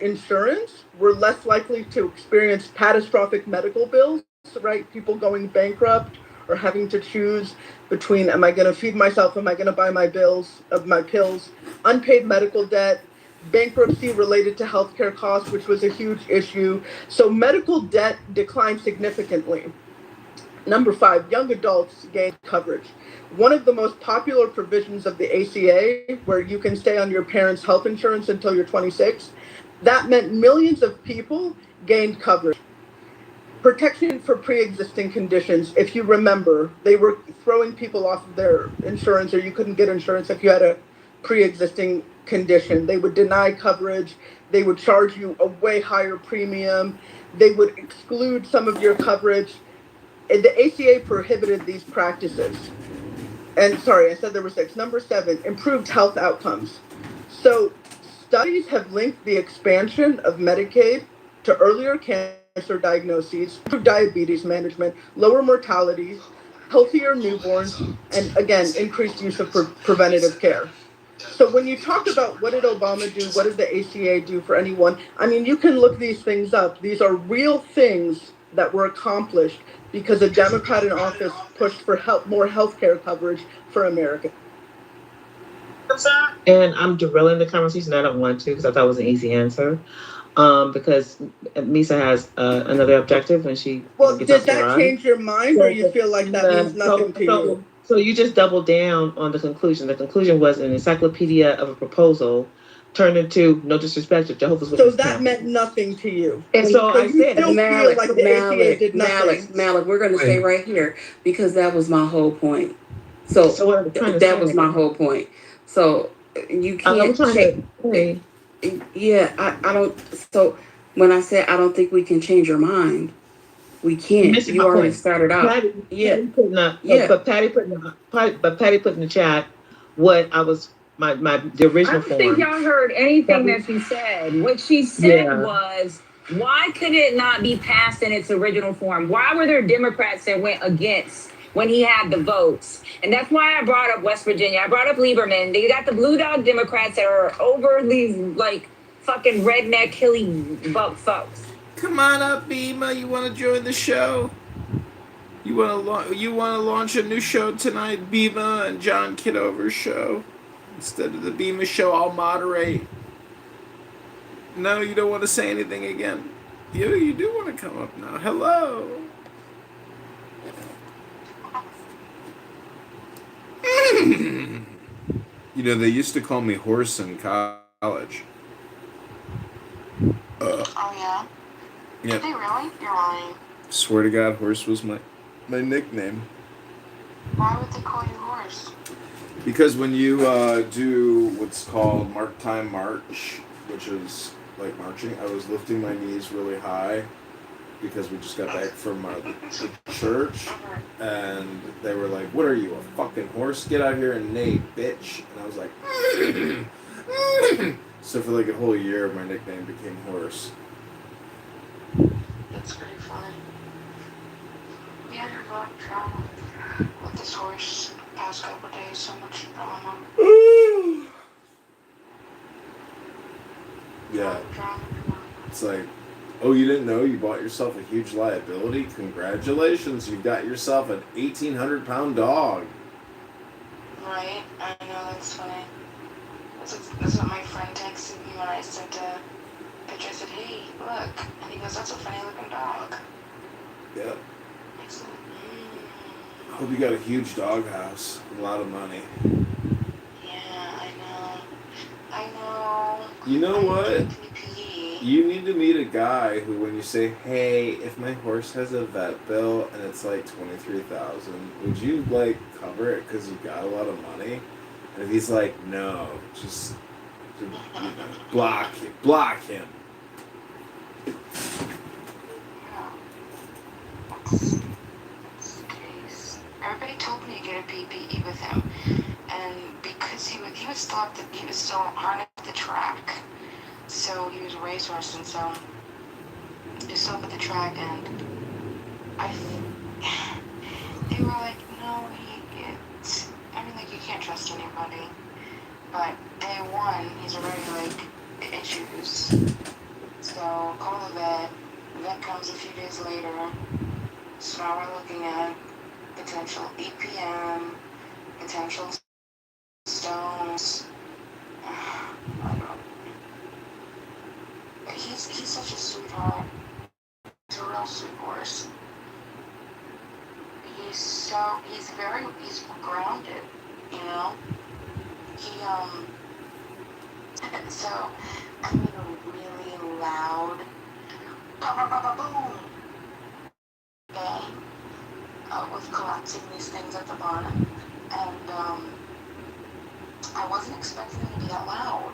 insurance were less likely to experience catastrophic medical bills, right? People going bankrupt or having to choose between, am I going to feed myself? Am I going to buy my bills of my pills? Unpaid medical debt, bankruptcy related to healthcare costs, which was a huge issue. So medical debt declined significantly. Number five, young adults gained coverage. One of the most popular provisions of the ACA, where you can stay on your parents' health insurance until you're 26, that meant millions of people gained coverage. Protection for pre existing conditions. If you remember, they were throwing people off of their insurance, or you couldn't get insurance if you had a pre existing condition. They would deny coverage, they would charge you a way higher premium, they would exclude some of your coverage. And the ACA prohibited these practices. And sorry, I said there were six. Number seven, improved health outcomes. So studies have linked the expansion of Medicaid to earlier cancer diagnoses, improved diabetes management, lower mortality, healthier newborns, and again, increased use of preventative care. So when you talk about what did Obama do, what did the ACA do for anyone, I mean, you can look these things up. These are real things that were accomplished because a Democrat in office pushed for more health care coverage for Americans. And I'm derailing the conversation. I don't want to because I thought it was an easy answer. Because Misa has another objective when she Well, gets off did the that ride. change your mind, or So, you feel like that yeah, means nothing to you? so you just doubled down on the conclusion. The conclusion was an encyclopedia of a proposal turned into, no disrespect, to Jehovah's So Witness that camp. meant nothing to you. And so So I you said, still feel Malik, like the ACA Malik, did Malik, nothing. Malik. We're going to stay right here because that was my whole point. So so what I'm trying to that was say, my whole point. So you I'm can't trying change. to say, Yeah, I don't. So when I said I don't think we can change your mind, we you're can't. missing You my already point. started out. Yeah, Patty put in a, yeah. but Patty put in the chat what I was the I original don't think form. y'all heard That anything we, that she said. What she said yeah. was, why could it not be passed in its original form? Why were there Democrats that went against when he had the votes? And that's why I brought up West Virginia. I brought up Lieberman. They got the blue dog Democrats that are over these like fucking redneck hilly buck folks. Come on up, Bima. You want to join the show? You want to launch a new show tonight, Bima and John Kitover's show instead of the Bima show. I'll moderate. No, you don't want to say anything again. You do want to come up now. Hello. You know, they used to call me Horse in college. Oh yeah? Yeah. Did they really? You're lying. Swear to God, Horse was my nickname. Why would they call you Horse? Because when you do what's called mark time march, which is like marching, I was lifting my knees really high because we just got back from the church, and they were like, "What are you, a fucking horse? Get out here and neigh, bitch!" And I was like, so for like a whole year, my nickname became Horse. That's pretty funny. We had a lot of drama with this horse the past couple days. So much drama. Yeah. Drama. It's like, oh, you didn't know you bought yourself a huge liability? Congratulations, you got yourself an 1,800-pound dog. Right? I know, that's funny. That's what my friend texted me when I sent a picture. I said, hey, look. And he goes, that's a funny looking dog. Yeah. I said, I hope you got a huge dog house. A lot of money. yeah, I know. I know. You know what? PPE. You need to meet a guy who, when you say, hey, if my horse has a vet bill and it's like $23,000, would you like cover it because you got a lot of money? And if he's like, no, just block him. Yeah. That's the case. Everybody told me to get a PPE with him, and because he was still hard at the track, so he was a racehorse, and so he was still up at the track, and they were like, no, I mean, like, you can't trust anybody, but day one, he's already like issues. call the vet. The vet comes a few days later. So now we're looking at potential EPM, potential stones. I don't. He's such a sweetheart. He's a real sweet horse. He's grounded, you know. He so I made a really loud boom bang with collapsing these things at the bottom, and I wasn't expecting them to be that loud.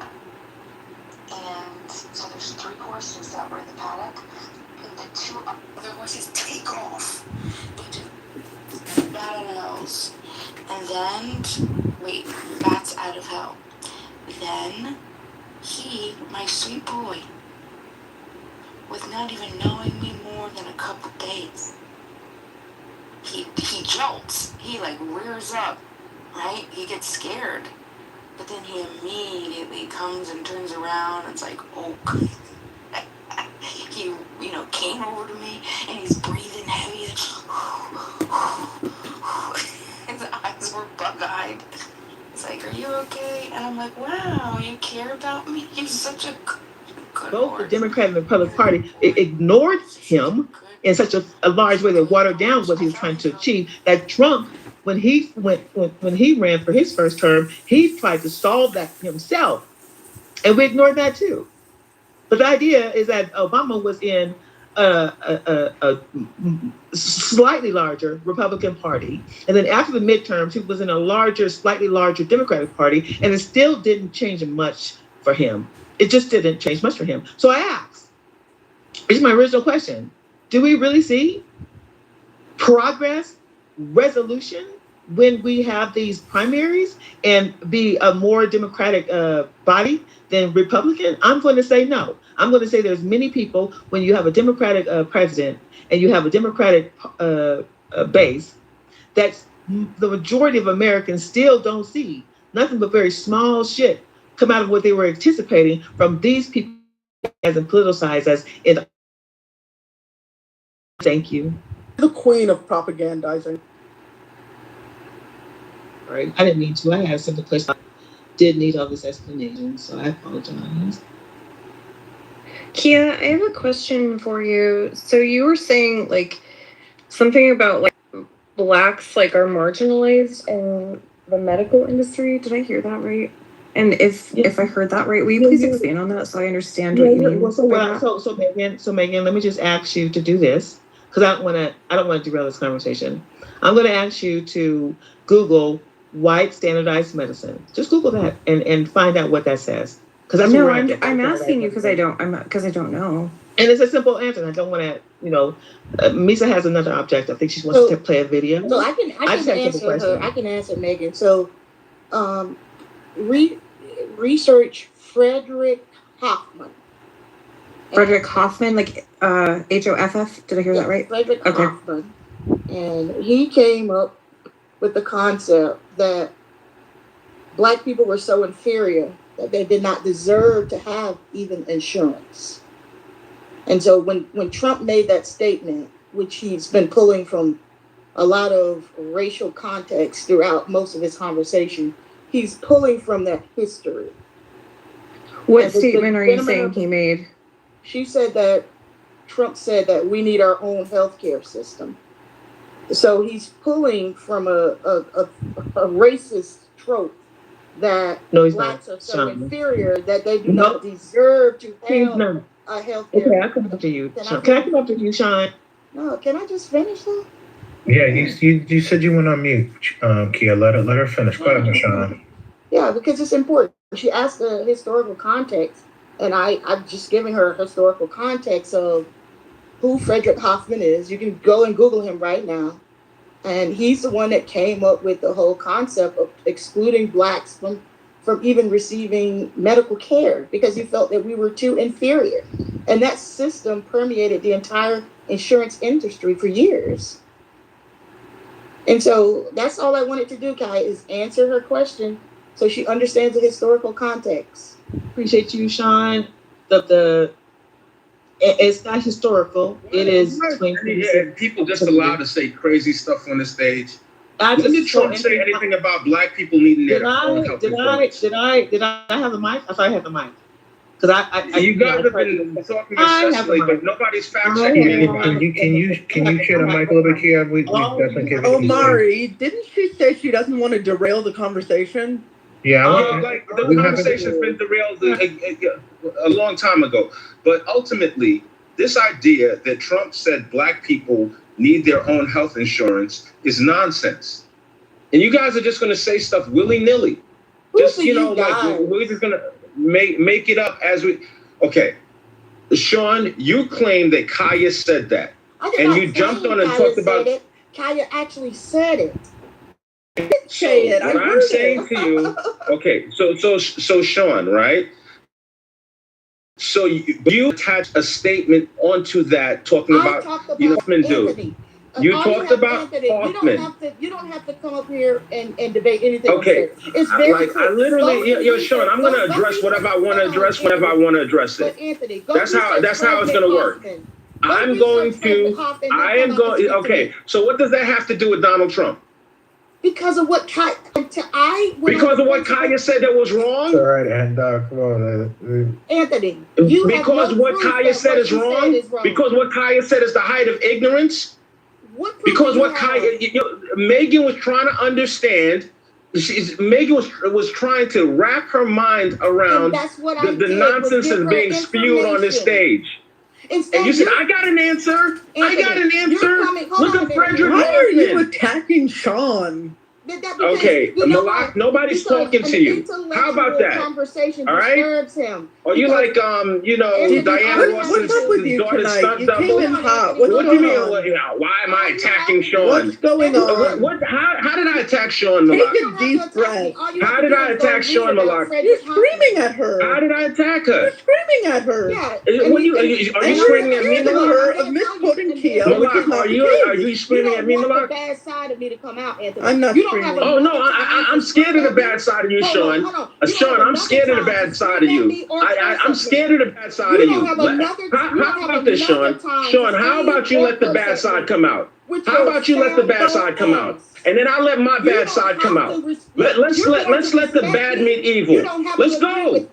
And so there's 3 horses that were in the paddock, and the 2 other horses take off. They just bat out of hells. And then, wait, bats out of hell. Then, my sweet boy, with not even knowing me more than a couple days, he jolts. He like rears up, right? He gets scared. But then he immediately comes and turns around and it's like, oh, he, came over to me and he's breathing heavy. His eyes were bug-eyed. It's like, are you okay? And I'm like, wow, you care about me? You're such a good Both horse. the Democrat and the Republican Party ignored him in such a large way that watered down what he was trying to achieve. That Trump, when he ran for his first term, he tried to solve that himself, and we ignored that too. But the idea is that Obama was in a slightly larger Republican Party, and then after the midterms, he was in a slightly larger Democratic Party, and it still didn't change much for him. It just didn't change much for him. So I asked, here's my original question: do we really see progress, resolution when we have these primaries and be a more Democratic body than Republican? I'm going to say no. I'm going to say there's many people, when you have a Democratic president and you have a Democratic base, that's the majority of Americans still don't see nothing but very small shit come out of what they were anticipating from these people as politicized as in. Thank you. The queen of propagandizing. Right. I didn't mean to. I had simple question. Did need all this explanation, so I apologize. Kia, I have a question for you. So you were saying like something about like blacks like are marginalized in the medical industry. Did I hear that right? And if I heard that right, will you please expand on that so I understand what you mean? So Megan, let me just ask you to do this because I don't want to derail this conversation. I'm going to ask you to Google white standardized medicine. Just Google that and find out what that says. Because I'm asking you because I don't know. And it's a simple answer. I don't want to, Misa has another object. I think she wants to play a video. So I can answer her. I can answer Megan. So, research Frederick Hoffman. Frederick Hoffman, like HOFF. Did I hear that right? Frederick Hoffman, and he came up with the concept that black people were so inferior that they did not deserve to have even insurance. And so when Trump made that statement, which he's been pulling from a lot of racial context throughout most of his conversation, he's pulling from that history. What statement are you saying he made? She said that Trump said that we need our own healthcare system. So he's pulling from a racist trope that blacks are so inferior that they do not deserve to have a healthcare. Okay, I'll come up to you. Can I come up to you, Sean? No, can I just finish that? Yeah, you said you went on mute, Kia. Let her finish. Go ahead, Sean. Yeah, because it's important. She asked the historical context, and I'm just giving her a historical context of who Frederick Hoffman is. You can go and Google him right now. And he's the one that came up with the whole concept of excluding blacks from even receiving medical care because he felt that we were too inferior. And that system permeated the entire insurance industry for years. And so that's all I wanted to do, Kai, is answer her question so she understands the historical context. Appreciate you, Sean. It's not historical. It is people just allowed to say crazy stuff on the stage. I When did just Trump say anything about black people needing their own health insurance? did I have the mic? I thought I had the mic. Because You guys have been talking incessantly, but nobody's fact checking anybody. Can you share the mic a little bit, Kia? We definitely can. Omari, didn't she say she doesn't want to derail the conversation? Yeah, like the conversation's been derailed a long time ago. But ultimately, this idea that Trump said black people need their own health insurance is nonsense. And you guys are just going to say stuff willy-nilly. Just, like we're just going to make it up as we... Okay. Sean, you claim that Kaya said that. And you jumped on and talked about... Kaya actually said it. Say it. What I'm saying to you... Okay, so Sean, right? So you attached a statement onto that talking about Hoffman do. You talked about Hoffman. You don't have to come up here and debate anything. Okay, it's very I literally, Sean, I'm gonna address whatever I want to address whenever I want to address it. Anthony, that's how it's gonna work. I am going. Okay, so what does that have to do with Donald Trump? Because of what Kaya said that was wrong? All right, and come on. Anthony, because what Kaya said is wrong? Because what Kaya said is the height of ignorance? Because what Megan was trying to understand, Megan was trying to wrap her mind around the nonsense that's being spewed on this stage. And you said, I got an answer. Look at Frederick. Why are you attacking Sean? Okay, Malak, nobody's talking to you. How about that? Conversation all right? disturbs him. Or you like, Diana Ross's daughter's stunt double? What do you mean? Why am I attacking Sean? What's going on? How did I attack Sean, Malak? Take a deep breath. How did I attack Sean, Malak? You're screaming at her. How did I attack her? You're screaming at her. Yeah. Are you screaming at me, Malak? Of misquoting Kia, Malak, are you screaming at me, Malak? The bad side of me to come out, Anthony. I'm not screaming. Oh no, I'm scared of the bad side of you, Sean. Sean, I'm scared of the bad side of you. I'm scared of the bad side of you. How about this, Sean? Sean, how about you let the bad side come out? How about you let the bad side come out? And then I'll let my bad side come out. Let's let the bad meet evil. Let's go.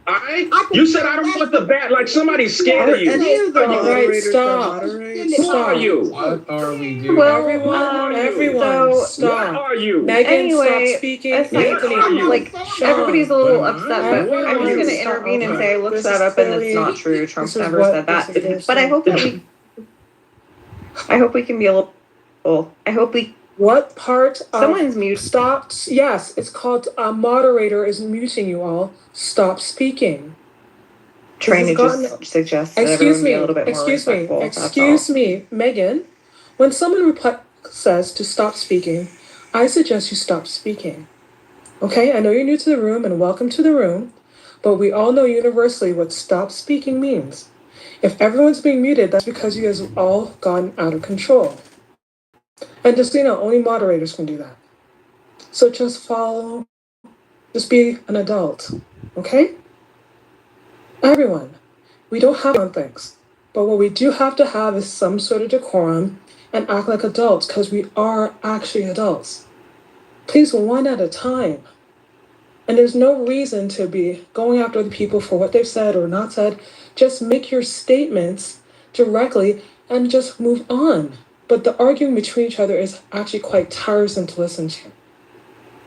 All right? You said I don't want the bad, like somebody's scared of you. All right, stop. Who are you? What are we doing? Well, Everyone, stop. What are you? Megan, Anyway, stop speaking. Anthony, like Sean, everybody's a little what? upset, but What? I'm just gonna Stop. intervene and say I looked This that is up and it's clearly- not true. Trump this is never what- said this that. is But I hope that I hope we can be a little. I hope we. What part of... Someone's mute. Stop. Yes, it's called a moderator is muting you all. Stop speaking. Trying to This has just suggest that Excuse everyone me. be a little bit more respectful. Excuse me, Megan. When someone says to stop speaking, I suggest you stop speaking. Okay, I know you're new to the room and welcome to the room, but we all know universally what stop speaking means. If everyone's being muted, that's because you guys have all gotten out of control. And just so you know, only moderators can do that. So just follow, just be an adult, okay? Everyone, we don't have on things, but what we do have to have is some sort of decorum and act like adults because we are actually adults. Please, one at a time. And there's no reason to be going after the people for what they've said or not said. Just make your statements directly and just move on. But the arguing between each other is actually quite tiresome to listen to.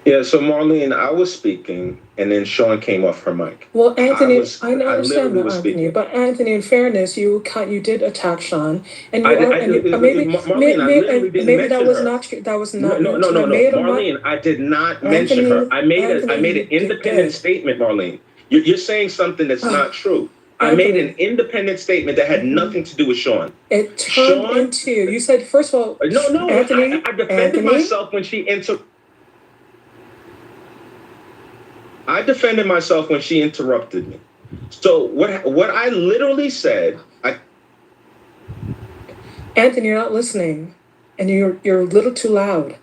Yeah, so Marlene, I was speaking, and then Sean came off her mic. Well, Anthony, I understand literally that, was Anthony, speaking. but Anthony, in fairness, you did attack Sean, and Marlene, I literally didn't maybe that mention was her. not true. That was not. No, Marlene, I did not mention her. I made an independent statement, Marlene. You're saying something that's not true. I made an independent statement that had nothing to do with Sean. It turned into, you said, first of all, No, Anthony, I defended myself when she I defended myself when she interrupted me. So what I literally said, Anthony, you're not listening, and you're a little too loud.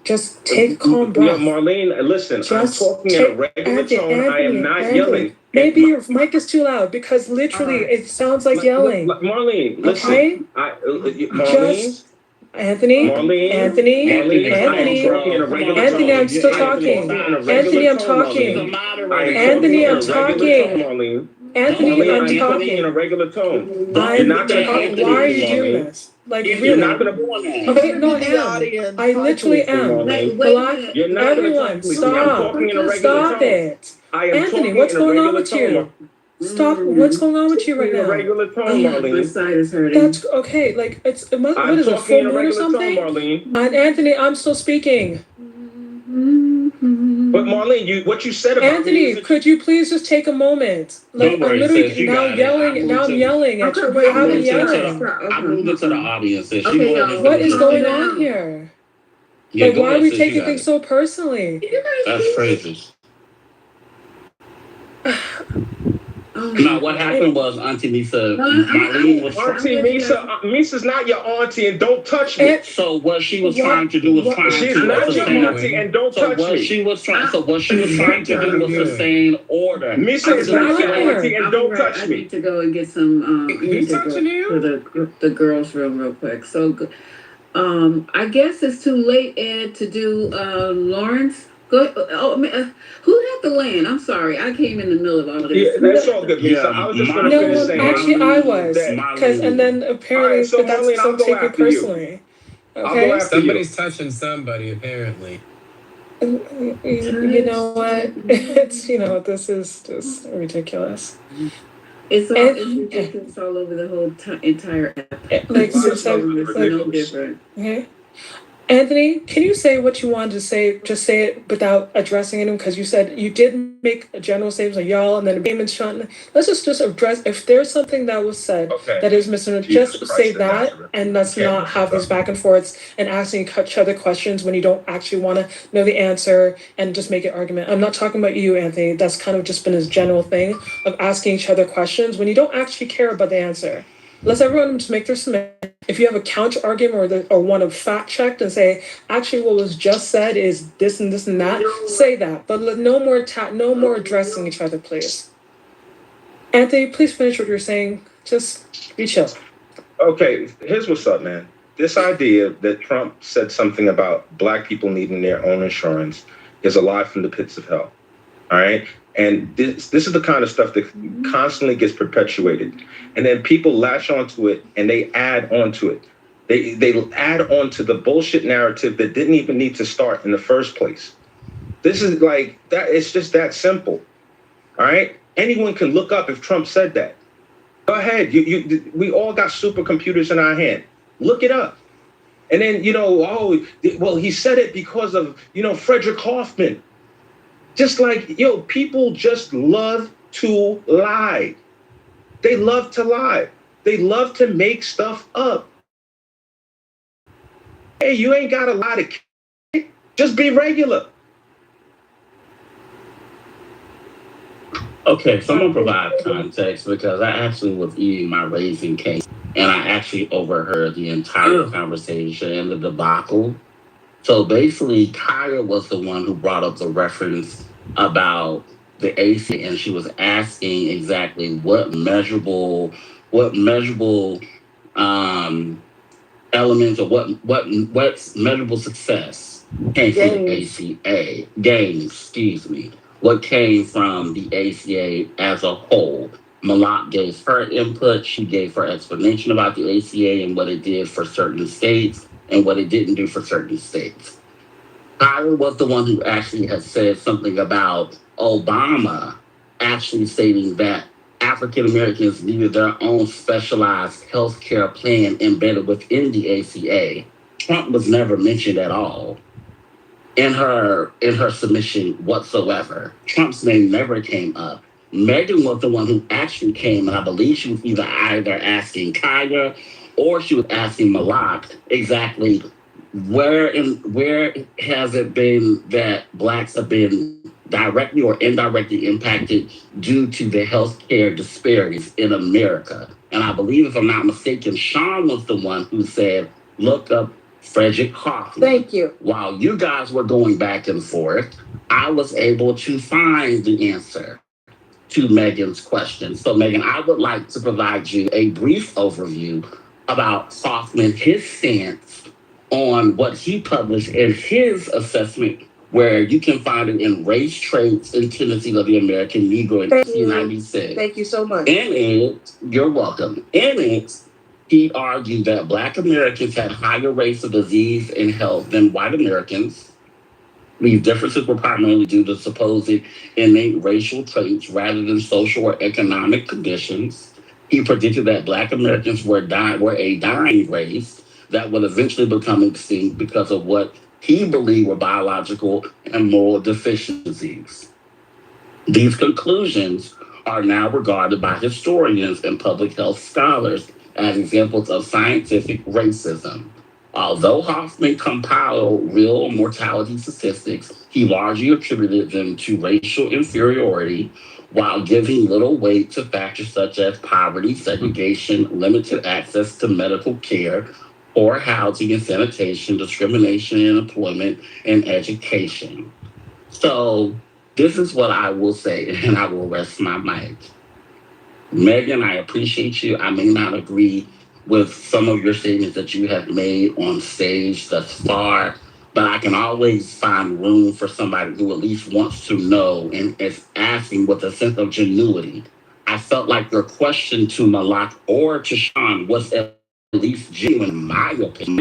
Just take a calm breath. Marlene, listen, I'm talking in a regular tone. I am not yelling. Maybe your mic is too loud because literally it sounds like yelling. Marlene, listen. Okay? Marlene, Just Anthony, Marlene, Anthony, Marlene, Anthony, I am talking in a regular Anthony, tone. I'm still talking. Anthony, Anthony, I'm talking. I am Anthony, I'm talking in a regular tone, talking. Marlene. Anthony, Marlene, I'm I am talking in a talking. regular tone. You're I'm not going to talking. talk Why are to you me, doing Marlene. this? Like You're really? not going to. Okay, no, I The am. audience. I literally am. Marlene. You're not going to Everyone, talk to me. I'm stop. talking in a regular Stop tone. it. I am Anthony, talking what's in a going on regular with tone. you? Stop. What's going on with you right In a now? regular tone, Marlene. side is hurting. That's okay. Like it's what I'm is it? talking Full in a moon or regular tone, something? Marlene. And Anthony, I'm still speaking. But Marlene, what you said about me Anthony, is could you please just take a moment? Like Don't worry, I'm literally sis, you now got it. yelling. Now I'm yelling at you. Okay, wait, You haven't wait, yelling. I moved it to the audience, sis. Okay, She y'all. What is Calm going down. on here? Yeah, Like go why are ahead, we sis, you taking got things it. so personally? That's crazy. Oh, No, what happened was Auntie Lisa, Marlene was Auntie Misa. Misa's not your auntie, and don't touch me. And so what she was What- trying to do was what- trying She's to not your sustain auntie, and don't so touch what me. she was trying to do was sustain order. Misa is not your Here. auntie, and don't touch I me. need to go and get some. He's touching you? To the girls' room real quick. So, I guess it's too late, Ed, to do Lawrence. Go. Oh, who had the land? I'm sorry, I came in the middle of all this. Yeah, that's all good, Misa. Yeah, I was just going to No, finish well, saying. actually, I was that- because, and then apparently Alright, so that's Marlene, I'll some go take it after you. personally. I'll Okay, go after Somebody's touching somebody, apparently. you know what? It's this is just ridiculous. It's all And- it's ridiculous all over the whole entire app. Like, It's so- no different. Okay. Anthony, can you say what you wanted to say? Just say it without addressing anyone, because you said you did make a general statement like y'all, and then the payment shot. Let's just address if there's something that was said that is misunderstood. Just say that, and let's not have these back and forths and asking each other questions when you don't actually want to know the answer and just make an argument. I'm not talking about you, Anthony. That's kind of just been his general thing of asking each other questions when you don't actually care about the answer. Let's everyone just make their submission. If you have a counter argument or want to fact check and say, actually, what was just said is this and this and that, say that. But no more addressing each other, please. Anthony, please finish what you're saying. Just be chill. Okay, here's what's up, man. This idea that Trump said something about black people needing their own insurance is a lie from the pits of hell. All right. And this is the kind of stuff that constantly gets perpetuated. And then people latch onto it and they add onto it. They add on to the bullshit narrative that didn't even need to start in the first place. This is like that. It's just that simple. All right. Anyone can look up if Trump said that. Go ahead. We all got supercomputers in our hand. Look it up. And then, he said it because of, Frederick Hoffman. Just like, people just love to lie. They love to lie. They love to make stuff up. Hey, you ain't got a lie to just be regular. Okay, so I'm gonna provide context because I actually was eating my raisin cake and I actually overheard the entire conversation and the debacle. So basically, Kaya was the one who brought up the reference about the AC, and she was asking exactly what measurable elements or what measurable success came from the ACA games. Excuse me. What came from the ACA as a whole? Malak gave her input. She gave her explanation about the ACA and what it did for certain states and what it didn't do for certain states. Tyler was the one who actually had said something about Obama actually stating that African Americans needed their own specialized health care plan embedded within the ACA. Trump was never mentioned at all in her submission whatsoever. Trump's name never came up. Megan was the one who actually came, and I believe she was either asking Kaya or she was asking Malak exactly where has it been that blacks have been directly or indirectly impacted due to the healthcare disparities in America. And I believe, if I'm not mistaken, Sean was the one who said, look up Frederick Hoffman. Thank you. While you guys were going back and forth, I was able to find the answer. to Megan's question. So, Megan, I would like to provide you a brief overview about Hoffman, his stance on what he published in his assessment, where you can find it in Race, Traits, and Tendencies of the American Negro in 1996. Thank you so much. In it, you're welcome. In it, he argued that Black Americans had higher rates of disease and health than white Americans. These differences were primarily due to supposed innate racial traits rather than social or economic conditions. He predicted that Black Americans were a dying race that would eventually become extinct because of what he believed were biological and moral deficiencies. These conclusions are now regarded by historians and public health scholars as examples of scientific racism. Although Hoffman compiled real mortality statistics, he largely attributed them to racial inferiority while giving little weight to factors such as poverty, segregation, limited access to medical care, poor housing and sanitation, discrimination in employment, and education. So, this is what I will say, and I will rest my mic. Megan, I appreciate you. I may not agree with some of your statements that you have made on stage thus far, but I can always find room for somebody who at least wants to know and is asking with a sense of genuity. I felt like your question to Malak or to Sean was at least genuine, in my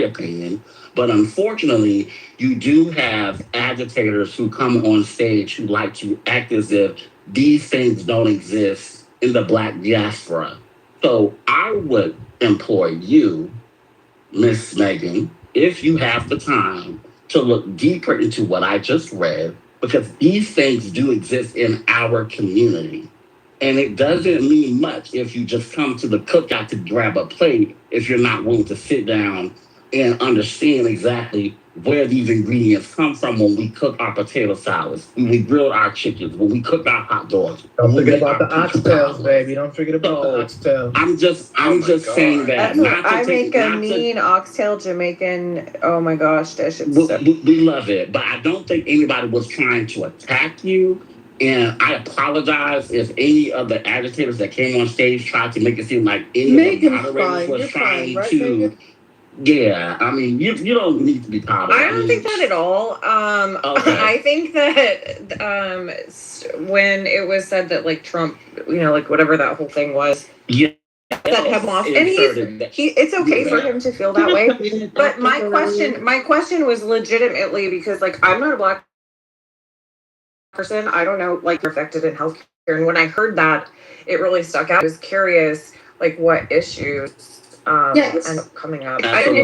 opinion. But unfortunately, you do have agitators who come on stage who like to act as if these things don't exist in the Black diaspora. So I would implore you, Miss Megan, if you have the time to look deeper into what I just read, because these things do exist in our community. And it doesn't mean much if you just come to the cookout to grab a plate if you're not willing to sit down and understand exactly where these ingredients come from when we cook our potato salads, when we grill our chickens, when we cook our hot dogs. Don't forget about the oxtails, baby. Don't forget about the oxtails. I'm just saying that. I make a mean oxtail Jamaican. Oh my gosh, dish. We love it, but I don't think anybody was trying to attack you. And I apologize if any of the agitators that came on stage tried to make it seem like any of the moderators was trying to. Megan? Yeah, I mean, you don't need to be proud of it. I don't think that at all. Okay. I think that when it was said that like Trump, like whatever that whole thing was, yeah, set him off, and it's okay for him to feel that way. But my question was legitimately because like I'm not a Black person. I don't know like you're affected in healthcare, and when I heard that, it really stuck out. I was curious like what issues. Yes. And coming up. And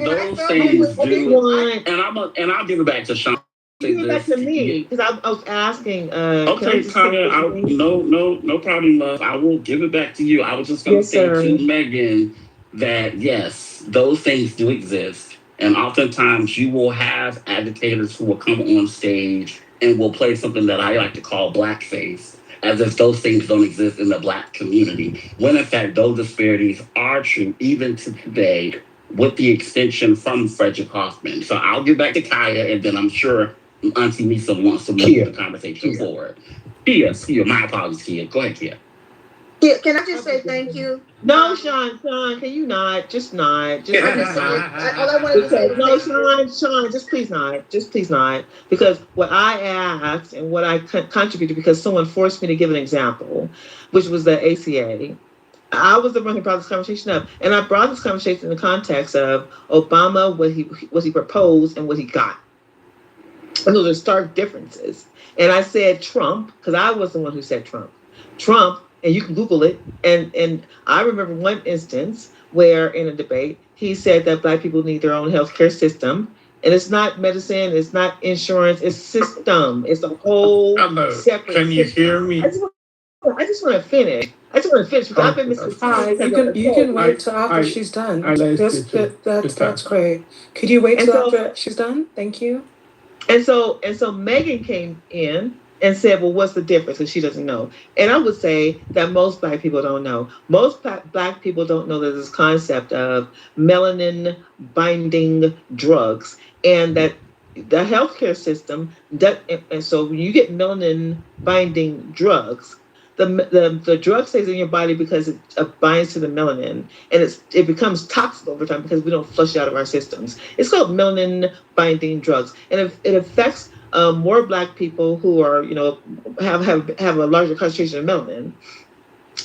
those things do. And I'll give it back to Sean. Give it back to me because I was asking. Okay, Kaya. No problem, love. I will give it back to you. I was just going to say to Megan that yes, those things do exist, and oftentimes you will have agitators who will come on stage and will play something that I like to call blackface, as if those things don't exist in the Black community, when in fact those disparities are true even to today with the extension from Frederick Hoffman. So I'll get back to Kaya, and then I'm sure Auntie Misa wants to move the conversation forward. Kia, my apologies, Kia. Go ahead, Kia. Yeah, can I just say thank you? No, Sean, can you not? Just not. Just all I wanted to say. No, Sean, just please not. Because what I asked and what I contributed, because someone forced me to give an example, which was the ACA. I was the one who brought this conversation up, and I brought this conversation in the context of Obama, what he proposed and what he got. And those are stark differences. And I said Trump, because I was the one who said Trump, and you can Google it. And I remember one instance where in a debate, he said that Black people need their own healthcare system. And it's not medicine, it's not insurance, it's system. It's a whole separate Can you hear me? I just want to finish. Because I've been missing. You can wait till after she's done. That's great. Could you wait till after she's done? Thank you. And so Megan came in and said, well, what's the difference? Because she doesn't know. And I would say that most Black people don't know. Most Black people don't know that this concept of melanin binding drugs, and that the healthcare system that, and so when you get melanin binding drugs, the drug stays in your body because it binds to the melanin, and it becomes toxic over time because we don't flush it out of our systems. It's called melanin binding drugs, and it affects more Black people who are, have a larger concentration of melanin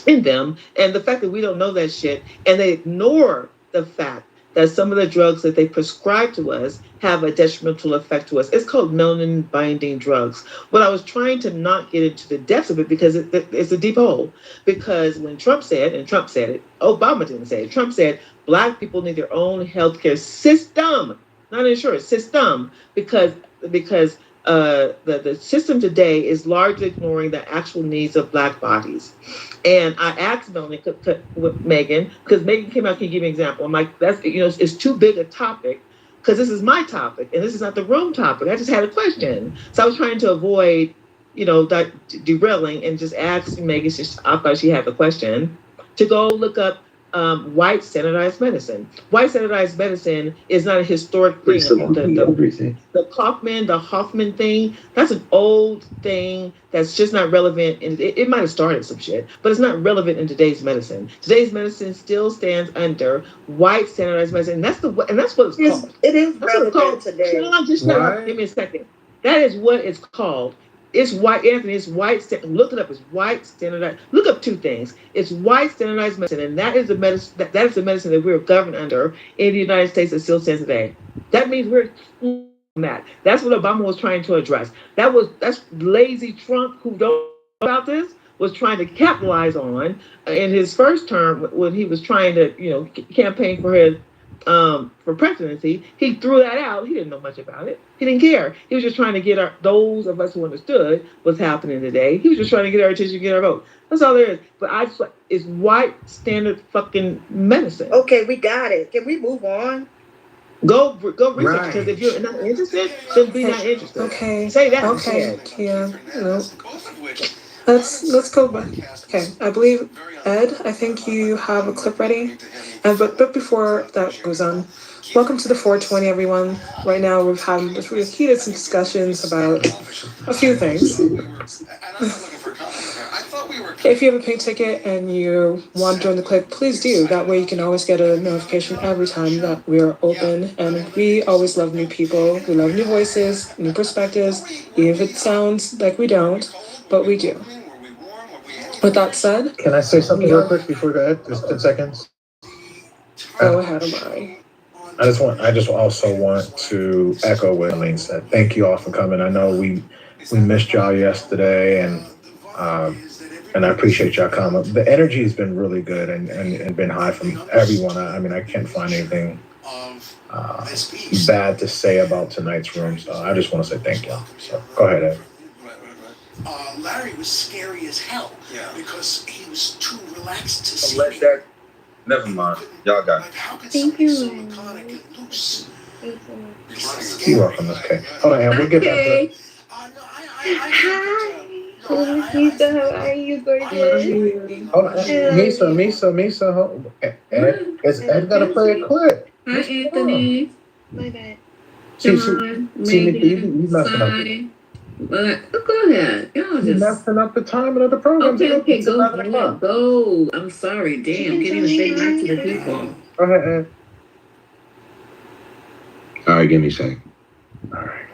in them. And the fact that we don't know that shit, and they ignore the fact that some of the drugs that they prescribe to us have a detrimental effect to us. It's called melanin binding drugs. But I was trying to not get into the depths of it because it's a deep hole. Because when Trump said, and Trump said it, Obama didn't say it, Trump said Black people need their own healthcare system, not insurance system, because the system today is largely ignoring the actual needs of Black bodies. And I asked Melanie, with Megan, because Megan came out, can you give me an example? I'm like, it's too big a topic, because this is my topic, and this is not the room topic. I just had a question. So I was trying to avoid, that derailing, and just ask Megan, I thought she had the question, to go look up white standardized medicine. White standardized medicine is not a historic thing. The Hoffman thing, that's an old thing that's just not relevant. And it might have started some shit, but it's not relevant in today's medicine. Today's medicine still stands under white standardized medicine. And that's what it's called. It is relevant today. Give me a second. That is what it's called. It's white, Anthony. It's white. Look it up. It's white standardized. Look up two things. It's white standardized medicine, and that is the medicine. That is the medicine that we're governed under in the United States that still stands today. That means we're that. That's what Obama was trying to address. That's lazy Trump, who don't know about this, was trying to capitalize on in his first term when he was trying to campaign for his for presidency. He threw that out. He didn't know much about it. He didn't care. He was just trying to get those of us who understood what's happening today. He was just trying to get our attention, get our vote. That's all there is. But it's white standard fucking medicine. Okay, we got it. Can we move on? Go research, because if you're not interested, then be not interested. Okay. Say that. Okay. Yeah. No. Let's go back. Okay. I believe Ed, I think you have a clip ready. And but before that goes on, welcome to the 420, everyone. Right now we've had really heated some discussions about a few things. If you have a pink ticket and you want to join the clip, please do. That way you can always get a notification every time that we are open. And we always love new people. We love new voices, new perspectives, even if it sounds like we don't, but we do. With that said, can I say something real quick before we go ahead? Just 10 seconds. Go ahead, Amari. I just also want to echo what Elaine said. Thank you all for coming. I know we missed y'all yesterday, and I appreciate y'all coming. The energy has been really good and been high from everyone. I mean, I can't find anything bad to say about tonight's room, so I just want to say thank y'all. So go ahead, Ed. Larry was scary as hell because he was too relaxed to see me. Never mind. Y'all got it. Thank you. You're welcome. Okay. Hold on, Ann. We'll get back to it. Hi. Lisa, how are you, gorgeous? Hold on. Misa. Ed, Ed got to play a clip. Hi, Anthony. My bad. John, Megan, Sai. But go ahead. Y'all You're just messing up the timing of the program. okay. Go ahead. Go. I'm sorry. Damn. Can't even say hi to the people. Go ahead, Ed. All right, give me a second. All right.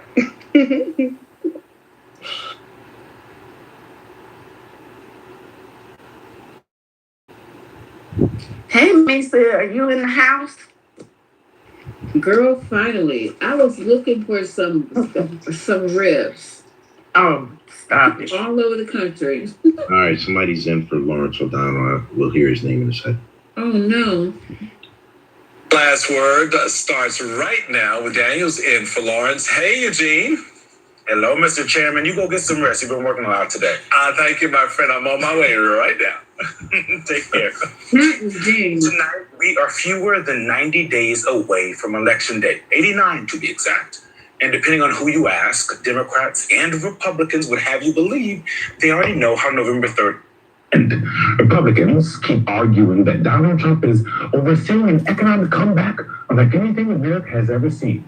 Hey, Mesa, are you in the house? Girl, finally. I was looking for some ribs. Oh, stop it. All over the country. All right, somebody's in for Lawrence O'Donnell. We'll hear his name in a second. Oh, no. Last word starts right now with Daniels in for Lawrence. Hey, Eugene. Hello, Mr. Chairman. You go get some rest. You've been working a lot today. Thank you, my friend. I'm on my way right now. Take care. Tonight, we are fewer than 90 days away from Election Day. 89 to be exact. And depending on who you ask, Democrats and Republicans would have you believe they already know how November 3rd. And Republicans keep arguing that Donald Trump is overseeing an economic comeback unlike anything America has ever seen.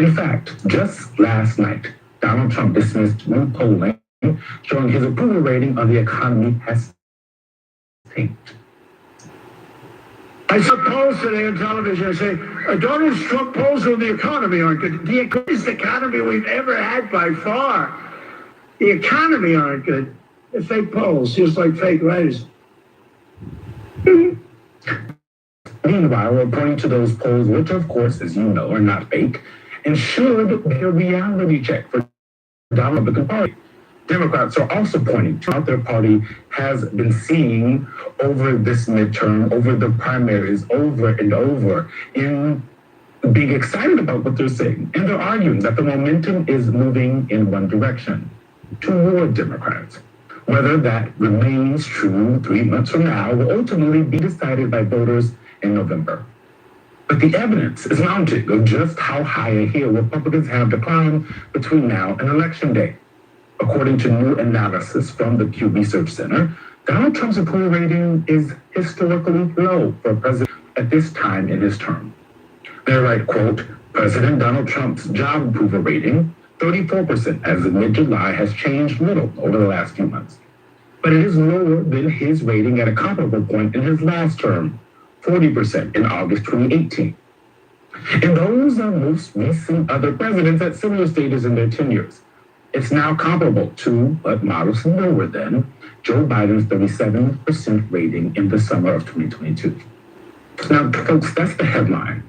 In fact, just last night, Donald Trump dismissed new polling showing his approval rating on the economy has tanked. I saw polls today on television. I say, Donald Trump polls on the economy aren't good. The greatest economy we've ever had by far. The economy aren't good. They're fake polls, just like fake writers. Meanwhile, according to those polls, which of course, as you know, are not fake, and should be a reality check for Donald Trump Party. Democrats are also pointing to what their party has been seeing over this midterm, over the primaries, over and over, in being excited about what they're saying. And they're arguing that the momentum is moving in one direction, toward Democrats. Whether that remains true 3 months from now will ultimately be decided by voters in November. But the evidence is mounting of just how high a hill Republicans have to climb between now and Election Day. According to new analysis from the Pew Research Center, Donald Trump's approval rating is historically low for a president at this time in his term. They write, quote, President Donald Trump's job approval rating, 34% as of mid-July, has changed little over the last few months. But it is lower than his rating at a comparable point in his last term, 40% in August 2018. And those are most recent other presidents at similar stages in their tenures. It's now comparable to, but modestly lower than, Joe Biden's 37% rating in the summer of 2022. Now, folks, that's the headline.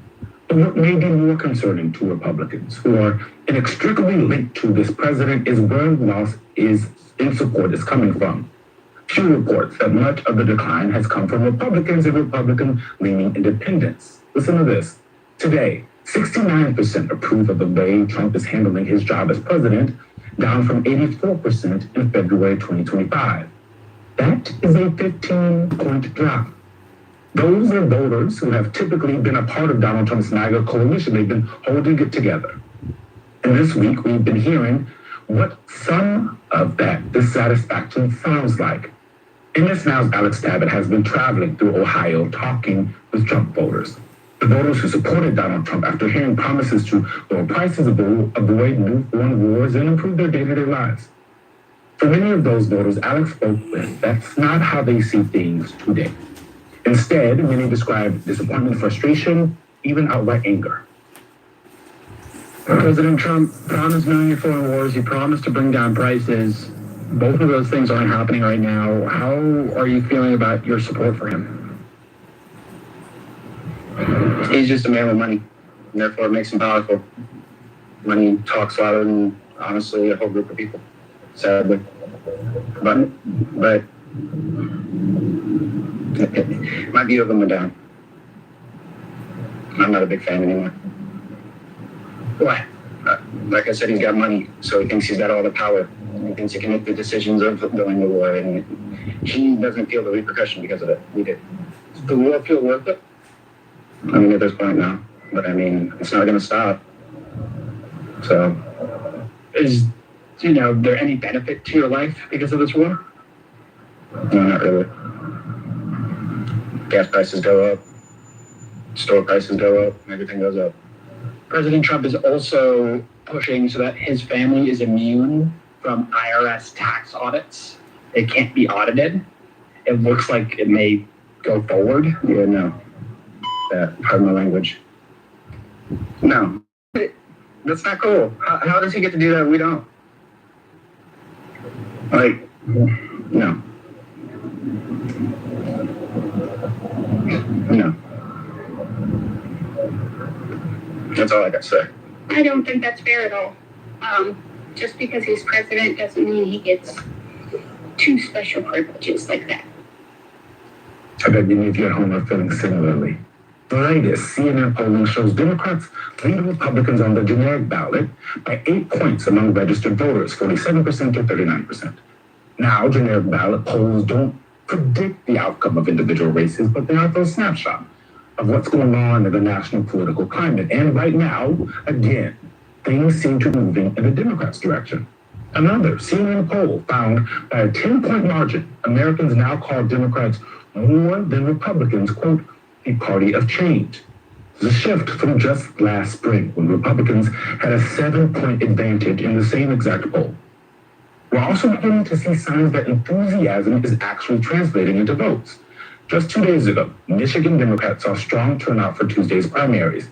But what may be more concerning to Republicans who are inextricably linked to this president is where the loss is in support is coming from. Pew reports that much of the decline has come from Republicans and Republican-leaning independents. Listen to this. Today, 69% approve of the way Trump is handling his job as president, down from 84% in February 2025. That is a 15-point drop. Those are voters who have typically been a part of Donald Trump's MAGA coalition. They've been holding it together. And this week, we've been hearing what some of that dissatisfaction sounds like. MS Now's Alex Tabbitt has been traveling through Ohio talking with Trump voters. The voters who supported Donald Trump after hearing promises to lower prices, avoid new foreign wars, and improve their day-to-day lives. For many of those voters Alex spoke with, that's not how they see things today. Instead, many describe disappointment, frustration, even outright anger. President Trump promised no new foreign wars. He promised to bring down prices. Both of those things aren't happening right now. How are you feeling about your support for him? He's just a man with money, and therefore it makes him powerful. Money talks louder than, honestly, a whole group of people, sadly. But my view of him went down. I'm not a big fan anymore. Why? Like I said, he's got money, so he thinks he's got all the power. He thinks he can make the decisions of going to war, and he doesn't feel the repercussion because of it. We did. Does the war feel worth it? I mean, at this point now, but I mean, it's not going to stop. So, is there any benefit to your life because of this war? No, not really. Gas prices go up, store prices go up, everything goes up. President Trump is also pushing so that his family is immune from IRS tax audits. It can't be audited. It looks like it may go forward. Yeah, no. Pardon my language. No. That's not cool. How does he get to do that? We don't. Like, no. No. That's all I got to say. I don't think that's fair at all. Just because he's president doesn't mean he gets two special privileges like that. I bet many of you at home are feeling similarly. The latest CNN polling shows Democrats lead Republicans on the generic ballot by 8 points among registered voters, 47% to 39%. Now, generic ballot polls don't predict the outcome of individual races, but they offer a snapshot of what's going on in the national political climate. And right now, again, things seem to be moving in the Democrats' direction. Another CNN poll found by a 10-point margin, Americans now call Democrats more than Republicans, quote, the party of change. The shift from just last spring, when Republicans had a 7-point advantage in the same exact poll. We're also beginning to see signs that enthusiasm is actually translating into votes. Just 2 days ago, Michigan Democrats saw strong turnout for Tuesday's primaries.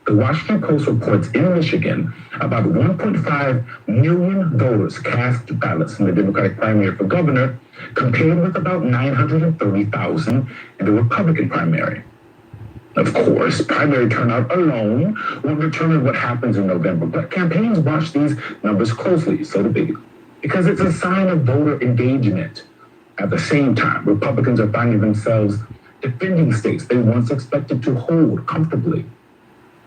The Washington Post reports in Michigan about 1.5 million voters cast ballots in the Democratic primary for governor, compared with about 930,000 in the Republican primary. Of course, primary turnout alone won't determine what happens in November, but campaigns watch these numbers closely, so to speak, because it's a sign of voter engagement. At the same time, Republicans are finding themselves defending states they once expected to hold comfortably.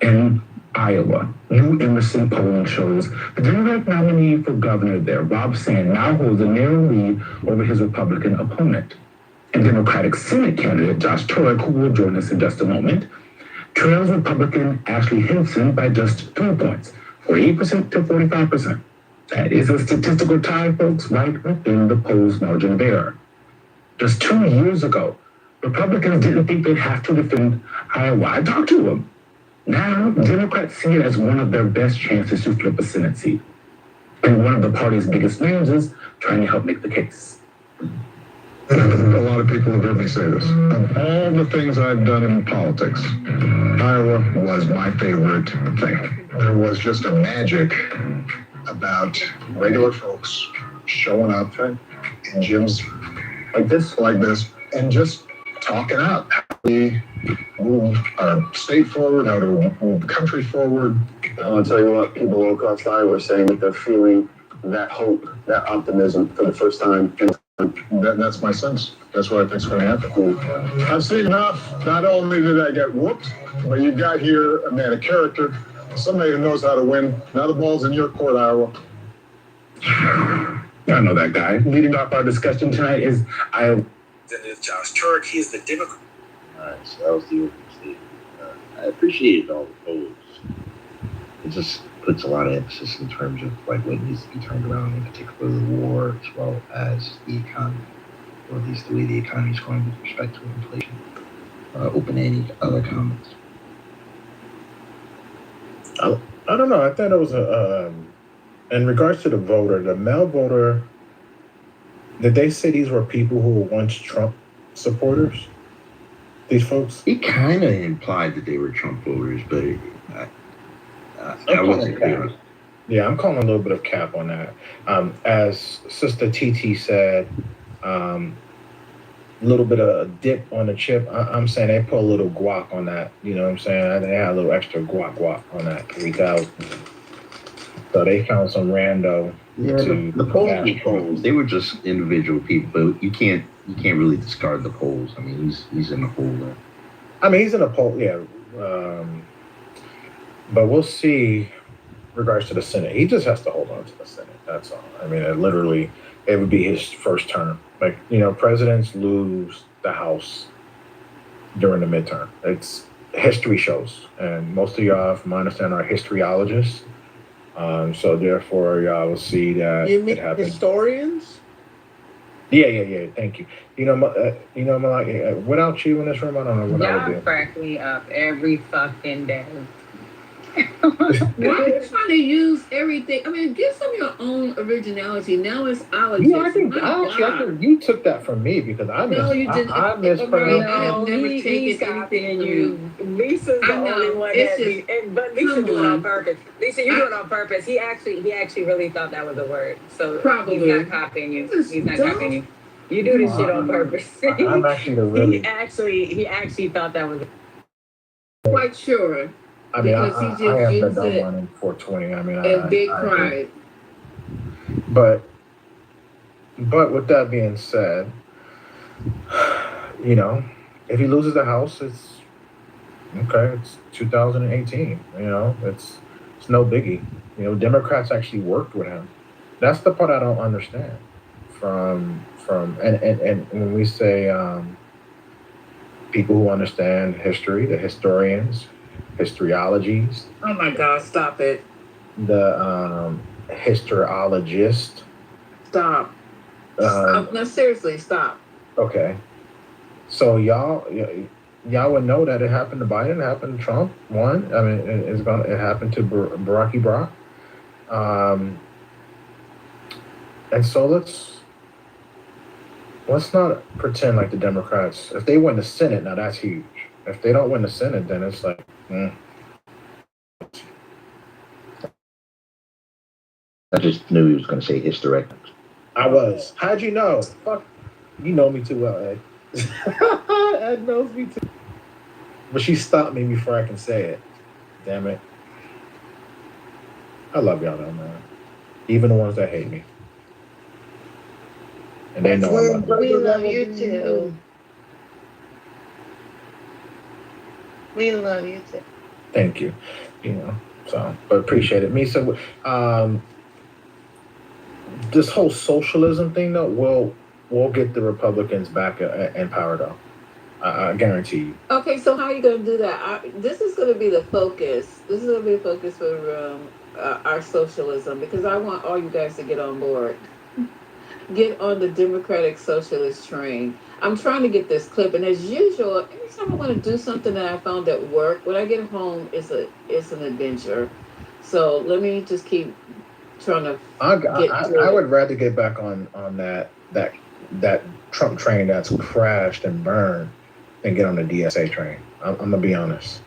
In Iowa, New Emerson polling shows the Democratic nominee for governor there, Rob Sand, now holds a narrow lead over his Republican opponent. And Democratic Senate candidate Josh Turek, who will join us in just a moment, trails Republican Ashley Hinson by just 3 points, 48% to 45%. That is a statistical tie, folks, right within the poll's margin of error. Just 2 years ago, Republicans didn't think they'd have to defend Iowa. I talked to them. Now, Democrats see it as one of their best chances to flip a Senate seat. And one of the party's biggest names is trying to help make the case. A lot of people have heard me say this. Of all the things I've done in politics, Iowa was my favorite thing. There was just a magic about regular folks showing up in gyms like this, and just talking out how we move our state forward, how to move the country forward. I'll tell you what, people all across Iowa are saying that they're feeling that hope, that optimism for the first time. That's my sense. That's what I think's going to happen. I've seen enough. Not only did I get whooped, but you got here a man of character, somebody who knows how to win. Now the ball's in your court, Iowa. I know that guy. Leading off our discussion tonight is Iowa. Then there's Josh Turek. He's the Democrat. All right, so that was the opening statement. I appreciated all the polls. It just puts a lot of emphasis in terms of like what needs to be turned around, in particular the war, as well as the economy, or at least the way the economy is going with respect to inflation. Open any other comments? I don't know. I thought it was in regards to the voter, the male voter. Did they say these were people who were once Trump supporters? These folks? He kind of implied that they were Trump voters, but I wasn't clear. Yeah, I'm calling a little bit of cap on that. As Sister TT said, a little bit of a dip on the chip. I'm saying they put a little guac on that. You know what I'm saying? They had a little extra guac on that 3,000. So they found some rando. Yeah, the polls, they were just individual people, but you can't really discard the polls. I mean, he's in the poll there. I mean, he's in a poll, yeah. But we'll see in regards to the Senate. He just has to hold on to the Senate. That's all. I mean, it would be his first term. Like, you know, presidents lose the House during the midterm. It's history shows. And most of y'all, from my understanding, are historyologists. So therefore, y'all will see that You mean it happens. historians? Yeah. Thank you. Malak, without you in this room, I don't know what I would Y'all do. crack me up every fucking day. Why are you trying to use everything? I mean, get some of your own originality. Now it's allergies. Yeah, I think you took that from me because I mispronounced. I have never taken anything you. Lisa's the only one but Lisa doing it on purpose. Lisa, you're doing it on purpose. He actually really thought that was a word. So probably he's not copying you. He's not copying you. You do this shit on purpose. I'm actually the really. He actually thought that was. Quite sure. I mean, I Because am the dumb one in 420. I mean, and big pride. But with that being said, you know, if he loses the House, it's okay. It's 2018. You know, it's no biggie. You know, Democrats actually worked with him. That's the part I don't understand. From and when we say people who understand history, the historians. Historyologies. Oh my God! Stop it. The historiologist. Stop. No, seriously, stop. Okay. So y'all, y'all would know that it happened to Biden, it happened to Trump. One, I mean, it happened to Barack Obama. And so let's not pretend like the Democrats, if they win the Senate, now that's huge. If they don't win the Senate, then it's like, I just knew he was going to say hysterectomy. I was. How'd you know? Fuck, you know me too well, Ed. Ed knows me too. But she stopped me before I can say it. Damn it. I love y'all though, man. Even the ones that hate me. And they know I love them. We love you too. We love you too. Thank you. You know, so, but appreciate it. Me, so, this whole socialism thing, though, we'll get the Republicans back in power, though. I guarantee you. Okay, so how are you going to do that? This is going to be the focus. This is going to be the focus for our socialism, because I want all you guys to get on board. Get on the Democratic Socialist train. I'm trying to get this clip, and as usual, every time I want to do something that I found at work, when I get home, it's an adventure. So let me just keep trying to I would rather get back on that Trump train that's crashed and burned than get on the DSA train. I'm gonna be honest.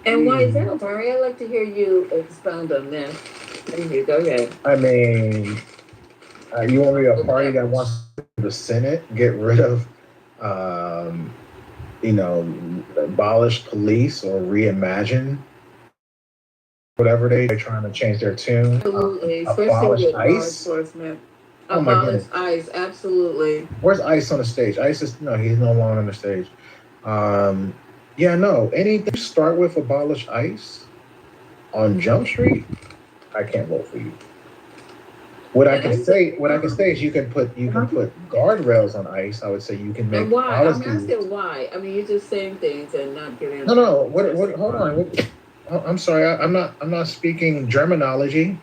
And why is that, Omari? I'd like to hear you expound on this. Thank you. Go ahead. I mean, you want me a party that wants the Senate get rid of, abolish police or reimagine whatever they're trying to change their tune. Absolutely, Abolish especially with law ICE. enforcement. Oh my Abolish goodness. ICE, absolutely. Where's ICE on the stage? ICE is he's no longer on the stage. Anything start with abolish ICE on Jump Street, I can't vote for you. What I can say is you can put guardrails on ICE. I would say you can make. And why? I'm asking why. I mean, you're just saying things and not giving. No. What? Hold on. I'm sorry. I'm not speaking Germanology.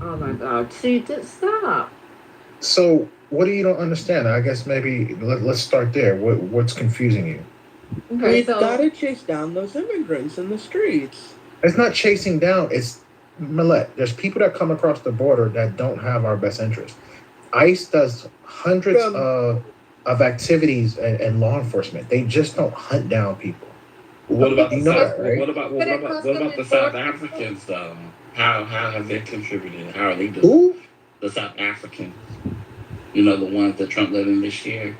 Oh my God! See, just stop. So, what do you don't understand? I guess maybe let's start there. What's confusing you? Okay, we've got to chase down those immigrants in the streets. It's not chasing down. It's Millette. There's people that come across the border that don't have our best interest. ICE does hundreds of activities and law enforcement. They just don't hunt down people. What about the South? Right? What about the South Africans though? How have they contributed? How are they doing? Who? The South Africans. You know, the ones that Trump let in this year.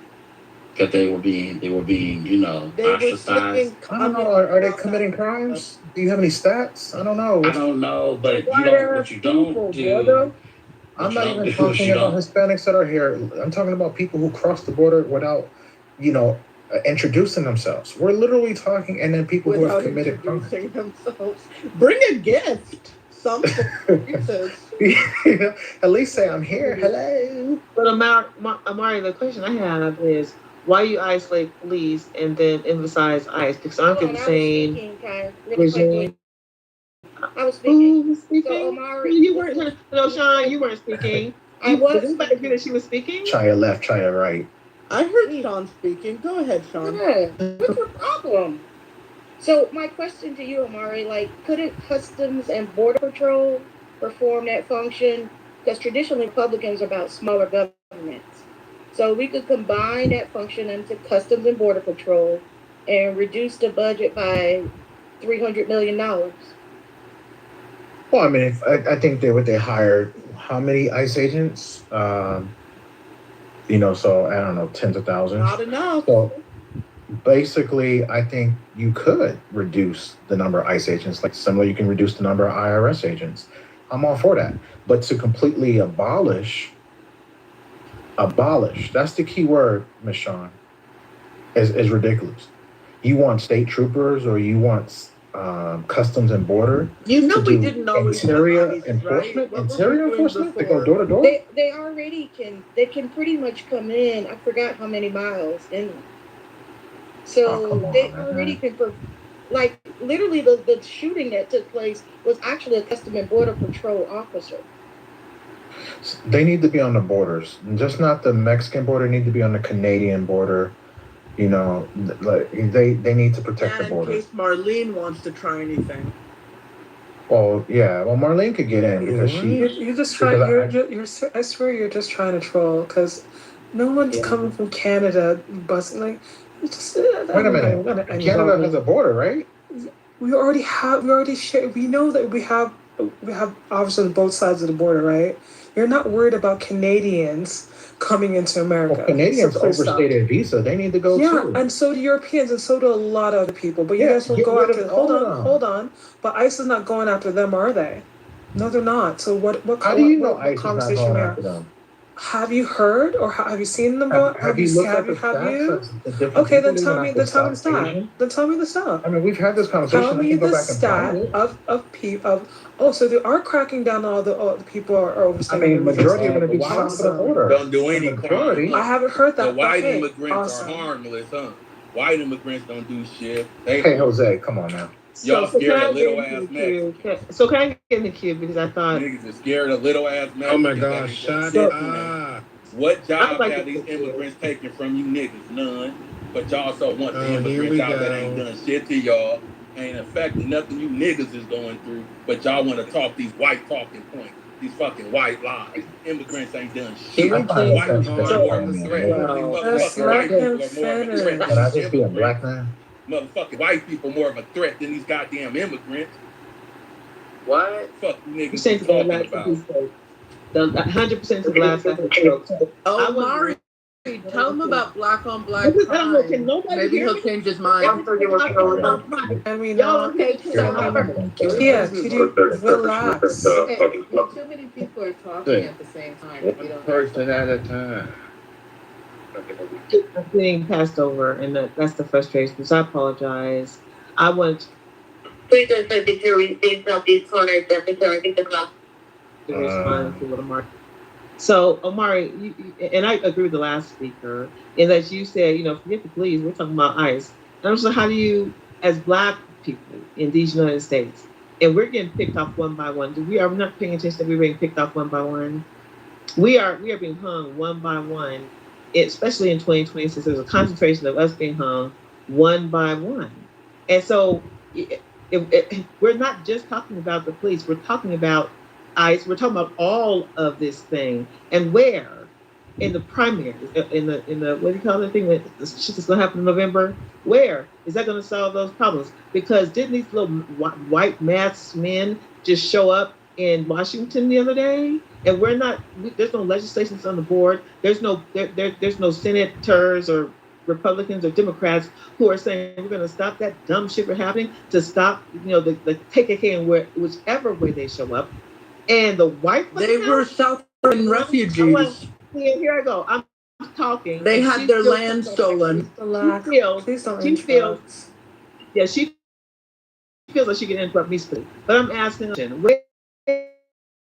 Because they were being, ostracized. I don't know. Are they committing crimes? Do you have any stats? I don't know. I don't know, but what you don't do. I'm not even talking about Hispanics that are here. I'm talking about people who cross the border without, introducing themselves. We're literally talking, and then people who have committed crimes. Themselves. Bring a gift. Something. At least say I'm here. Hello. But Amari, the question I have is, why you isolate police and then emphasize ICE? Because I don't get the same regime. I was speaking. Who was speaking? So Omari, you weren't. No, Sean, you weren't speaking. I was. Did anybody hear that she was speaking? Chaya left, Chaya right. I heard Sean speaking. Go ahead, Sean. Yeah. What's your problem? So my question to you, Omari, couldn't Customs and Border Patrol perform that function? Because traditionally Republicans are about smaller governments. So we could combine that function into Customs and Border Patrol and reduce the budget by $300 million. Well, I mean, I think they hired how many ICE agents? So I don't know, tens of thousands. Not enough. So basically, I think you could reduce the number of ICE agents, like similar you can reduce the number of IRS agents. I'm all for that. But to completely abolish, that's the key word, Ms. Sean, is ridiculous. You want state troopers or you want Customs and Border? We didn't always interior enforcement? Right? Interior enforcement? They go door to door? They already can pretty much come in, I forgot how many miles in. So they already can, literally the shooting that took place was actually a Customs and Border Patrol officer. They need to be on the borders, just not the Mexican border. Need to be on the Canadian border. You know, like they need to protect the And in border. case Marlene wants to try anything. Well, yeah. Well, Marlene could get in because You're just trying. I swear you're just trying to troll because no one's coming from Canada busting like. It's just, wait a minute. Canada has a border, right? We already have. We already share. We know that we have. We have officers on both sides of the border, right? You're not worried about Canadians coming into America. Well, Canadians overstay their visa. They need to go too. Yeah, and so do Europeans, and so do a lot of other people. But you guys don't go after. Hold on. But ICE is not going after them, are they? No, they're not. So How do you know ICE is not going after them? Have you heard or have you seen them go? Have you looked at the stats of the different Okay, then people tell me. even Then at tell me the the stat. station? Then tell me the stat. I mean, we've had this conversation. Tell I me can go the back and stat find it. of oh, so they are cracking down on all the people are I overstaying. mean, majority are going to be south of the border. Don't do The any majority. crime. I haven't heard that. The white but, hey, immigrants awesome. are harmless, huh? White immigrants don't do shit. They Hey, Jose, come on now. Y'all So scared can I of get little into ass the queue? Mexicans. So can I get in the queue because I thought Niggas is scared of little ass Mexicans. Oh my that gosh, ain't done shut shit up. to them. What I'd job like have to these get to immigrants taken from you niggas? None. But y'all so want the Oh, here immigrants we out that ain't go. done shit to y'all. Ain't affecting nothing you niggas is going through. But y'all want to talk these white talking points. These fucking white lies. Immigrants ain't done shit. I find it White people offensive are more that of a you threat. call me These a Just motherfucking let white him people are more of a threat finish. than Can I these just be a immigrants. black man? Motherfucking white people more of a threat than these goddamn immigrants. what? Fuck you niggas Percent be to the talking last about. he spoke. The 100% to the last he spoke. Oh, I was Mari, tell him about black on black I don't know. crime. Can nobody Maybe hear he'll me? change his mind. I mean, Y'all don't pay attention. yeah, could you relax? Okay, too many people are talking at the same time. If you One don't person at a time. I'm being passed over, and that's the frustration. So I apologize. I want to respond to what Amari. So Omari, and I agree with the last speaker, in that you said, forget the police. We're talking about ICE. And I'm just how do you, as Black people in these United States, and we're getting picked off one by one. We are not paying attention that we're being picked off one by one. We are being hung one by one, especially in 2026. There's a concentration of us being hung one by one, and so we're not just talking about the police. We're talking about ICE. We're talking about all of this thing, and where in the primaries, in the what do you call the thing that the shit that's going to happen in November? Where is that going to solve those problems? Because didn't these little white masked men just show up in Washington the other day? And there's no legislation on the board. There's no senators or Republicans or Democrats who are saying we're going to stop that dumb shit from happening, to stop the KKK and whichever way they show up. And the white They were South African refugees. Here I go. I'm talking. They had their land stolen. Please don't interrupt. Yeah, she feels like she can interrupt me, but I'm asking where to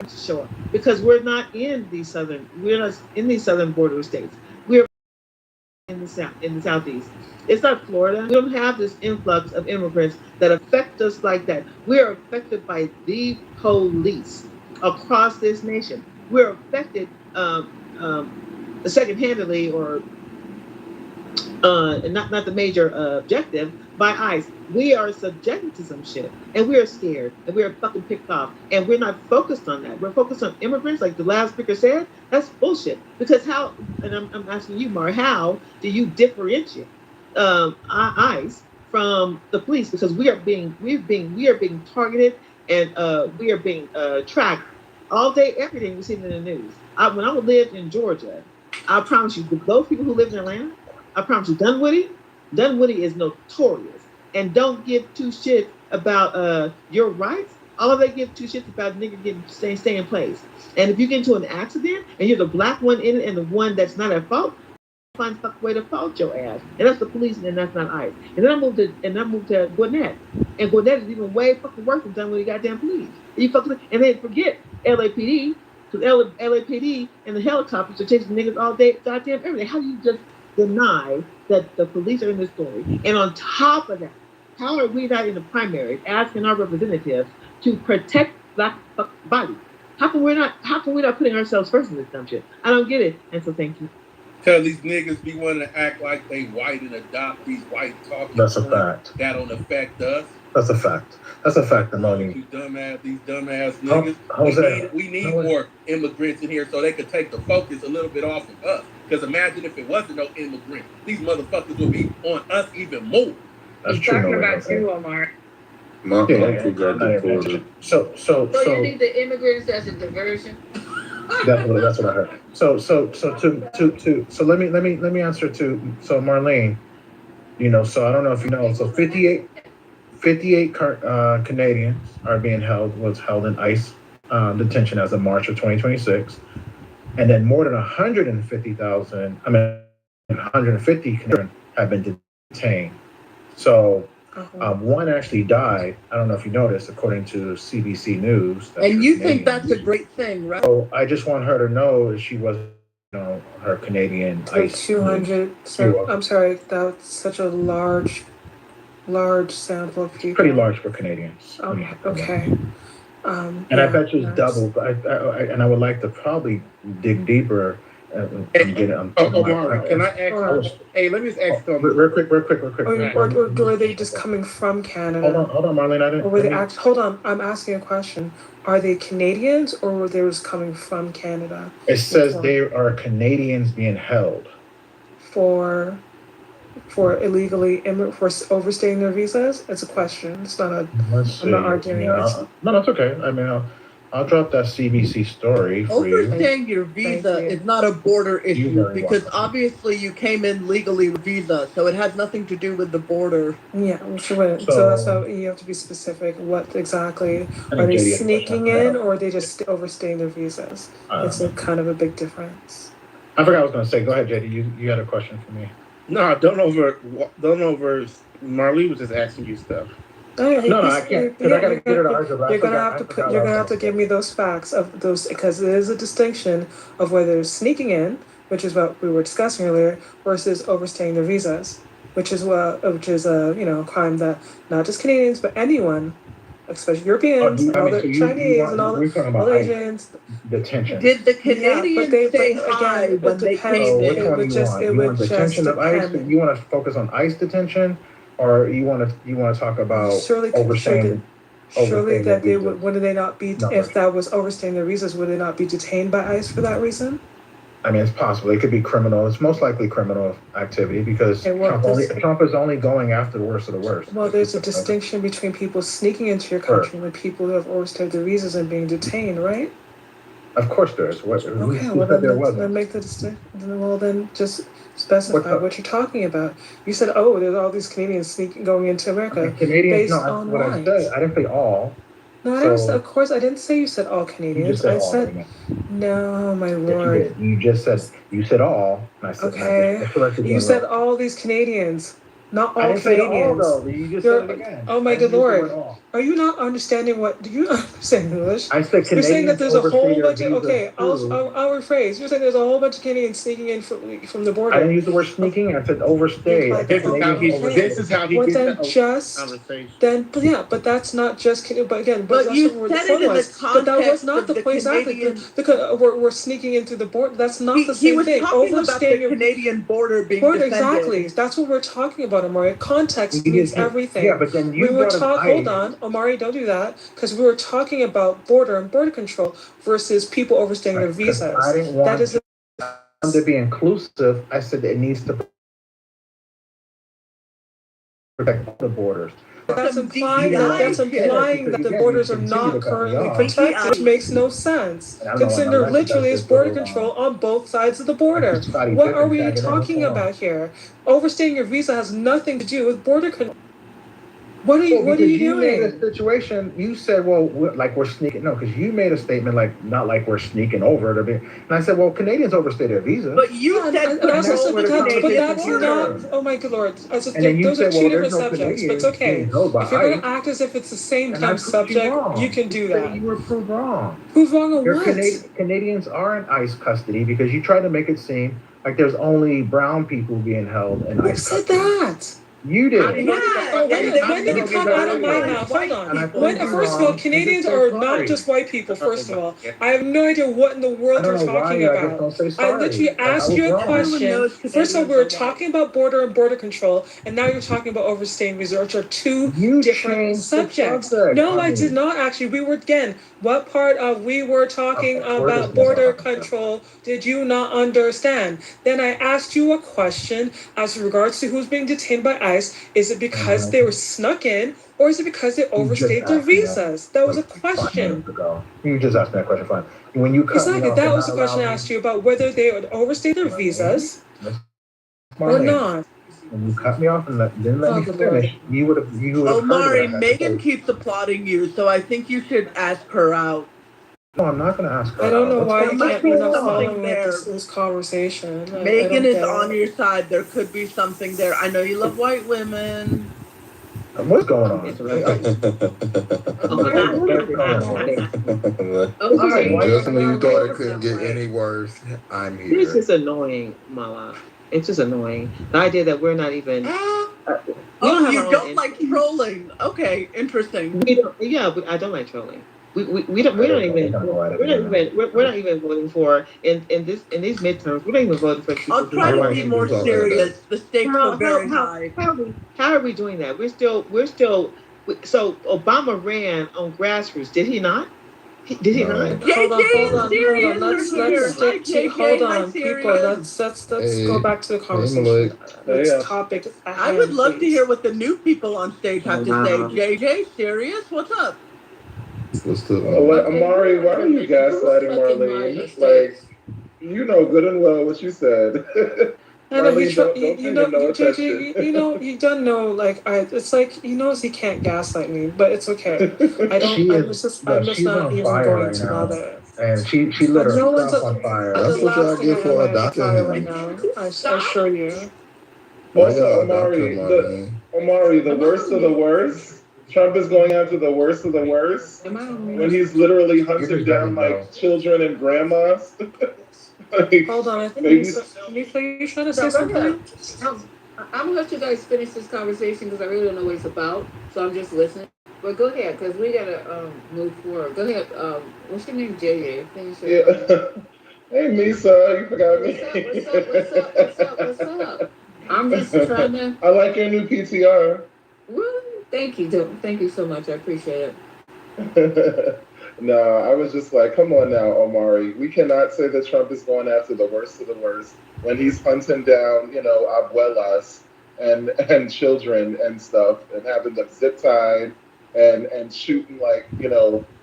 show up, because we're not in these southern border states. We're in the southeast. It's not Florida. We don't have this influx of immigrants that affect us like that. We are affected by the police across this nation. We're affected second-handedly, or not the major objective, by ICE. We are subjected to some shit, and we are scared, and we are fucking picked off, and we're not focused on that. We're focused on immigrants, like the last speaker said. That's bullshit. Because how? And I'm asking you, Mar, how do you differentiate ICE from the police? Because we are being targeted, and we are being tracked all day, every day. We see it in the news. When I lived in Georgia, I promise you, those people who live in Atlanta, I promise you, Dunwoody is notorious and don't give two shits about your rights. All they give two shits about nigga stay in place. And if you get into an accident and you're the black one in it and the one that's not at fault, find a way to fault your ass. And that's the police, and that's not ICE. And then I moved to Gwinnett. And Gwinnett is even way fucking worse than Dunwoody goddamn police. And then forget LAPD, because LAPD and the helicopters are chasing niggas all day, goddamn every day. How do you just deny that the police are in this story? And on top of that, how are we not in the primaries asking our representatives to protect black bodies? How can we not putting ourselves first in this dumb shit? I don't get it. And so thank you. Cause these niggas be wanting to act like they white and adopt these white talking That's a points fact. that don't affect us. That's a fact. That's a fact, Marlene. These dumbass niggas. Jose, we need more immigrants in here so they could take the focus a little bit off of us. Because imagine if it wasn't no immigrants, these motherfuckers would be on us even more. That's true. Talking about you, Omar. My uncle got deported. So you need the immigrants as a diversion. That's what I heard. So let me answer to Marlene. So I don't know if you know. So 58 Canadians are being held in ICE detention as of March of 2026, and then more than 150,000. 150 Canadians have been detained. So. One actually died. I don't know if you noticed, according to CBC News. And you think that's a great thing, right? So I just want her to know she wasn't, her Canadian ICE. 200. So I'm sorry, that's such a large sample of people. Pretty large for Canadians. Okay. And I bet you it's double. And I would like to probably dig deeper. Can I ask? Hey, let me just ask something. Real quick. Or are they just coming from Canada? Hold on, Marlene. Hold on. I'm asking a question. Are they Canadians or were they just coming from Canada? It says they are Canadians being held for illegally for overstaying their visas. It's a question. It's not a. I'm not arguing. No, it's okay. I mean, I'll drop that CBC story for you. Overstaying your visa is not a border issue because obviously you came in legally with visa, so it has nothing to do with the border. Yeah, sure. So that's how you have to be specific. What exactly are they sneaking in, or are they just overstaying their visas? It's a kind of a big difference. I forgot what I was going to say. Go ahead, JD. You had a question for me. No, don't over. Marlene was just asking you stuff. No, I can't. Because I got to get her to argue. You're gonna have to give me those facts of those because there is a distinction of whether it's sneaking in, which is what we were discussing earlier, versus overstaying their visas, which is a crime that not just Canadians but anyone, especially Europeans, Chinese, and all the Asians. Detention. Did the Canadians say hi when they came in? Which one do you want? Detention of ICE? You want to focus on ICE detention? Or you want to talk about overstaying? Surely that they would they not be if that was overstaying their visas? Would they not be detained by ICE for that reason? I mean, it's possible. It could be criminal. It's most likely criminal activity because Trump is only going after the worst of the worst. Well, there's a distinction between people sneaking into your country and people who have overstayed their visas and being detained, right? Of course there is. Then make the distinction. Well, then just specify what you're talking about. You said, there's all these Canadians going into America. Canadians, what I said. I didn't say all. No, I didn't. Of course, I didn't say you said all Canadians. I said, no, my lord. You just said you said all. And I said, okay. You said all these Canadians. Not all Canadians. All, though. You just said it again. Oh my good lord! Are you not understanding what? Do you understand English? I said Canadians. You're saying that there's a whole bunch of. Okay, I'll rephrase. You're saying there's a whole bunch of Canadians sneaking in from the border. I didn't use the word sneaking. I said overstay. This is how he gets the conversation. But that's not just. But again, but you said it in the context. But that was not the point exactly. Because we're sneaking into the border. That's not the same thing. He was talking about the Canadian border being defended. Exactly. That's what we're talking about, Omari. Context means everything. Yeah, but then you hold on, Omari, don't do that, because we were talking about border and border control versus people overstaying their visas. I didn't want to be inclusive. I said it needs to protect the borders. That's implying that the borders are not currently protected, which makes no sense. Considering there literally is border control on both sides of the border. What are we talking about here? Overstaying your visa has nothing to do with border control. What are you doing? You made a situation. You said, "Well, we're sneaking." No, because you made a statement not like we're sneaking over. And I said, "Well, Canadians overstay their visa." But you said, but that's not. Oh my good lord! Those are two different subjects. But it's okay. If you're going to act as if it's the same kind of subject, you can do that. You were proved wrong. Proved wrong on what? Canadians are in ICE custody because you tried to make it seem like there's only brown people being held in ICE custody. Who said that? You did. Yeah, When did it come out of my mouth? Hold on. First of all, Canadians are not just white people, first of all. I have no idea what in the world you're talking about. I literally asked you a question. First of all, we were talking about border and border control, and now you're talking about overstaying visas, which are two different subjects. No, I did not actually. We were, again, what part of we were talking about border control did you not understand? Then I asked you a question as regards to who's being detained by ICE. Is it because they were snuck in, or is it because they overstayed their visas? That was a question. You just asked me that question, fine. When you cut Exactly, that was the question I asked you about whether they would overstay their visas or not. When you cut me off and didn't let me finish, you would have. Omari, Megan keeps applauding you, so I think you should ask her out. No, I'm not going to ask her. I don't know why you might can't be follow something there. this conversation. Megan is on your side. There could be something there. I know you love white women. What's going on? Just when you thought it couldn't get any worse, I'm here. This is annoying, Mala. It's just annoying. The idea that we're not even. You don't like trolling. Okay, interesting. We don't. Yeah, I don't like trolling. We're not even voting for in these midterms. We're not even voting for people. I'll try to be more serious. The stakes are very high. How are we doing that? We're still. So Obama ran on grassroots. Did he not? Did he not? Hold on. Let's stick to. Hold on, people. Let's go back to the conversation. Let's topic. I would love to hear what the new people on stage have to say. JJ, serious? What's up? Amari, why are you gaslighting Marlene? Like, you know good and well what you said. Marlene, you don't know. Like, it's like he knows he can't gaslight me, but it's okay. I don't. I'm just not even going to bother. And she lit herself on fire. That's what y'all get for adopting him. Right now, I assure you. Also, Amari, the worst of the worst. Trump is going after the worst of the worst when he's literally hunting down like children and grandmas. Like, hold on, I think you trying to say something? I'm gonna let you guys finish this conversation because I really don't know what it's about, so I'm just listening. But go ahead, because we gotta move forward. Go ahead. What's your name, JJ? Hey, Misa, you forgot me. What's up? I'm just trying to. I like your new PTR. Really? Thank you so much. I appreciate it. No, I was just like, come on now, Omari. We cannot say that Trump is going after the worst of the worst when he's hunting down, abuelas and children and stuff and having them zip tied and shooting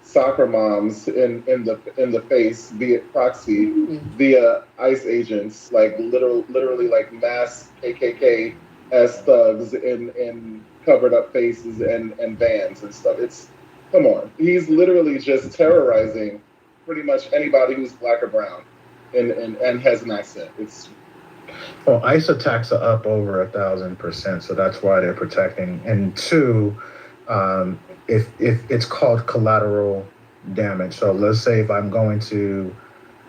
soccer moms in the face via proxy, via ICE agents, like literally like mass KKK as thugs in covered up faces and vans and stuff. Come on. He's literally just terrorizing pretty much anybody who's black or brown and has an accent. Well, ICE attacks are up over 1,000%, so that's why they're protecting. And two, if it's called collateral damage. So let's say if I'm going to,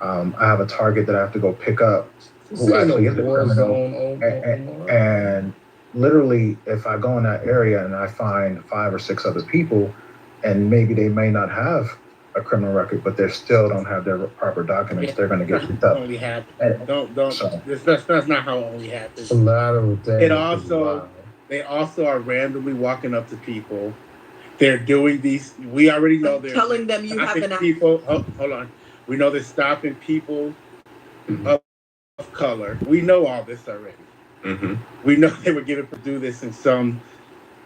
I have a target that I have to go pick up who actually is a criminal, and literally, if I go in that area and I find 5 or 6 other people, and maybe they may not have a criminal record, but they still don't have their proper documents, they're going to get picked up. Only happens. That's not how it only happens. They also are randomly walking up to people. They're doing these. We already know they're telling them you have an people. Oh, hold on. We know they're stopping people of color. We know all this already. Mm-hmm. We know they were given to do this in some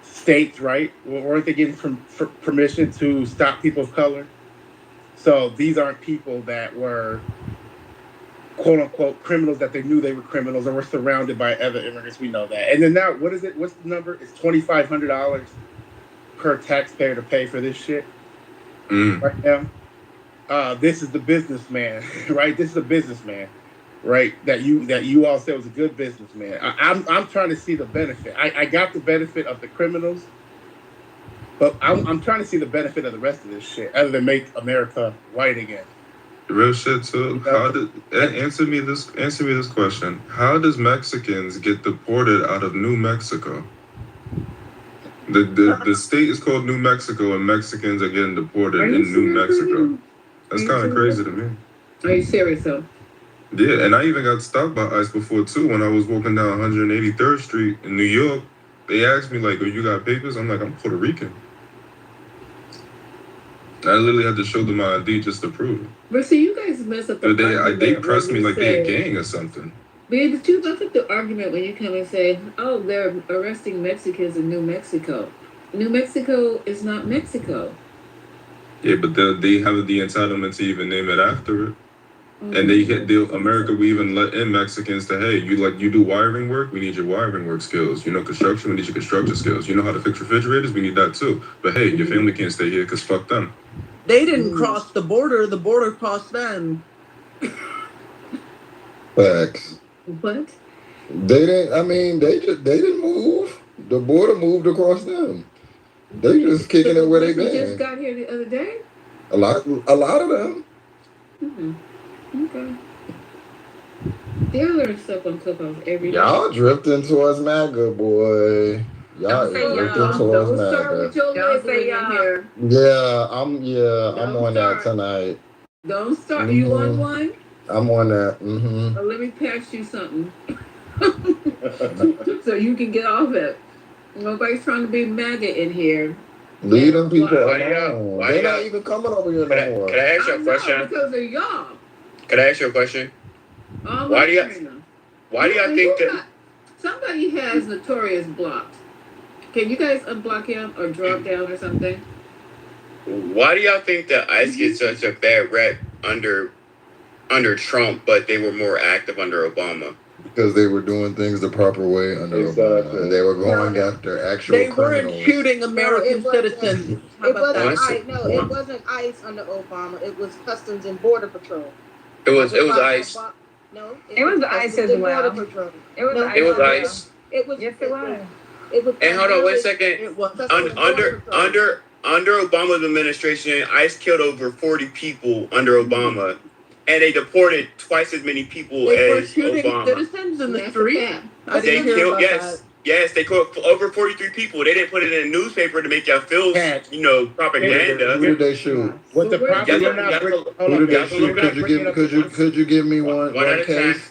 states, right? Weren't they getting permission to stop people of color? So these aren't people that were quote unquote criminals that they knew they were criminals or were surrounded by other immigrants. We know that. And then now, what is it? What's the number? It's $2,500 per taxpayer to pay for this shit right now. This is the businessman, right? This is a businessman, right? That you all said was a good businessman. I'm trying to see the benefit. I got the benefit of the criminals, but I'm trying to see the benefit of the rest of this shit, other than make America white again. Real shit too. Answer me this question. How does Mexicans get deported out of New Mexico? The state is called New Mexico, and Mexicans are getting deported in New Mexico. That's kind of crazy to me. Are you serious though? Yeah, and I even got stopped by ICE before too. When I was walking down 183rd Street in New York, they asked me like, "Oh, you got papers?" I'm like, "I'm Puerto Rican." I literally had to show them my ID just to prove it. But see, you guys mess up the argument. They pressed when me you like they a say- gang or something. But you mess up the argument when you come and say, "Oh, they're arresting Mexicans in New Mexico." New Mexico is not Mexico. Yeah, but they have the entitlement to even name it after it. And America, we even let in Mexicans to, hey, you do wiring work, we need your wiring work skills. You know, construction, we need your construction skills. You know how to fix refrigerators, we need that too. But hey, your family can't stay here because fuck them. They didn't cross the border crossed them. Facts. What? They didn't. They didn't move. The border moved across them. They just kicking it where they been. Just got here the other day. A lot of them. Okay. They learn stuff on Clubhouse every day. Y'all drifting towards MAGA, boy. Y'all drifting towards Don't start MAGA. with your labeling in here. Yeah, I'm on that tonight. Don't start. You on one? I'm on that. Mm-hmm. Let me pass you something. So you can get off it. Nobody's trying to be MAGA in here. Leave them people alone. They're not even coming over here no more. Can I ask you a question? Because of y'all. Can I ask you a question? Why do y'all think that somebody has Notorious blocked? Can you guys unblock him or drop down or something? Why do y'all think that ICE gets such a bad rep under Trump, but they were more active under Obama? Because they were doing things the proper way under Obama, and they were going after actual They criminals. weren't shooting American citizens. It wasn't ICE under Obama. It was Customs and Border Patrol. It was ICE. No, it was ICE as well. It was ICE. It was. Yes, it was. It was. And hold on, wait a second. Under Obama's administration, ICE killed over 40 people under Obama, and they deported twice as many people as Obama. Citizens in the street. They killed, yes, they killed over 43 people. They didn't put it in a newspaper to make y'all feel, propaganda. Who did they shoot? What the problem? Who did they shoot? Could you give me one case?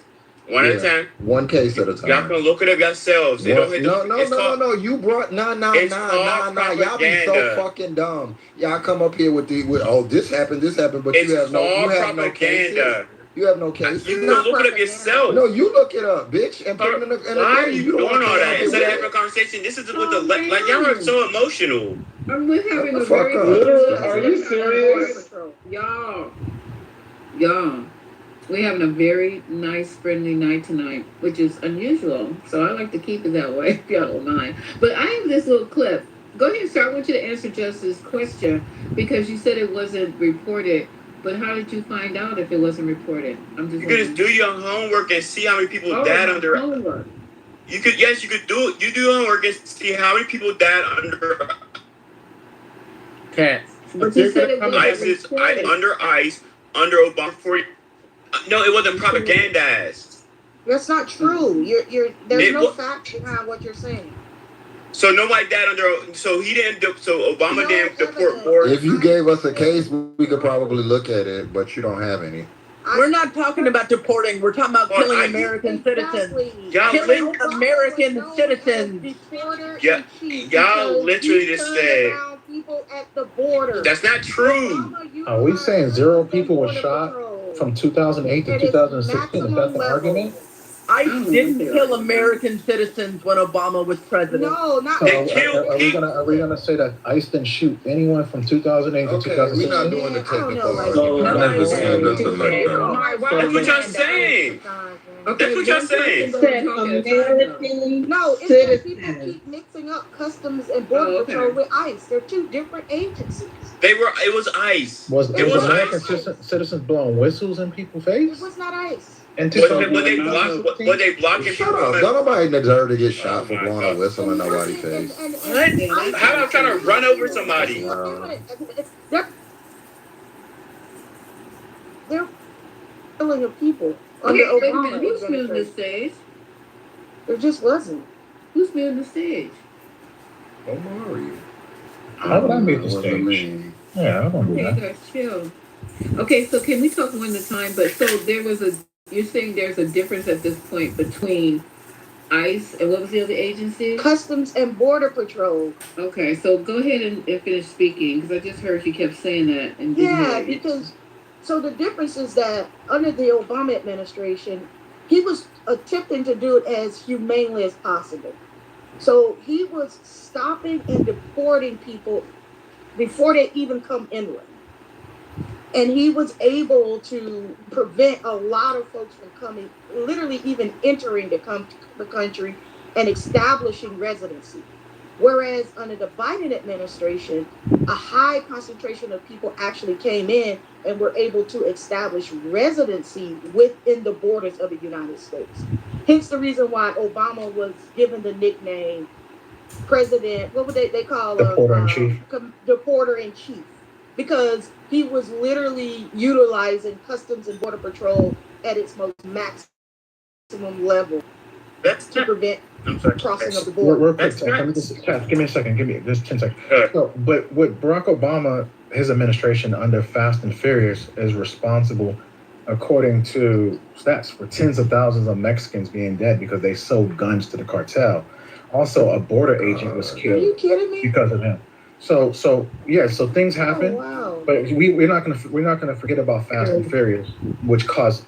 One at a time. One case at a time. Y'all can look it up yourselves. No. You brought nah. Y'all be so fucking dumb. Y'all come up here with this happened, but you have no cases. You have no case. You can look it up yourself. No, you look it up, bitch, and put it in the. Why are you doing all that? Instead of having a conversation, this is what y'all are so emotional. We're having a very. Are you serious? Y'all. We're having a very nice, friendly night tonight, which is unusual. So I like to keep it that way, if y'all don't mind. But I have this little clip. Go ahead, sir. I want you to answer Justice's question because you said it wasn't reported. But how did you find out if it wasn't reported? You could just do your homework and see how many people died under. Homework. You could do it. You do your homework and see how many people died under. Cats. But you said it wasn't reported. Under ICE, under Obama. No, it wasn't propagandized. That's not true. There's no fact behind what you're saying. So nobody died under. So he didn't. So Obama didn't deport more. If you gave us a case, we could probably look at it, but you don't have any. We're not talking about deporting. We're talking about killing American citizens. Killing American citizens. Y'all literally just said. People at the border. That's not true. Are we saying 0 people were shot from 2008 to 2016? Is that the argument? ICE didn't kill American citizens when Obama was president. No, not. So are we gonna say that ICE didn't shoot anyone from 2008 to 2016? We're not doing the technical. I'm never saying nothing like that. That's what y'all saying. That's what y'all saying. No, it's that people keep mixing up Customs and Border Patrol with ICE. They're two different agencies. It was ICE. Was American citizens blowing whistles in people's face? It was not ICE. Were they blocking Shut up. Don't nobody deserve to get shot for blowing a whistle in nobody's face. How about trying to run over somebody? They're killing of people. Okay, wait a minute. Who's muting the stage? There just wasn't. Who's muting the stage? Omari. How would I meet the stage? Yeah, I don't do Okay, that. guys, chill. Okay, so can we talk one at a time? But so you're saying there's a difference at this point between ICE and what was the other agency? Customs and Border Patrol. Okay, so go ahead and finish speaking because I just heard you kept saying that and yeah, because so the difference is that under the Obama administration, he was attempting to do it as humanely as possible. So he was stopping and deporting people before they even come inland. And he was able to prevent a lot of folks from coming, literally even entering the country and establishing residency. Whereas under the Biden administration, a high concentration of people actually came in and were able to establish residency within the borders of the United States. Hence the reason why Obama was given the nickname President, what would they call him? Deporter in chief. Because he was literally utilizing Customs and Border Patrol at its most maximum level to prevent crossing of the border. Real quick, Tess, give me a second. Give me just 10 seconds. So, but with Barack Obama, his administration under Fast and Furious is responsible, according to stats, for tens of thousands of Mexicans being dead because they sold guns to the cartel. Also, a border agent was killed. Are you kidding me? Because of him. So things happen. Oh, wow. But we're not gonna forget about Fast and Furious, which caused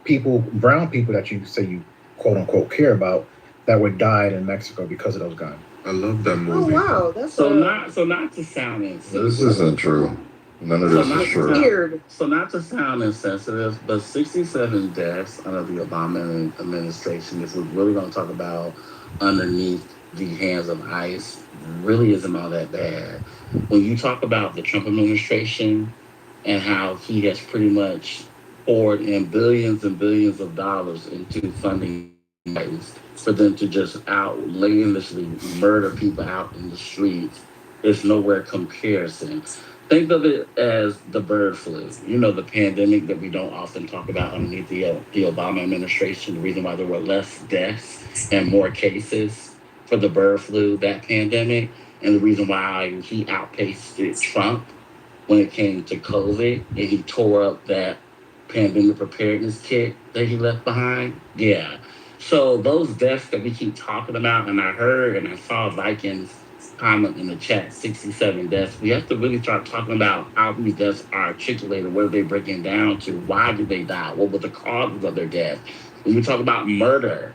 brown people that you say you quote unquote care about, that would die in Mexico because of those guns. I love that movie. Oh wow, that's not to sound insensitive. This isn't true. None of this is true. weird. So not to sound insensitive, but 67 deaths under the Obama administration, if we're really going to talk about underneath the hands of ICE, really isn't all that bad. When you talk about the Trump administration and how he has pretty much poured in billions and billions of dollars into funding ICE for them to just outlandishly murder people out in the streets, it's nowhere comparison. Think of it as the bird flu. You know, the pandemic that we don't often talk about underneath the Obama administration, the reason why there were less deaths and more cases for the bird flu, that pandemic, and the reason why he outpaced Trump when it came to COVID, and he tore up that pandemic preparedness kit that he left behind. Yeah. So those deaths that we keep talking about, and I heard and I saw Vikings comment in the chat, 67 deaths. We have to really start talking about how these deaths are articulated, what are they breaking down to, why did they die, what were the causes of their death. When we talk about murder,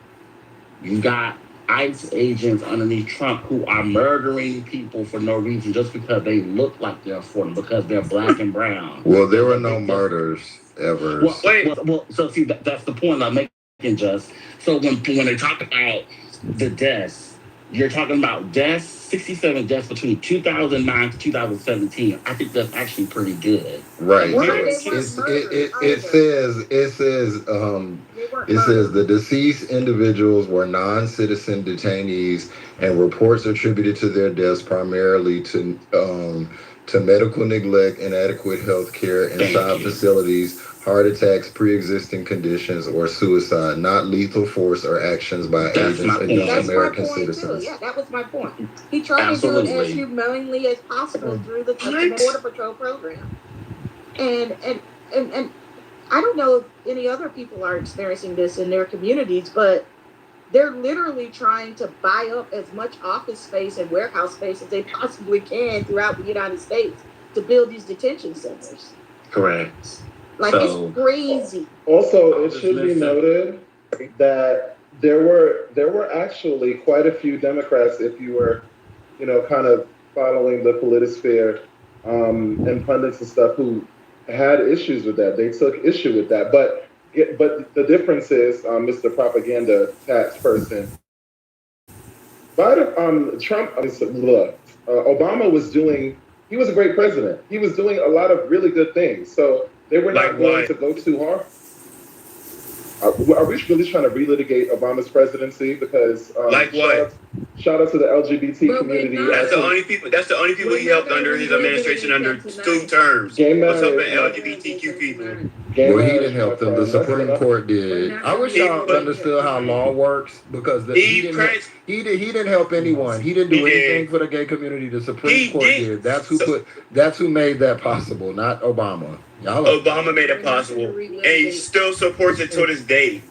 you got ICE agents underneath Trump who are murdering people for no reason just because they look like they're for them, because they're black and brown. Well, there were no murders ever. Well, so see, that's the point I'm making, Just. So when they talk about the deaths, you're talking about deaths, 67 deaths between 2009 to 2017. I think that's actually pretty good. Right. It says the deceased individuals were non-citizen detainees, and reports attributed to their deaths primarily to medical neglect, inadequate health care inside facilities, heart attacks, pre-existing conditions, or suicide, not lethal force or actions by agents against American citizens. Yeah, that was my point. He tried to do it as humanely as possible through the Customs and Border Patrol program. And I don't know if any other people are experiencing this in their communities, but they're literally trying to buy up as much office space and warehouse space as they possibly can throughout the United States to build these detention centers. Correct. Like, it's crazy. Also, it should be noted that there were actually quite a few Democrats, if you were, kind of following the politosphere and pundits and stuff, who had issues with that. They took issue with that. But the difference is, Mr. Propaganda Tax Person, Obama was he was a great president. He was doing a lot of really good things. So they were not going to go too hard. Are we really trying to relitigate Obama's presidency? Because Shout out to the LGBT community. That's the only people. That's the only people he helped under his administration under 2 terms. Gay What's up marriage, with LGBTQ people? Gay Well, he marriage, didn't help them. The Supreme Court did. I wish y'all understood how law works because he didn't help anyone. He didn't do anything for the gay community. The Supreme Court did. That's who made that possible, not Obama. Obama made it possible, and he still supports it to this day.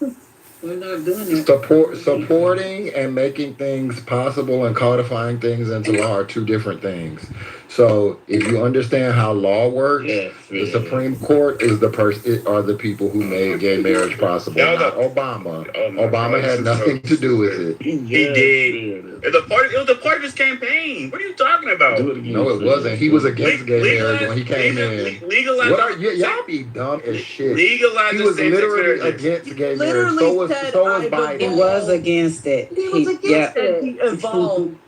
We're not doing it. Supporting and making things possible and codifying things into law are 2 different things. So if you understand how law works, the Supreme Court is are the people who made gay marriage possible, not Obama. Obama had nothing to do with it. He did. It was a part of his campaign. What are you talking about? No, it wasn't. He was against gay marriage when he came in. Legalize. Y'all be dumb as shit. Legalize He was literally against gay marriage. So was Biden. He was against it. He was against it. He evolved.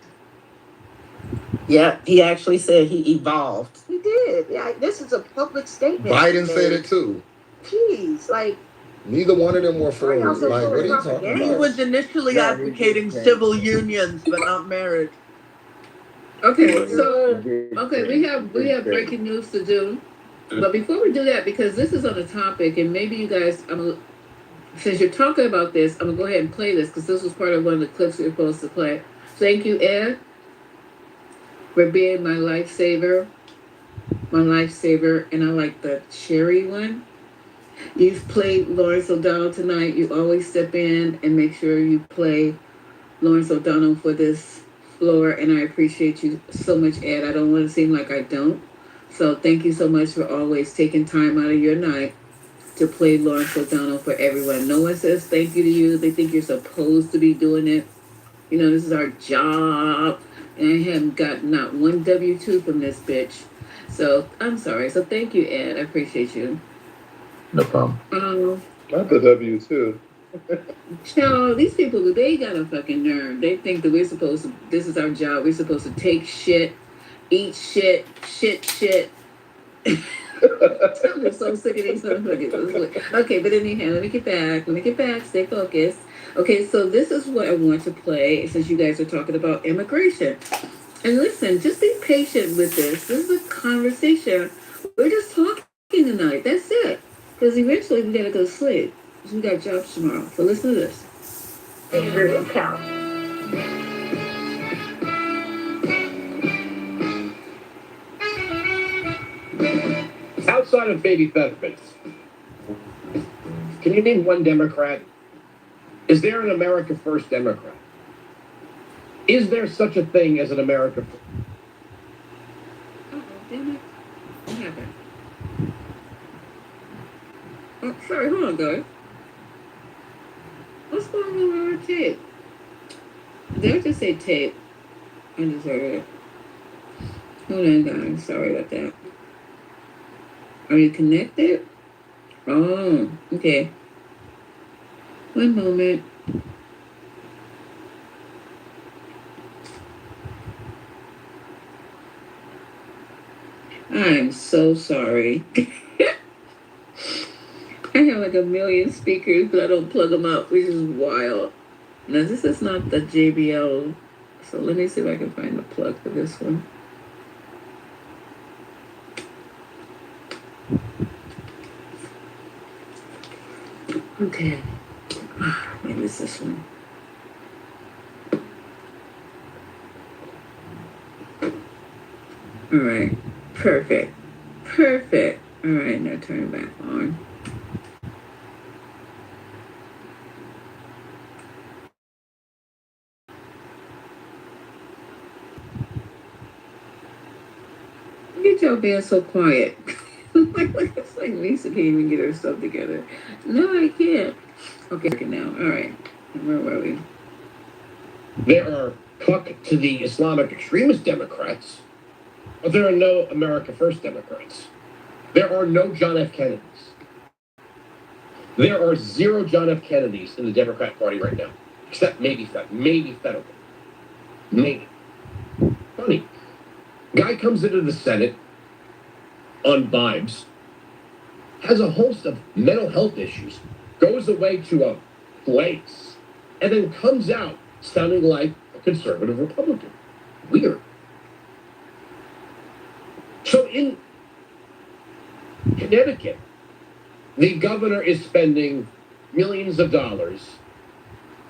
Yeah, he actually said he evolved. He did. Yeah, this is a public statement. Biden said it too. Jeez, like. Neither one of them were for it. Also Like, what are you talking propaganda. He about? was initially advocating civil unions, but not marriage. Okay, so we have breaking news to do, but before we do that, because this is on a topic, and maybe you guys, since you're talking about this, I'm gonna go ahead and play this because this was part of one of the clips we were supposed to play. Thank you, Ed, for being my lifesaver, and I like the cherry one. You've played Lawrence O'Donnell tonight. You always step in and make sure you play Lawrence O'Donnell for this floor, and I appreciate you so much, Ed. I don't want to seem like I don't. So thank you so much for always taking time out of your night to play Lawrence O'Donnell for everyone. No one says thank you to you. They think you're supposed to be doing it. You know, this is our job. And I haven't got not one W-2 from this bitch. So I'm sorry. So thank you, Ed. I appreciate you. No problem. Not the W-2. Child, these people, they got a fucking nerve. They think that this is our job. We're supposed to take shit, eat shit. I'm so sick of these motherfuckers. Okay, but anyhow, let me get back, stay focused. Okay, so this is what I want to play since you guys are talking about immigration. And listen, just be patient with this. This is a conversation. We're just talking tonight. That's it. Because eventually we gotta go to sleep. Because we got jobs tomorrow. So listen to this. Count. Outside of baby benefits, can you name one Democrat? Is there an America First Democrat? Is there such a thing as an America First? Oh, damn it. What happened? Oh, sorry, hold on, guys. What's going on with our tape? Did I just say tape? I just heard it. Hold on, guys. Sorry about that. Are you connected? Oh, okay. One moment. I'm so sorry. I have like a million speakers, but I don't plug them up, which is wild. Now, this is not the JBL, so let me see if I can find the plug for this one. Okay. Maybe it's this one. All right. Perfect. All right, now turn it back on. Look at y'all being so quiet. It's like Lisa can't even get her stuff together. No, I can't. Okay, now. All right. Where were we? There are cluck to the Islamic extremist Democrats, but there are no America First Democrats. There are no John F. Kennedys. There are 0 John F. Kennedys in the Democrat Party right now, except maybe Fetterman. Maybe. Funny. Guy comes into the Senate on vibes, has a host of mental health issues, goes away to a place, and then comes out sounding like a conservative Republican. Weird. So in Connecticut, the governor is spending millions of dollars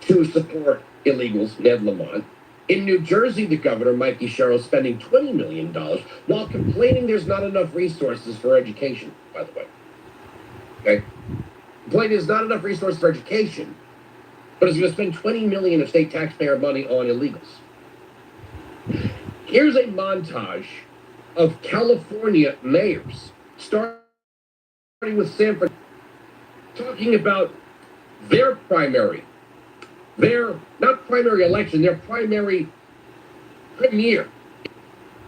to support illegals, Ned Lamont. In New Jersey, the governor, Mikey Sherrill, spending $20 million while complaining there's not enough resources for education, by the way. Okay? Complaining there's not enough resources for education, but is going to spend $20 million of state taxpayer money on illegals. Here's a montage of California mayors, starting with San Francisco, talking about their primary, not primary election, their primary premier,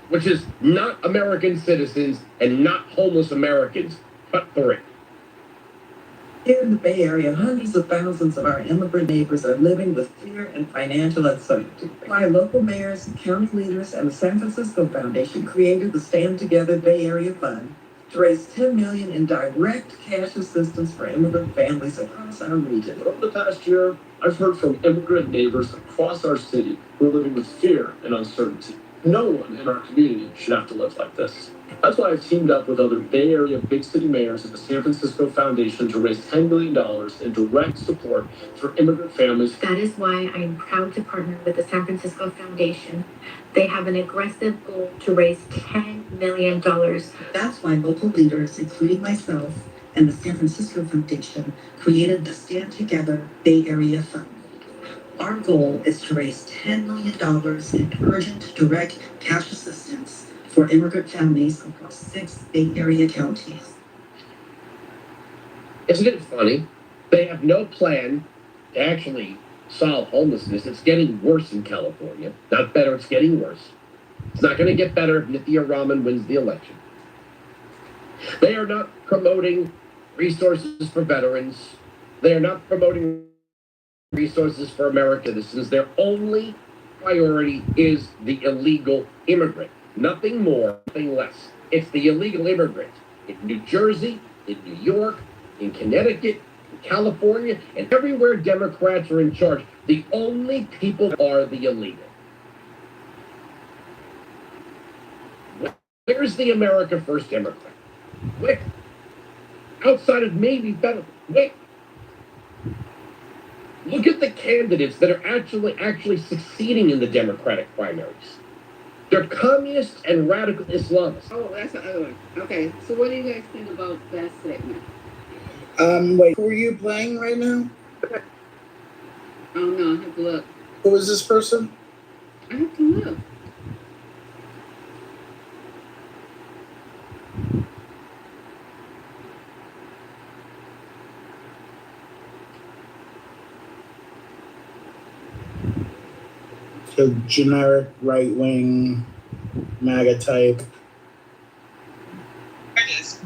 which is not American citizens and not homeless Americans, but three. Here in the Bay Area, hundreds of thousands of our immigrant neighbors are living with fear and financial uncertainty. Why local mayors, county leaders, and the San Francisco Foundation created the Stand Together Bay Area Fund to raise $10 million in direct cash assistance for immigrant families across our region. Over the past year, I've heard from immigrant neighbors across our city who are living with fear and uncertainty. No one in our community should have to live like this. That's why I've teamed up with other Bay Area big city mayors and the San Francisco Foundation to raise $10 million in direct support for immigrant families. That is why I am proud to partner with the San Francisco Foundation. They have an aggressive goal to raise $10 million. That's why local leaders, including myself and the San Francisco Foundation, created the Stand Together Bay Area Fund. Our goal is to raise $10 million in urgent direct cash assistance for immigrant families across 6 Bay Area counties. Isn't it funny? They have no plan to actually solve homelessness. It's getting worse in California. Not better, it's getting worse. It's not going to get better if Nithya Raman wins the election. They are not promoting resources for veterans. They are not promoting resources for American citizens. Their only priority is the illegal immigrant. Nothing more, nothing less. It's the illegal immigrant in New Jersey, in New York, in Connecticut, in California, and everywhere Democrats are in charge. The only people are the illegal. Where's the America First Democrat? Where? Outside of maybe better. Where? Look at the candidates that are actually succeeding in the Democratic primaries. They're communists and radical Islamists. Oh, that's the other one. Okay, so what do you guys think about that segment? Wait, who are you playing right now? I don't know, I have to look. Who is this person? I have to look. The generic right-wing MAGA type.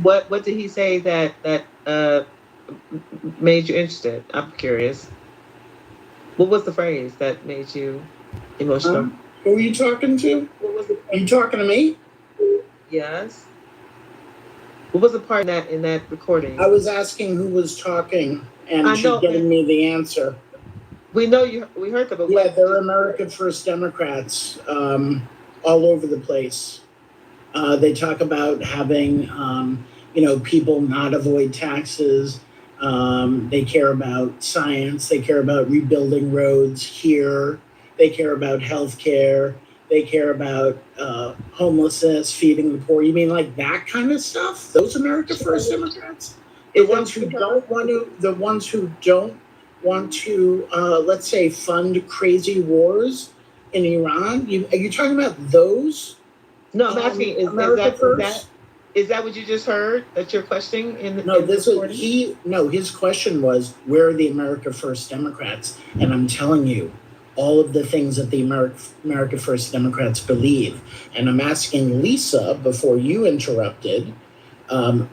What did he say that made you interested? I'm curious. What was the phrase that made you emotional? Who are you talking to? What was the Are you talking to me? Yes. What was the part in that recording? I was asking who was talking, and she's getting me the answer. We know you. We heard that. But yeah, they're America First Democrats all over the place. They talk about having, people not avoid taxes. They care about science. They care about rebuilding roads here. They care about healthcare. They care about homelessness, feeding the poor. You mean like that kind of stuff? Those America First Democrats? The ones who don't want to, let's say, fund crazy wars in Iran? Are you talking about those? No, I'm asking, is that what you just heard? That's your question? His question was, where are the America First Democrats? And I'm telling you, all of the things that the America First Democrats believe. And I'm asking Lisa, before you interrupted, Misa,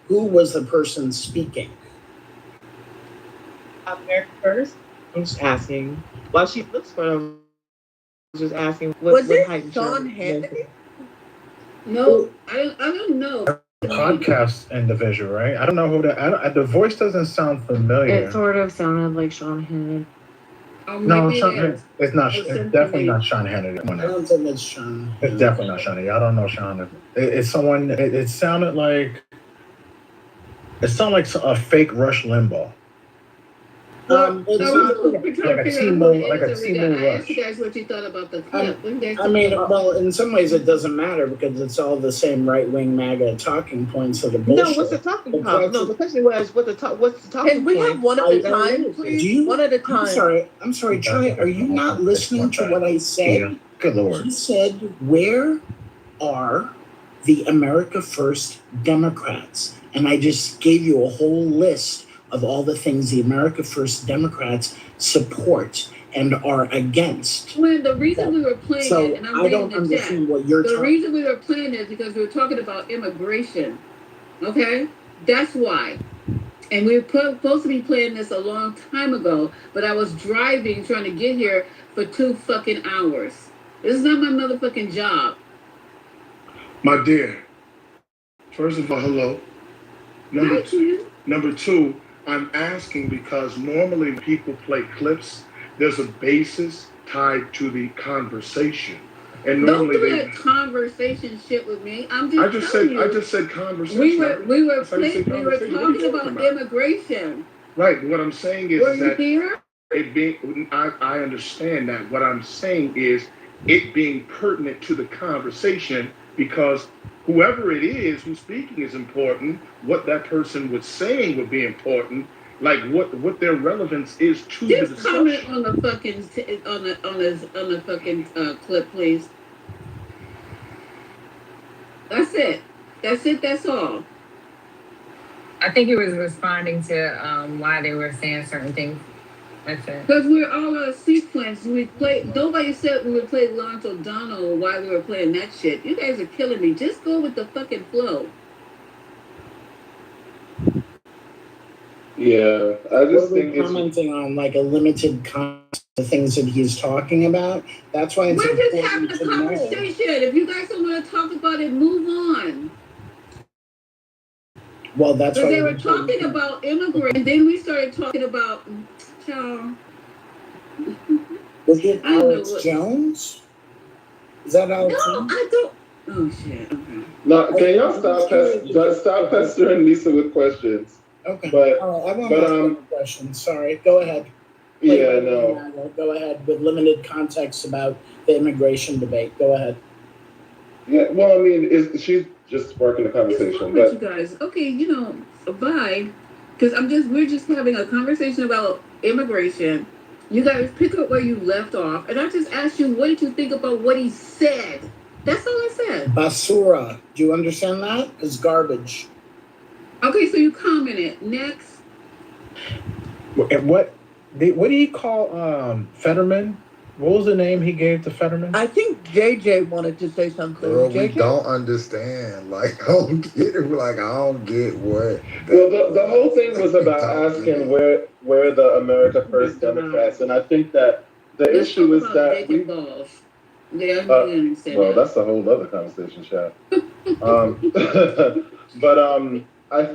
who was the person speaking? America First? I'm just asking. While she looks for them, I was just asking. Was it Sean Hannity? No, I don't know. Podcast individual, right? I don't know who that. The voice doesn't sound familiar. It sort of sounded like Sean Hannity. No, it's not. It's definitely not Sean Hannity. Come on I now. don't think it's Sean. It's definitely not Sean Hannity. I don't know Sean. It's someone. It sounded like. It sounded like a fake Rush Limbaugh. It's Like a T-Mobile. Like a T-Mobile I asked Rush. you guys what you thought about the clip. I mean, well, in some ways it doesn't matter because it's all the same right-wing MAGA talking points that are bullshit. No, what's the talking point? No, the question was what's the talking Can we point? have one at a time, please? One at a time. I'm sorry, Troy, are you not listening to what I said? Yeah. Good Lord. He said, where are the America First Democrats? And I just gave you a whole list of all the things the America First Democrats support and are against. When the reason we were playing So it, and I'm I don't reading the chat, understand what you're the talking. reason we were playing it is because we were talking about immigration. Okay, that's why. And we were supposed to be playing this a long time ago, but I was driving trying to get here for 2 fucking hours. This is not my motherfucking job. My dear, first of all, hello. Number two, I'm asking because normally when people play clips, there's a basis tied to the conversation. And normally don't do that conversation shit with me. I just said conversation. We were talking about immigration. Right. What I'm saying is were you here? I understand that. What I'm saying is it being pertinent to the conversation because whoever it is who's speaking is important. What that person was saying would be important. Like what their relevance is to the discussion. Just comment on the fucking on the fucking clip, please. That's it. That's all. I think he was responding to why they were saying certain things. That's it. Because we're all out of sequence. Nobody said we would play Lawrence O'Donnell while we were playing that shit. You guys are killing me. Just go with the fucking flow. Yeah, I just think it's commenting on like a limited context of things that he's talking about. That's why it's we're important just having a to know. conversation. If you guys don't want to talk about it, move on. Well, that's why they were talking about immigrants, and then we started talking about child. Was it Alex Jones? Is that Alex Jones? I don't. Oh shit. Okay. No, can y'all stop pestering Lisa with questions? Okay. But I won't ask any questions. Sorry. Go ahead. Yeah, no. Go ahead with limited context about the immigration debate. Go ahead. Yeah. Well, I mean, she's just sparking the conversation. But you guys, okay, bye. Because we're just having a conversation about immigration. You guys pick up where you left off, and I just asked you, what did you think about what he said? That's all I said. Basura. Do you understand that? It's garbage. Okay, so you commented. Next. What did he call Fetterman? What was the name he gave to Fetterman? I think JJ wanted to say something. Girl, JJ? we don't understand. Like, I don't get it. Like, I don't get what. Well, the whole thing was about asking where the America First Democrats, and I think that the issue is that we. Well, that's a whole other conversation, Chad. But I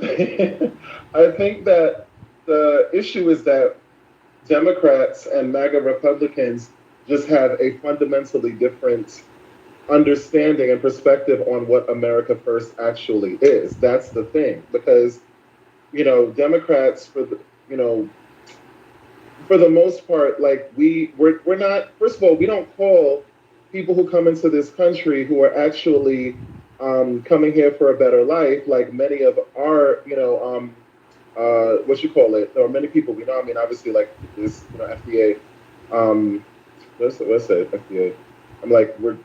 think that the issue is that Democrats and MAGA Republicans just have a fundamentally different understanding and perspective on what America First actually is. That's the thing, because Democrats for the most part, like we're not. First of all, we don't call people who come into this country who are actually coming here for a better life, like many of our what you call it. There are many people we know. I mean, obviously, like this, FDA. Let's say FDA. I'm like we're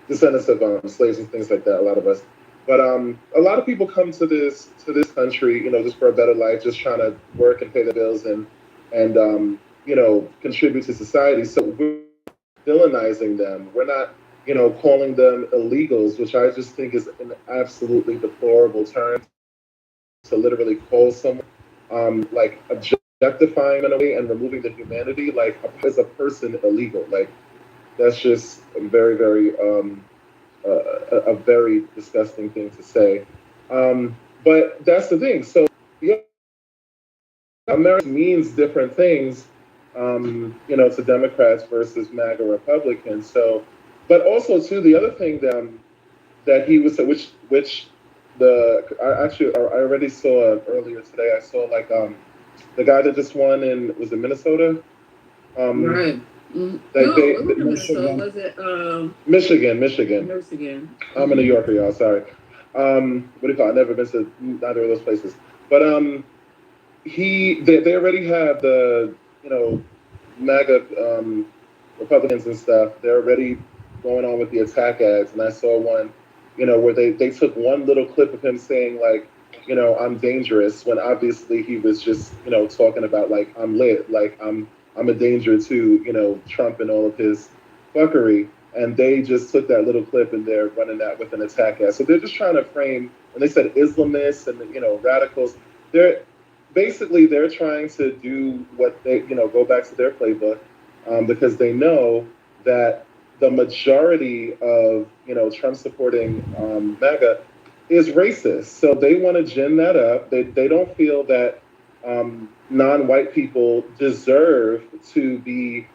descendants of slaves and things like that. A lot of us, but a lot of people come to this country, just for a better life, just trying to work and pay their bills and contribute to society. So we're villainizing them. We're not, calling them illegals, which I just think is an absolutely deplorable term to literally call someone like objectifying them in a way and removing the humanity, like as a person illegal. Like that's just a very, very a very disgusting thing to say. But that's the thing. So yeah, America means different things to Democrats versus MAGA Republicans. So, but also too, the other thing that he was, which I already saw earlier today. I saw like the guy that just won in, was it Minnesota? Right. They, No, they, it wasn't Minnesota. Was it Michigan. Michigan? I'm a New Yorker, y'all. Sorry. What do you call it? I've never been to neither of those places. But they already have the MAGA Republicans and stuff. They're already going on with the attack ads, and I saw one, where they took one little clip of him saying like, I'm dangerous, when obviously he was just talking about like, I'm lit, like I'm a danger to Trump and all of his fuckery. And they just took that little clip and they're running that with an attack ad. So they're just trying to frame, when they said Islamists and radicals, they're trying to do what they go back to their playbook, because they know that the majority of Trump supporting MAGA is racist. So they want to gin that up. They don't feel that non-white people deserve to be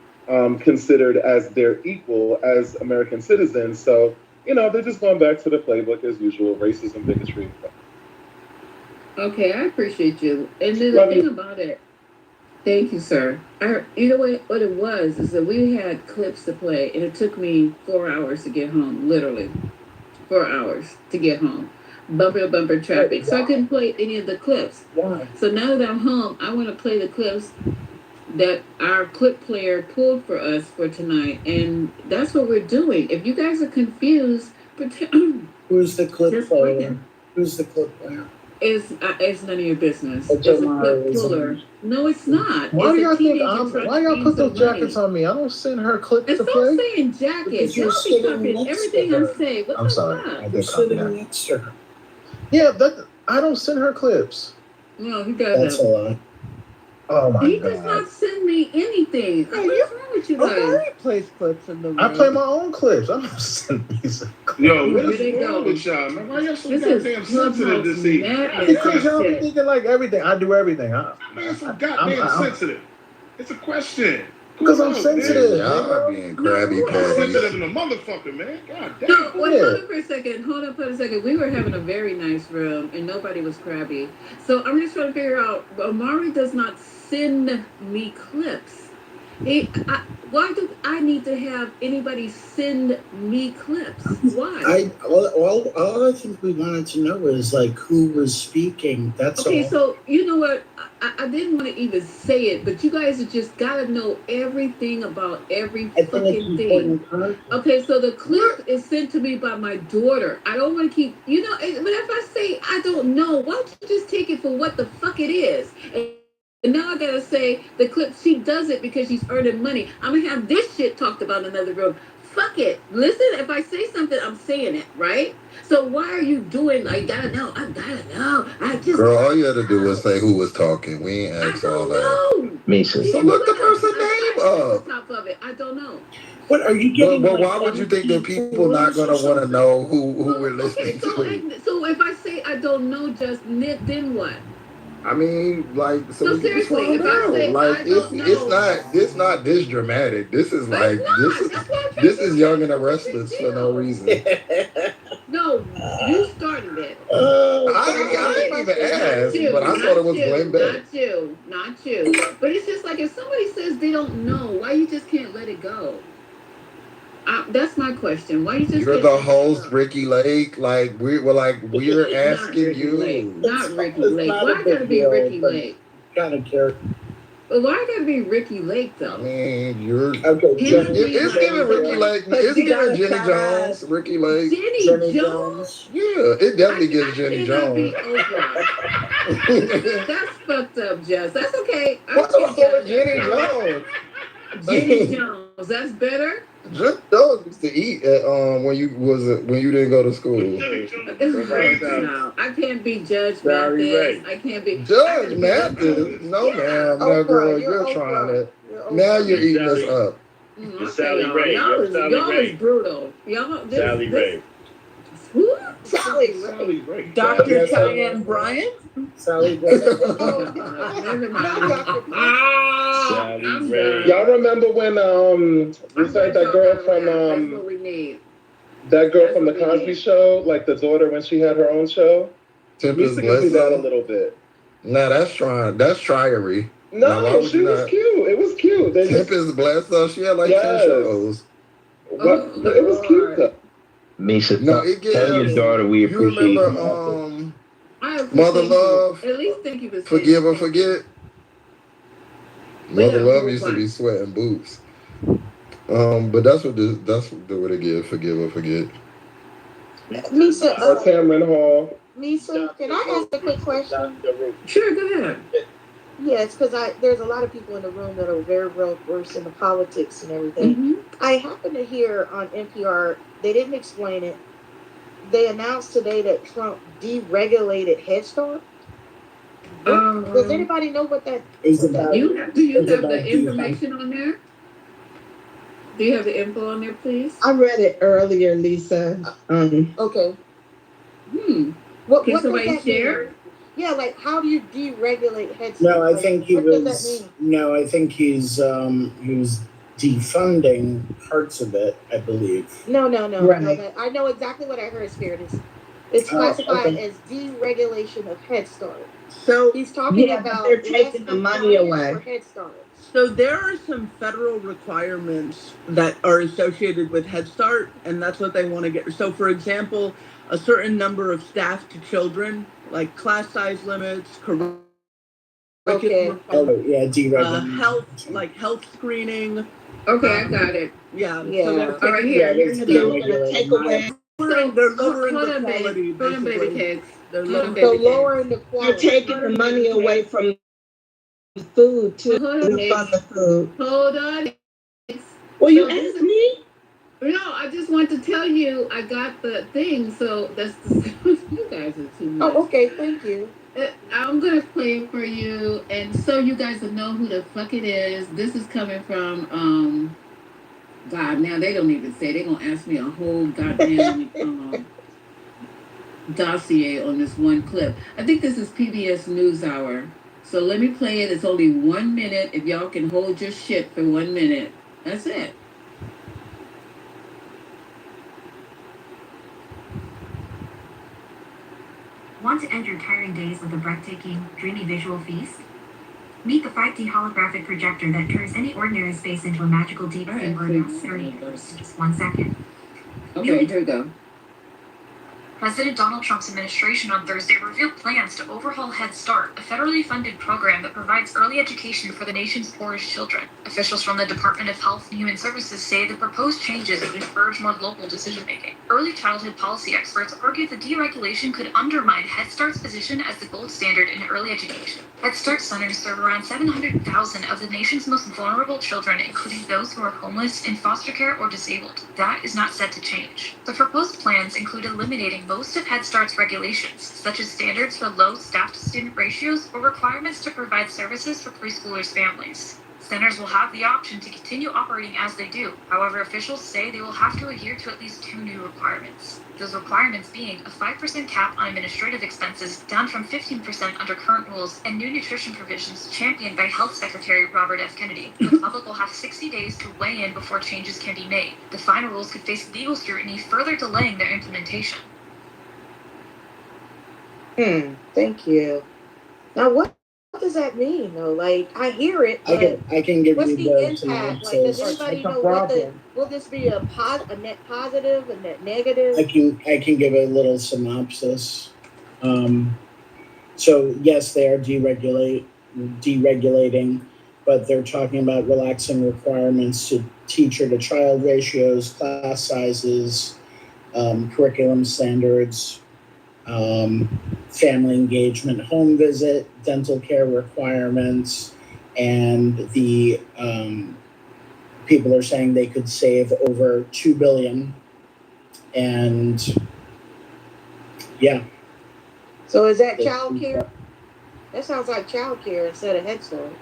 considered as their equal as American citizens. So they're just going back to the playbook as usual: racism, bigotry. Okay, I appreciate you. And then the thing about it, thank you, sir. You know what it was is that we had clips to play, and it took me 4 hours to get home, literally 4 hours to get home. Bumper to bumper traffic. So I couldn't play any of the clips. Why? So now that I'm home, I want to play the clips that our clip player pulled for us for tonight. And that's what we're doing. If you guys are confused, Who's the clip player? Who's the clip player? It's none of your business. It's It's a Omari, clip puller. No, it's not. Why It's do a y'all think teenager trying why to y'all gain put some those jackets money. on me? I don't send her clips And to stop play. saying jackets. Because you're Y'all be sitting copying next to everything I her. say. What I'm the sorry. fuck? I You're did copy sitting that. next to her. Yeah, I don't send her clips. No, he That's doesn't. a lie. Oh my He god. does not send me anything. Hey, What's wrong with you guys? Omari plays clips in the room. I play my own clips. I don't send these clips. Yo, what Here is they wrong go. with y'all, man? Why y'all so This goddamn is sensitive Clubhouse this evening? madness. Because y'all be Shit. thinking like everything. I do everything. Man, so goddamn sensitive. It's a question. Because I'm Cool out, sensitive. man. Y'all being crabby I'm sensitive patties. than a motherfucker, man. God damn. No, wait, Yeah. hold on for a second. Hold on for a second. We were having a very nice room and nobody was crabby. So I'm just trying to figure out, Omari does not send me clips. Why do I need to have anybody send me clips? Why? All I think we wanted to know is like who was speaking. That's Okay, all. so you know what? I didn't want to even say it, but you guys have just got to know everything about every I think it's fucking thing. important content. Okay, so the clip is sent to me by my daughter. I don't want to keep, but if I say I don't know, why don't you just take it for what the fuck it is? And now I gotta say the clip, she does it because she's earning money. I'm gonna have this shit talked about in another room. Fuck it. Listen, if I say something, I'm saying it, right? So why are you doing like gotta know? I gotta know. I just Girl, all you had to do was say who was talking. We ain't asked all that. know. Misa. So look the person name up. Top of it. I don't know. What are you getting? But why would you think that people not gonna want to know who we're listening to? So if I say I don't know, just then what? I mean, like, so No, we can just seriously, slow if I say down. Like, I don't know, it's not this dramatic. This is like this is Young and the Restless for no reason. No, you started it. I didn't even ask, but I thought it was Glenn Beck. Not you. But it's just like if somebody says they don't know, why you just can't let it go? That's my question. Why you just? You're the host, Ricky Lake. Like we're asking you. Not Ricky Lake. Why I gotta be Ricky Lake? Kind of character. But why I gotta be Ricky Lake though? I mean, you're okay. It's giving Ricky Lake. It's giving Jenny Jones. Ricky Lake. Jenny Jones. Yeah, it definitely gives Jenny Jones. That's fucked up, Jess. That's okay. What's wrong with Jenny Jones? Jenny Jones. That's better. Just those used to eat at, when you didn't go to school. No, I can't be Judge Mathis. I can't be Judge Mathis. No, ma'am. No, girl, you're trying it. Now you're eating us up. Sally Ray. Y'all is brutal. Y'all. Sally Ray. Who? Sally Ray. Dr. Cheyenne Bryant? Sally Bryant. Never mind. Dr. I'm done. Y'all remember when we said that girl from That's what we need. that girl from the Cosby Show, like the daughter when she had her own show? Tempest We used to do that a Bledsoe. little bit. Nah, that's trying. That's tryery. Now, why No, would she you was not? cute. It was cute. They just Tempest Bledsoe. She had like 10 yes. shows. What? It was cute though. Misa, No, it tell your gives. daughter we You appreciate remember you. Mother Love? At least thank you for saying Forgive or thank you. forget? We Mother had a Love whole used to bunch. be sweating boots. But that's what it gives. Forgive or forget. Misa, Or Tamron Hall. Misa, can I ask a quick question? Sure, go ahead. Yes, because there's a lot of people in the room that are very well versed in the politics and everything. Mm-hmm. I happened to hear on NPR, they didn't explain it. They announced today that Trump deregulated Head Start. Does anybody know what that is? About, do you have the about information on there? Do you have the info on there, please? I read it earlier, Lisa. Okay. What Can does somebody that share? mean? Yeah, like how do you deregulate Head Start? No, I think he what was. does that mean? No, I think he was defunding parts of it. I believe. No. Right. No, I know exactly what I heard, Spirit. It's classified okay. as deregulation of Head Start. So he's talking Yeah, about but they're taking the money away. for Head Start. So there are some federal requirements that are associated with Head Start, and that's what they want to get. So, for example, a certain number of staff to children, like class size limits, curriculum, health screening. Okay, I got it. Yeah. Yeah. So they're All right, here. They were going to take away. They're lowering Hold the on, quality. baby. Hold on, baby cakes. They're Hold on, lowering. baby So cakes. lowering the They're quality. taking the money away from the food too. Hold on, Refund the food. Hold on. Well, you asked me. No, I just want to tell you I got the thing, so that's you guys are too much. Oh, okay, thank you. I'm gonna play it for you, and so you guys will know who the fuck it is. This is coming from God. Now they don't even say. They're gonna ask me a whole goddamn dossier on this one clip. I think this is PBS NewsHour. So let me play it. It's only 1 minute. If y'all can hold your shit for 1 minute, that's it. Want to end your tiring days with a breathtaking, dreamy visual feast? Meet the 5D holographic projector that turns any ordinary space into a magical deep sea birdhouse in just 1 second. Okay, here we go. President Donald Trump's administration on Thursday revealed plans to overhaul Head Start, a federally funded program that provides early education for the nation's poorest children. Officials from the Department of Health and Human Services say the proposed changes would encourage more local decision-making. Early childhood policy experts argue the deregulation could undermine Head Start's position as the gold standard in early education. Head Start centers serve around 700,000 of the nation's most vulnerable children, including those who are homeless, in foster care, or disabled. That is not set to change. The proposed plans include eliminating most of Head Start's regulations, such as standards for low staff-to-student ratios or requirements to provide services for preschoolers' families. Centers will have the option to continue operating as they do. However, officials say they will have to adhere to at least 2 new requirements. Those requirements being a 5% cap on administrative expenses, down from 15% under current rules, and new nutrition provisions championed by Health Secretary Robert F. Kennedy. The public will have 60 days to weigh in before changes can be made. The final rules could face legal scrutiny, further delaying their implementation. Thank you. Now, what does that mean, though? Like, I hear it, but I can give what's you the impact? Like, does synopsis. anybody know will this be a net positive, a net negative? I can give a little synopsis. So yes, they are deregulating, but they're talking about relaxing requirements to teacher to child ratios, class sizes, curriculum standards, family engagement, home visit, dental care requirements, and the people are saying they could save over $2 billion. And yeah. So is that child care? That sounds like child care instead of Head Start.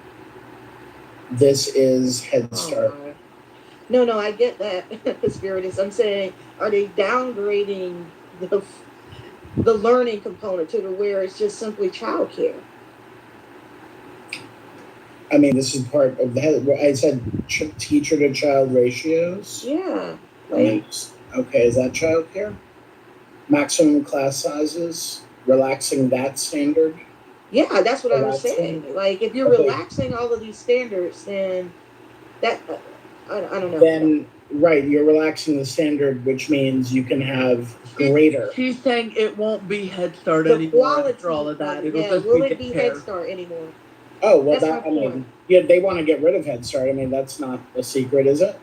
This is Head Start. No, I get that, Spirit. I'm saying, are they downgrading the learning component to it, where it's just simply childcare. I mean, this is part of the. I said teacher to child ratios. Yeah, like okay, is that childcare? Maximum class sizes, relaxing that standard. Yeah, that's what I was saying. Like, if you're relaxing all of these standards, then that I don't know. Then right, you're relaxing the standard, which means you can have greater. She's saying it won't be Head Start The anymore quality after all of that. of it, It'll yeah, just will be it be care. Head Start anymore? Oh well, That's my point. mean, yeah, they want to get rid of Head Start. I mean, that's not a secret, is it?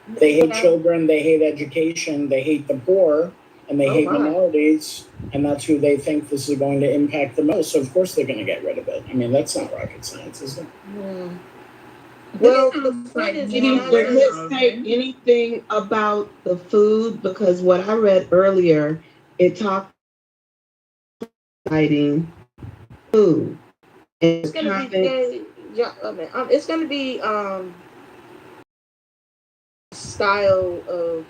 They hate children, they hate education, they hate the poor, and they hate minorities, and that's who they think this is going to impact the most. So of course they're going to get rid of it. I mean, that's not rocket science, is it? Yeah. Well, the point is, Did he say anything about the food? Because what I read earlier, it talked about food. it's gonna be it's gonna be style of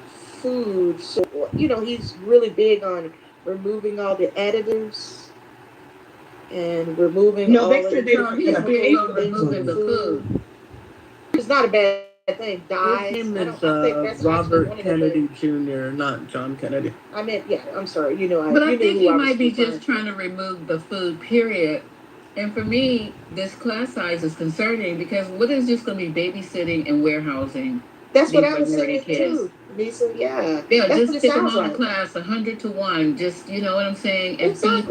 food. So he's really big on removing all the additives and removing all the different removing the food. It's not a bad thing. Dyes. His name I is think that's Robert Kennedy Jr., not John Kennedy. I meant, yeah, I'm sorry. But I think he might be just trying to remove the food, period. And for me, this class size is concerning because what is just going to be babysitting and warehousing? That's what I was saying too, Lisa. Yeah. Yeah, that's just stick them on a class 100 to 1. Just you know what I'm saying, and feed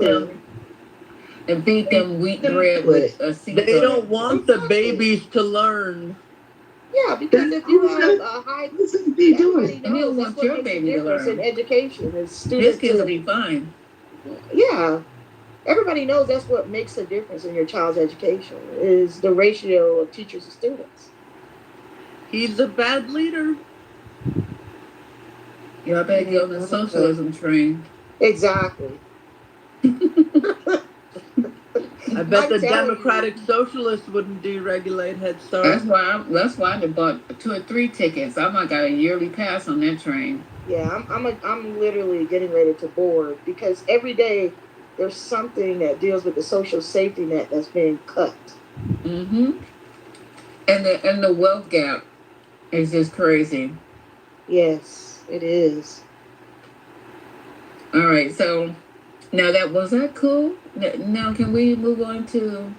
them wheat bread with a seed. They don't want the babies to learn. Yeah, because if you have a high, everybody knows that's what makes a difference in education. Is students. His kids will be fine. Yeah, everybody knows that's what makes a difference in your child's education is the ratio of teachers to students. He's a bad leader. Yeah, I better get on the socialism train. Exactly. I bet the Democratic Socialists wouldn't deregulate Head Start. That's why I bought 2 or 3 tickets. I might got a yearly pass on that train. Yeah, I'm literally getting ready to board because every day there's something that deals with the social safety net that's being cut. Mm-hmm. And the wealth gap is just crazy. Yes, it is. All right, so now was that cool? Now can we move on to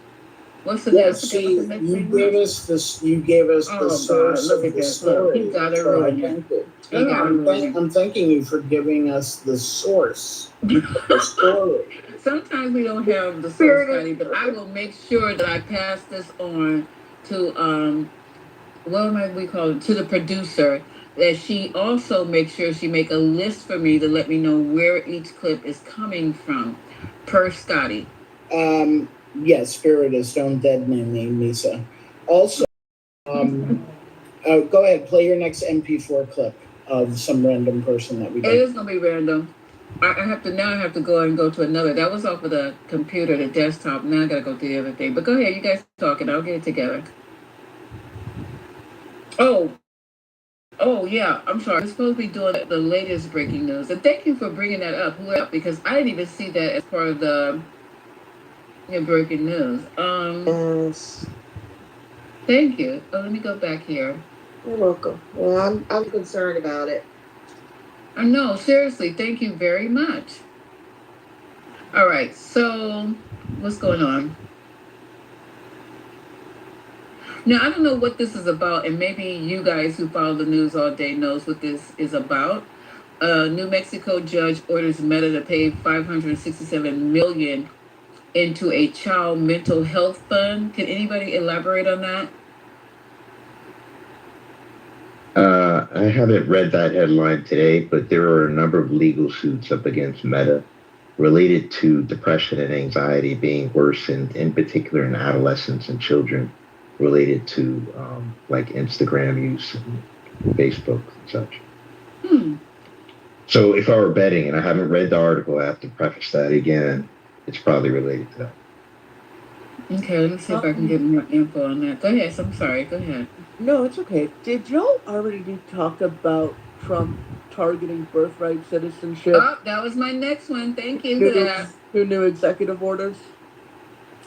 what's the next? You gave us this. You gave us the source of the story. He got it ruined. I'm thanking you for giving us the source of the story. Sometimes we don't have the source, Scotty, but I will make sure that I pass this on to what might we call it, to the producer, that she also makes sure she make a list for me to let me know where each clip is coming from, per Scotty. Yes, Spiritist, don't dead name me, Misa. Also, go ahead, play your next MP4 clip of some random person that we It is gonna be random. I have to go to another. That was off of the computer, the desktop. Now I gotta go to the other thing. But go ahead, you guys talking. I'll get it together. Oh yeah, I'm sorry. We're supposed to be doing the latest breaking news. And thank you for bringing that up, because I didn't even see that as part of the breaking news. Yes. Thank you. Oh, let me go back here. You're welcome. Yeah, I'm concerned about it. No, seriously, thank you very much. All right, so what's going on? Now, I don't know what this is about, and maybe you guys who follow the news all day knows what this is about. A New Mexico judge orders Meta to pay $567 million into a child mental health fund. Can anybody elaborate on that? I haven't read that headline today, but there are a number of legal suits up against Meta related to depression and anxiety being worsened, in particular in adolescents and children, related to like Instagram use and Facebook and such. So if I were betting, and I haven't read the article, I have to preface that again, it's probably related to that. Okay, let me see if I can get more info on that. Go ahead. I'm sorry. Go ahead. No, it's okay. Did y'all already talk about Trump targeting birthright citizenship. Oh, that was my next one. Thank you for that. Two new executive orders.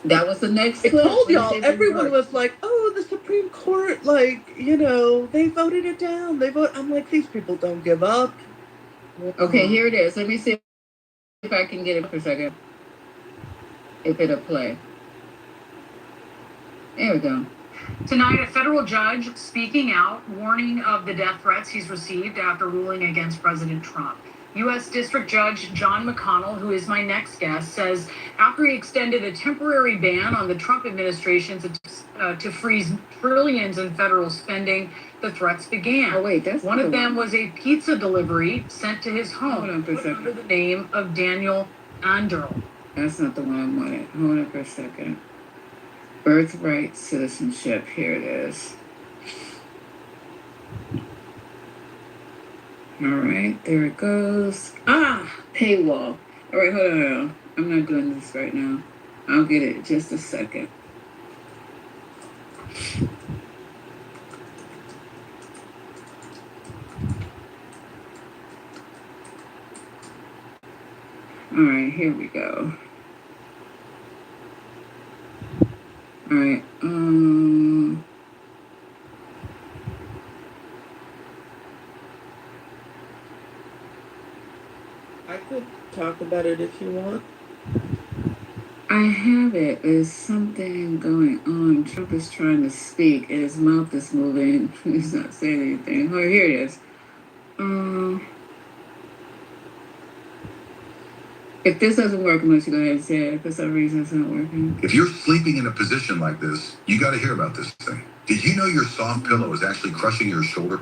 That was the next I clip. told y'all, everyone was like, oh, the Supreme Court, like, they voted it down. I'm like, these people don't give up. Okay, here it is. Let me see if I can get it for a second. If it'll play. There we go. Tonight, a federal judge speaking out, warning of the death threats he's received after ruling against President Trump. U.S. District Judge John McConnell, who is my next guest, says after he extended a temporary ban on the Trump administration to freeze trillions in federal spending, the threats began. Oh, wait, that's one of them was a pizza delivery sent to his home under the name of Daniel Anderl. That's not the one I wanted. Hold on for a second. Birthright citizenship. Here it is. All right, there it goes. Paywall. All right, hold on. I'm not doing this right now. I'll get it in just a second. All right, here we go. All right. I could talk about it if you want. I have it. There's something going on. Trump is trying to speak and his mouth is moving. He's not saying anything. Oh, here it is. If this doesn't work, I'm going to go ahead and say it. For some reason, it's not working. If you're sleeping in a position like this, you got to hear about this thing. Did you know your soft pillow is actually crushing your shoulder?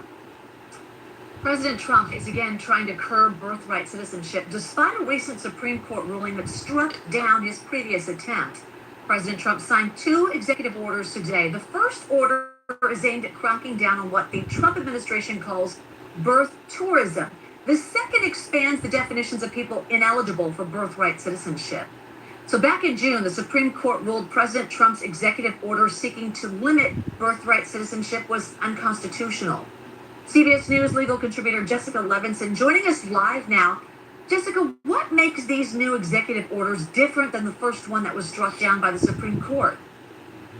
President Trump is again trying to curb birthright citizenship despite a recent Supreme Court ruling that struck down his previous attempt. President Trump signed 2 executive orders today. The first order is aimed at cracking down on what the Trump administration calls birth tourism. The second expands the definitions of people ineligible for birthright citizenship. So back in June, the Supreme Court ruled President Trump's executive order seeking to limit birthright citizenship was unconstitutional. CBS News legal contributor Jessica Levinson joining us live now. Jessica, what makes these new executive orders different than the first one that was struck down by the Supreme Court?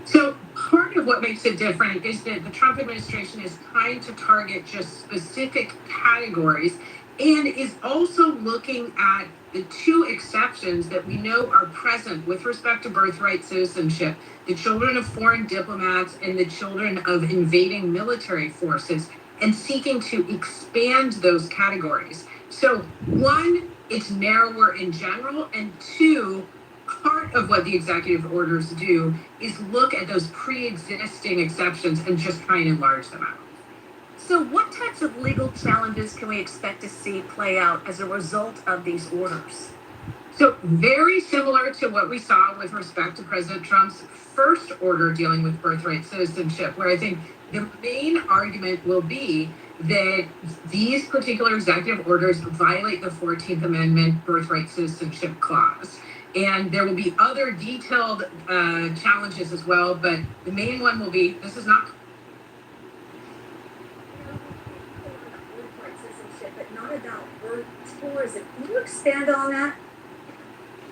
So part of what makes it different is that the Trump administration is trying to target just specific categories and is also looking at the 2 exceptions that we know are present with respect to birthright citizenship, the children of foreign diplomats and the children of invading military forces, and seeking to expand those categories. So 1, it's narrower in general, and 2, part of what the executive orders do is look at those pre-existing exceptions and just try and enlarge them out. So what types of legal challenges can we expect to see play out as a result of these orders? So very similar to what we saw with respect to President Trump's first order dealing with birthright citizenship, where I think the main argument will be that these particular executive orders violate the 14th Amendment birthright citizenship clause. And there will be other detailed challenges as well, but the main one will be, this is not but not about birth tourism. Can you expand on that?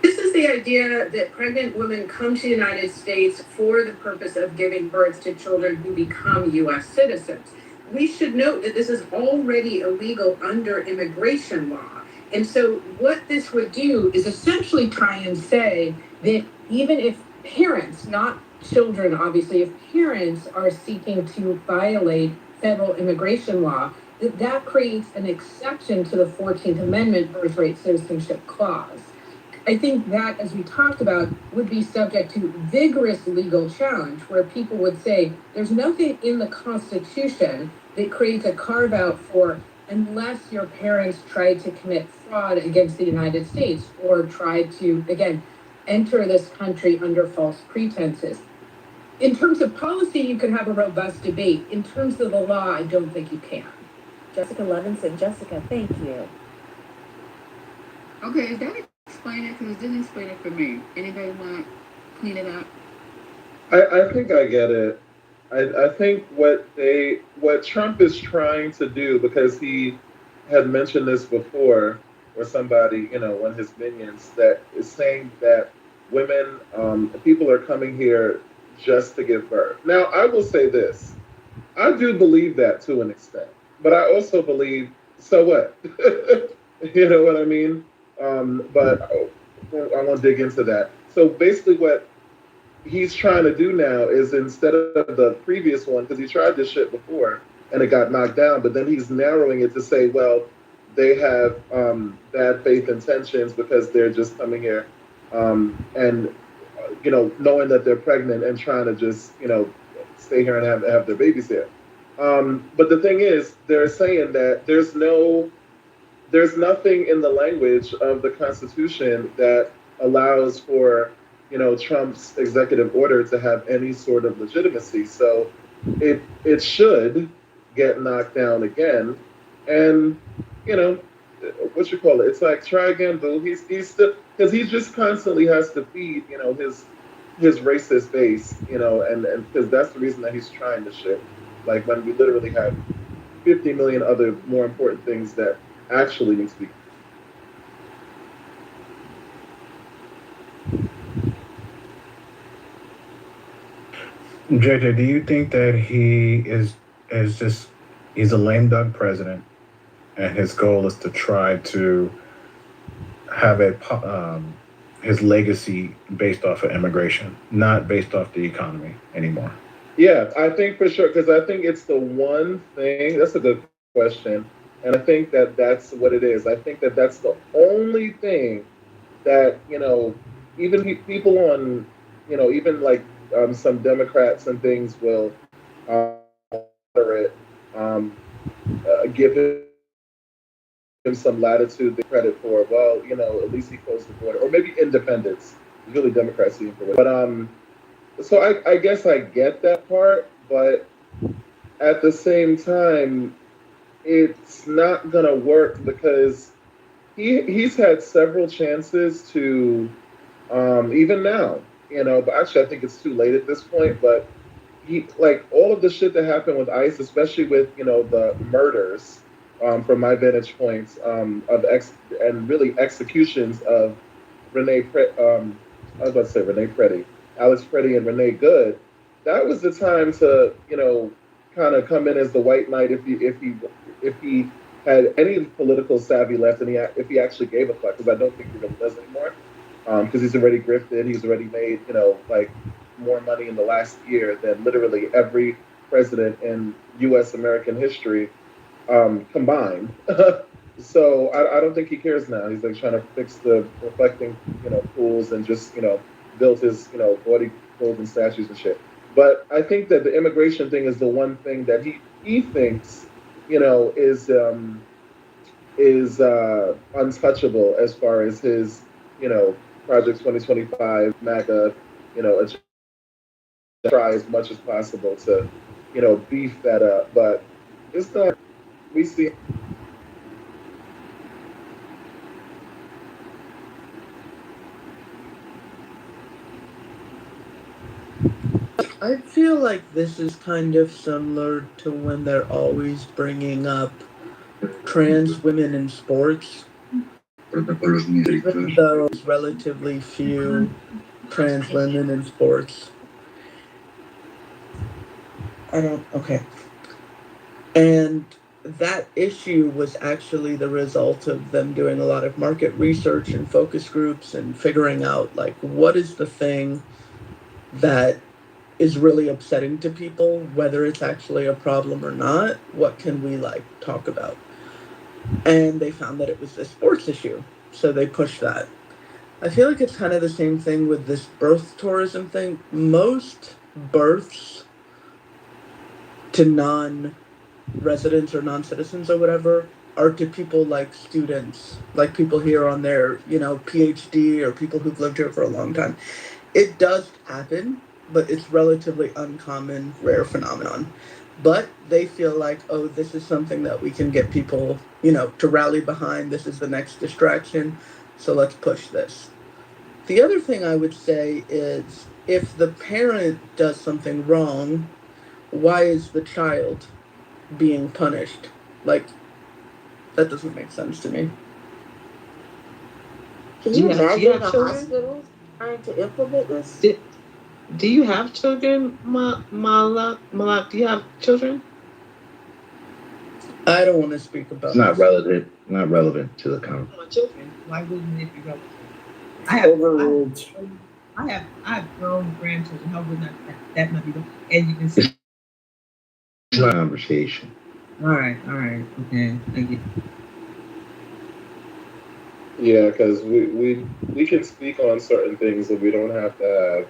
This is the idea that pregnant women come to the United States for the purpose of giving birth to children who become U.S. citizens. We should note that this is already illegal under immigration law. And so what this would do is essentially try and say that even if parents, not children, obviously, if parents are seeking to violate federal immigration law, that creates an exception to the 14th Amendment birthright citizenship clause. I think that, as we talked about, would be subject to vigorous legal challenge, where people would say there's nothing in the Constitution that creates a carve-out for unless your parents tried to commit fraud against the United States or tried to, again, enter this country under false pretenses. In terms of policy, you can have a robust debate. In terms of the law, I don't think you can. Jessica Levinson. Jessica, thank you. Okay, is that explain it? Because it didn't explain it for me. Anybody want to clean it up? I think I get it. I think what Trump is trying to do, because he had mentioned this before, or somebody, one of his minions, that is saying that women, people are coming here just to give birth. Now, I will say this: I do believe that to an extent, but I also believe, so what? You know what I mean? But I won't dig into that. So basically, what he's trying to do now is, instead of the previous one, because he tried this shit before and it got knocked down, but then he's narrowing it to say, well, they have bad faith intentions because they're just coming here and knowing that they're pregnant and trying to just stay here and have their babies here. But the thing is, they're saying that there's nothing in the language of the Constitution that allows for Trump's executive order to have any sort of legitimacy. So it should get knocked down again, and you know what you call it. It's like, try again, boo. He's still, because he just constantly has to feed his racist base, and because that's the reason that he's trying this shit. Like, when we literally have 50 million other more important things that actually need to be. JJ, do you think that is just he's a lame duck president, and his goal is to try to have his legacy based off of immigration, not based off the economy anymore? Yeah, I think for sure, because I think it's the one thing. That's a good question, and I think that that's what it is. I think that that's the only thing that even people on, even like some Democrats and things will moderate, give him some latitude, they give him credit for. Well, at least he closed the border, or maybe independents. It's really Democrats even for it. But so I guess I get that part, but at the same time, it's not gonna work because he's had several chances to, even now, but actually I think it's too late at this point. But he, like, all of the shit that happened with ICE, especially with the murders, from my vantage points, of and really executions of Renee I was about to say Renee Preddy, Alex Preddy, and Renee Good. That was the time to kind of come in as the white knight, if he had any political savvy left, and if he actually gave a fuck, because I don't think he really does anymore, because he's already grifted, he's already made like more money in the last year than literally every president in U.S. American history, combined. So I don't think he cares now. He's like trying to fix the reflecting, pools, and just build his body golden statues and shit. But I think that the immigration thing is the one thing that he thinks is untouchable, as far as his Project 2025 MAGA agenda. Try as much as possible to beef that up, but it's not. We see. I feel like this is kind of similar to when they're always bringing up trans women in sports, even though there's relatively few trans women in sports. I don't, okay. And that issue was actually the result of them doing a lot of market research and focus groups and figuring out, like, what is the thing that is really upsetting to people, whether it's actually a problem or not. What can we, like, talk about? And they found that it was a sports issue, so they pushed that. I feel like it's kind of the same thing with this birth tourism thing. Most births to non-residents or non-citizens or whatever are to people like students, like people here on their PhD, or people who've lived here for a long time. It does happen, but it's relatively uncommon, rare phenomenon. But they feel like, oh, this is something that we can get people, to rally behind. This is the next distraction, so let's push this. The other thing I would say is, if the parent does something wrong, why is the child being punished? Like, That doesn't make sense to me. Can you imagine the hospitals trying to implement this? Do you have children, Malak? Do you have children? I don't want to speak about It's not relevant. Not relevant to the conversation. Children. Why wouldn't it be relevant? Overruled. I have grown grandchildren. How would that not be? And you can see. It's not a conversation. All right. Okay. Thank you. Yeah, because we can speak on certain things, and we don't have to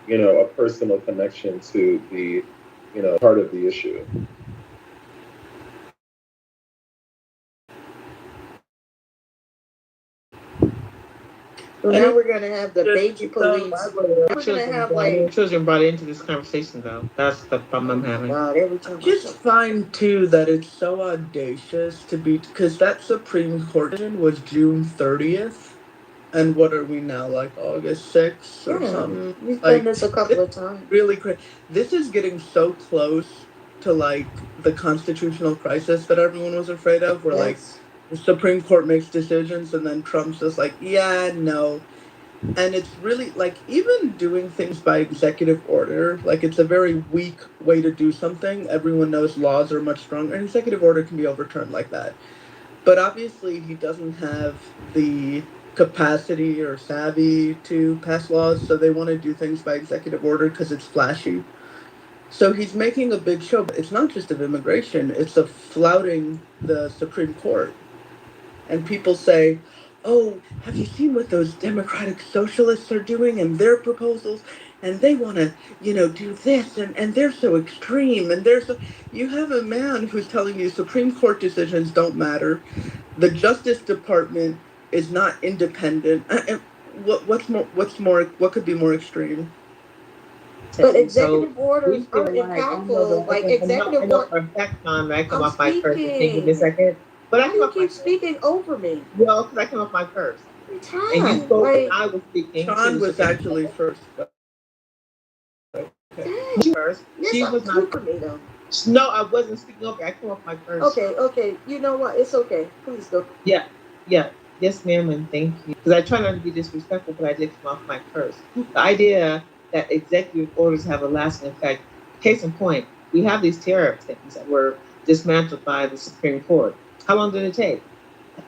have, a personal connection to the, part of the issue. So now we're gonna have the baby police. We're gonna have like children brought into this conversation, though. That's the problem I'm having. God, every time. Just find too that it's so audacious to be, because that Supreme Court decision was June 30th, and what are we now, like August 6th or something? We've Like, done this a couple of times. Really crazy. This is getting so close to like the constitutional crisis that everyone was afraid of, where like the Supreme Court makes decisions and then Trump's just like, yeah, no. And it's really like, even doing things by executive order, like it's a very weak way to do something. Everyone knows laws are much stronger. An executive order can be overturned like that. But obviously he doesn't have the capacity or savvy to pass laws, so they want to do things by executive order because it's flashy. So he's making a big show, but it's not just of immigration, it's of flouting the Supreme Court. And people say, oh, have you seen what those democratic socialists are doing and their proposals? And they want to, do this, and they're so extreme. And you have a man who's telling you Supreme Court decisions don't matter. The Justice Department is not independent. What could be more extreme? But executive orders are impactful. Like executive orders. I come off my first. Give me a second. But I you keep speaking over me. Well, because I come off my first. Every time. And you spoke and I was speaking. Sean was actually first. First. She was not for me though. No, I wasn't speaking over. I came off my first. Okay. You know what? It's okay. Please go. Yeah. Yes, ma'am, and thank you. Because I try not to be disrespectful, but I did come off my first. The idea that executive orders have a lasting effect. Case in point, we have these tariff things that were dismantled by the Supreme Court. How long did it take?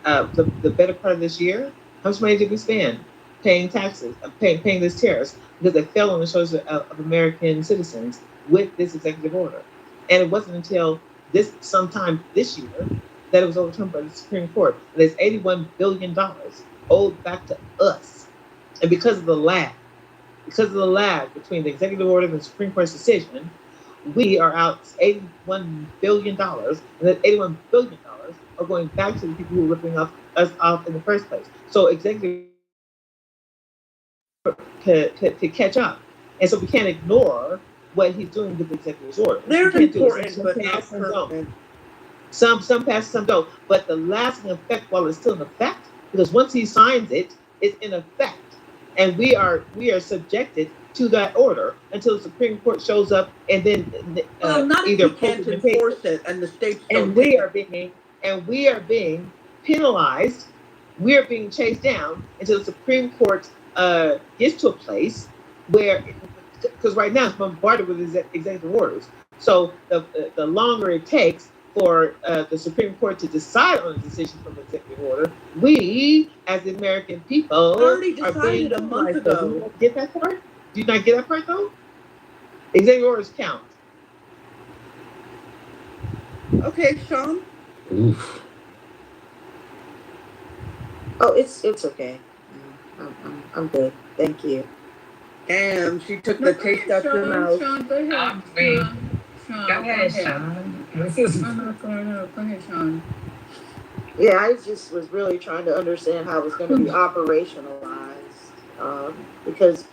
The better part of this year? How much money did we spend paying taxes, paying these tariffs? Because they fell on the shoulders of American citizens with this executive order. And it wasn't until sometime this year that it was overturned by the Supreme Court. And there's $81 billion owed back to us. And because of the lag between the executive order and the Supreme Court's decision, we are out $81 billion. And that $81 billion are going back to the people who are ripping us off in the first place. So executive to catch up. And so we can't ignore what he's doing with the executive order. They're important, but not permanent. Some pass, some don't. But the lasting effect, while it's still in effect, because once he signs it, it's in effect. And we are subjected to that order until the Supreme Court shows up and then not either can't enforce it and the states don't. And we are being penalized. We are being chased down until the Supreme Court gets to a place where, because right now it's bombarded with executive orders. So the longer it takes for the Supreme Court to decide on a decision from the executive order, we, as the American people, already decided a month ago. Get that part? Do you not get that part though? Executive orders count. Okay, Sean. Oof. Oh, it's okay. I'm good. Thank you. Damn, she took the taste out your mouth. Sean, go ahead. Go ahead, Sean. Go ahead, Sean. Yeah, I just was really trying to understand how it's going to be operationalized. Because,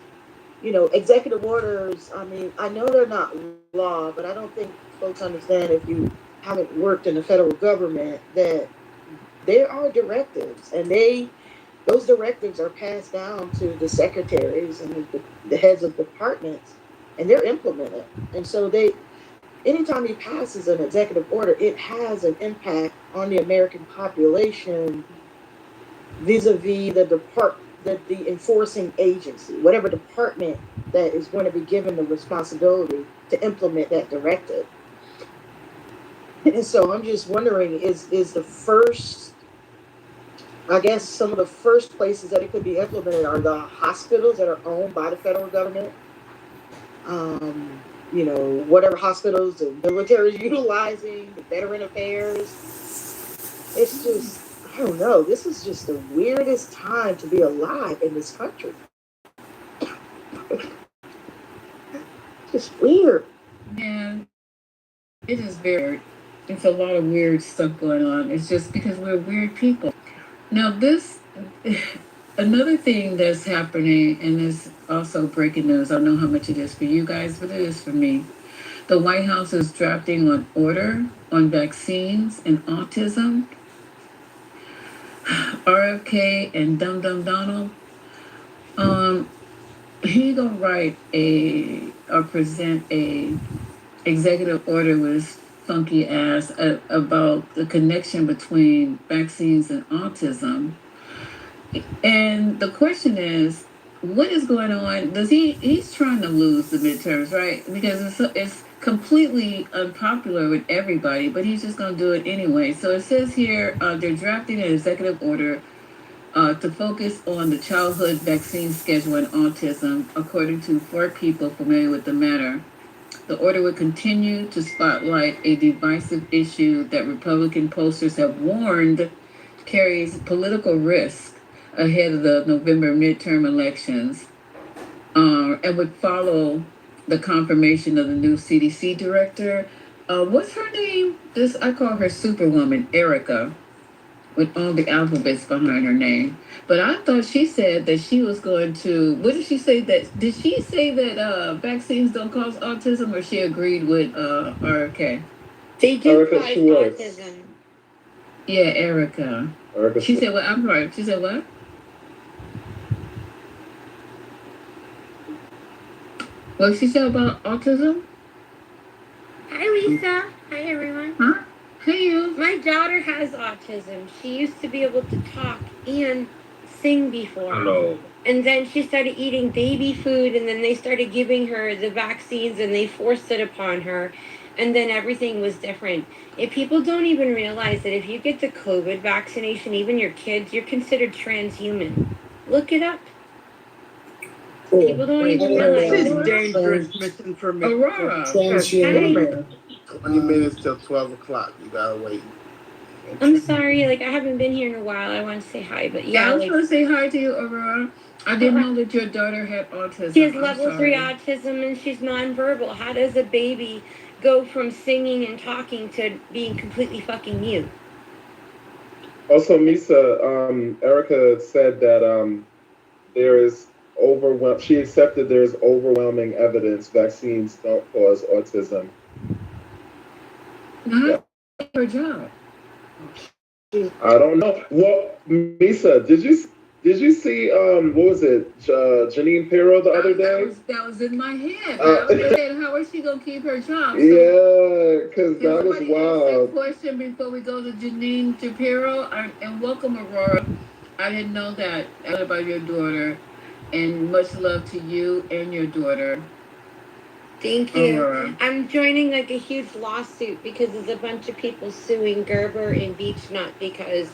executive orders, I mean, I know they're not law, but I don't think folks understand, if you haven't worked in the federal government, that there are directives, and those directives are passed down to the secretaries and the heads of departments, and they're implemented. And so anytime he passes an executive order, it has an impact on the American population vis-a-vis the enforcing agency, whatever department that is going to be given the responsibility to implement that directive. And so I'm just wondering, is the first, I guess some of the first places that it could be implemented are the hospitals that are owned by the federal government. Whatever hospitals the military is utilizing, the veteran affairs. It's just, I don't know. This is just the weirdest time to be alive in this country. Just weird. Yeah, it is very. It's a lot of weird stuff going on. It's just because we're weird people. Now, this another thing that's happening, and is also breaking news. I don't know how much it is for you guys, but it is for me. The White House is drafting an order on vaccines and autism. RFK and Dum Dum Donald. Um, he gonna write or present a executive order with his funky ass about the connection between vaccines and autism. And the question is, what is going on? He's trying to lose the midterms, right? Because it's completely unpopular with everybody, but he's just going to do it anyway. So it says here they're drafting an executive order to focus on the childhood vaccine schedule and autism, according to 4 people familiar with the matter. The order would continue to spotlight a divisive issue that Republican pollsters have warned carries political risk ahead of the November midterm elections, and would follow the confirmation of the new CDC director. What's her name? This I call her Superwoman, Erica, with all the alphabets behind her name. But I thought she said that she was going to. What did she say? Did she say that vaccines don't cause autism, or she agreed with RFK? They do Erica cause Schwartz. autism. Yeah, Erica. Erica She Schwartz. said, "Well, I'm right." She said, "What?" What she said about autism? Hi, Lisa. Hi, everyone. Huh? Hey, you. My daughter has autism. She used to be able to talk and sing before. Hello. And then she started eating baby food, and then they started giving her the vaccines, and they forced it upon her. And then everything was different. If people don't even realize that if you get the COVID vaccination, even your kids, you're considered transhuman. Look it up. People don't even realize This it. is dangerous misinformation. Aurora. Transhuman. 20 minutes till 12 o'clock. You gotta wait. I'm sorry, like I haven't been here in a while. I want to say hi, but Yeah, yeah, I was like going to say hi to you, Aurora. I didn't know that your daughter had autism. she has I'm level 3 sorry. autism and she's nonverbal. How does a baby go from singing and talking to being completely fucking mute? Also, Misa, Erica said that there is she accepted there's overwhelming evidence vaccines don't cause autism. Not her job. I don't know. Well, Misa, did you see what was it, Janine Pirro the other day? That was in my head. I was saying, how is she gonna keep her job? Yeah, because Can that was somebody ask wild. that question before we go to Janine Shapiro? And welcome, Aurora. I didn't know that about your daughter, and much love to you and your daughter. Thank you. Aurora. I'm joining like a huge lawsuit because there's a bunch of people suing Gerber and Beechnut because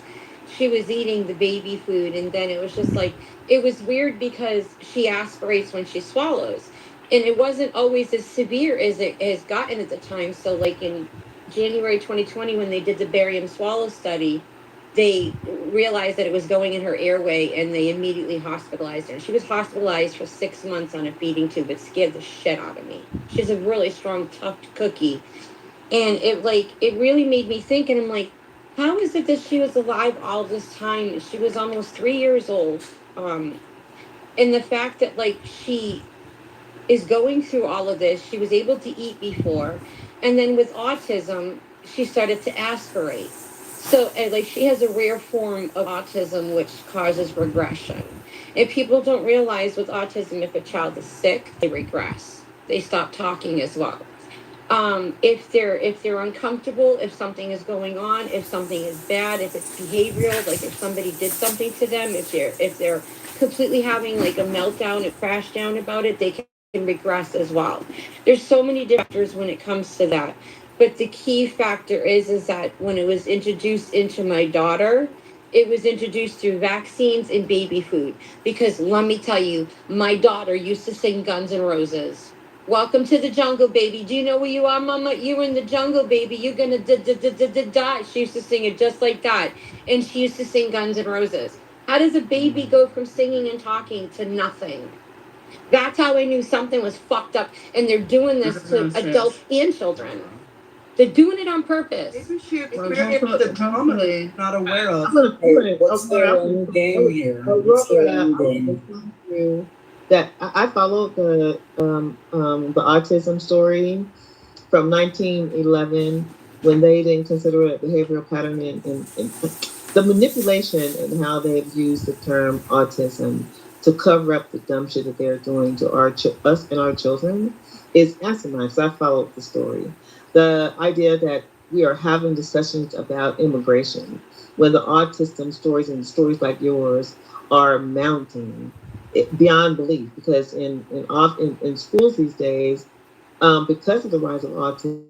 she was eating the baby food, and then it was just like it was weird because she aspirates when she swallows, and it wasn't always as severe as it has gotten at the time. So like in January 2020 when they did the barium swallow study, they realized that it was going in her airway and they immediately hospitalized her. She was hospitalized for 6 months on a feeding tube. It scared the shit out of me. She's a really strong, tough cookie. And it really made me think, and I'm like, how is it that she was alive all this time? She was almost 3 years old. And the fact that like she is going through all of this, she was able to eat before. And then with autism, she started to aspirate. So, and like she has a rare form of autism which causes regression. And people don't realize with autism, if a child is sick, they regress. They stop talking as well. If they're uncomfortable, if something is going on, if something is bad, if it's behavioral, like if somebody did something to them, if they're completely having like a meltdown, a crash down about it, they can regress as well. There's so many different factors when it comes to that. But the key factor is that when it was introduced into my daughter, it was introduced through vaccines and baby food. Because let me tell you, my daughter used to sing Guns N' Roses. Welcome to the jungle, baby. Do you know where you are, mama? You're in the jungle, baby. You're gonna die. She used to sing it just like that. And she used to sing Guns N' Roses. How does a baby go from singing and talking to nothing? That's how I knew something was fucked up. And they're doing this to adults and children. They're doing it on purpose. Maybe she Well, experienced the trauma that hopefully, she's not aware of. what's their end game here? What's their end game? That I followed the autism story from 1911 when they didn't consider it a behavioral pattern and the manipulation and how they've used the term autism to cover up the dumb shit that they're doing to us and our children is asinine. So I followed the story. The idea that we are having discussions about immigration when the autism stories and stories like yours are mounting beyond belief because in schools these days because of the rise of autism,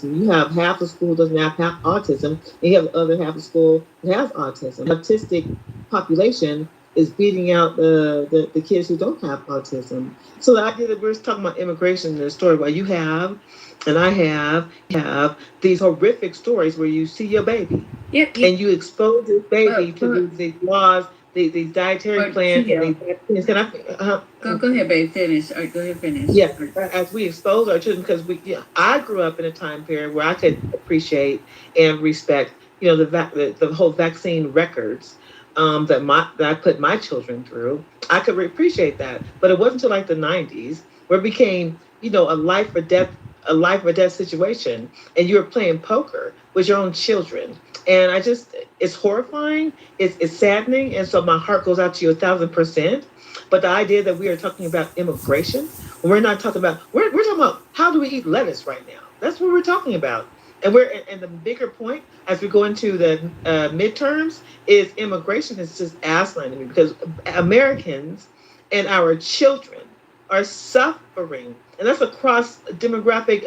you have half the school doesn't have autism, and you have the other half of school that has autism. The autistic population is beating out the kids who don't have autism. So the idea that we're talking about immigration in the story, well, you have, and I have these horrific stories where you see your baby, and you expose this baby to these laws, these dietary plans, and these vaccines. Can I? Go ahead, babe. Finish. All right, go ahead, finish. Yeah, as we expose our children, because I grew up in a time period where I could appreciate and respect, the whole vaccine records that I put my children through. I could appreciate that, but it wasn't until like the '90s where it became, a life or death situation, and you were playing poker with your own children, and it's horrifying, it's saddening, and so my heart goes out to you 1,000%. But the idea that we are talking about immigration, we're not talking about, we're talking about how do we eat lettuce right now? That's what we're talking about. And the bigger point as we go into the midterms is immigration is just asinine to me because Americans and our children are suffering, and that's across demographic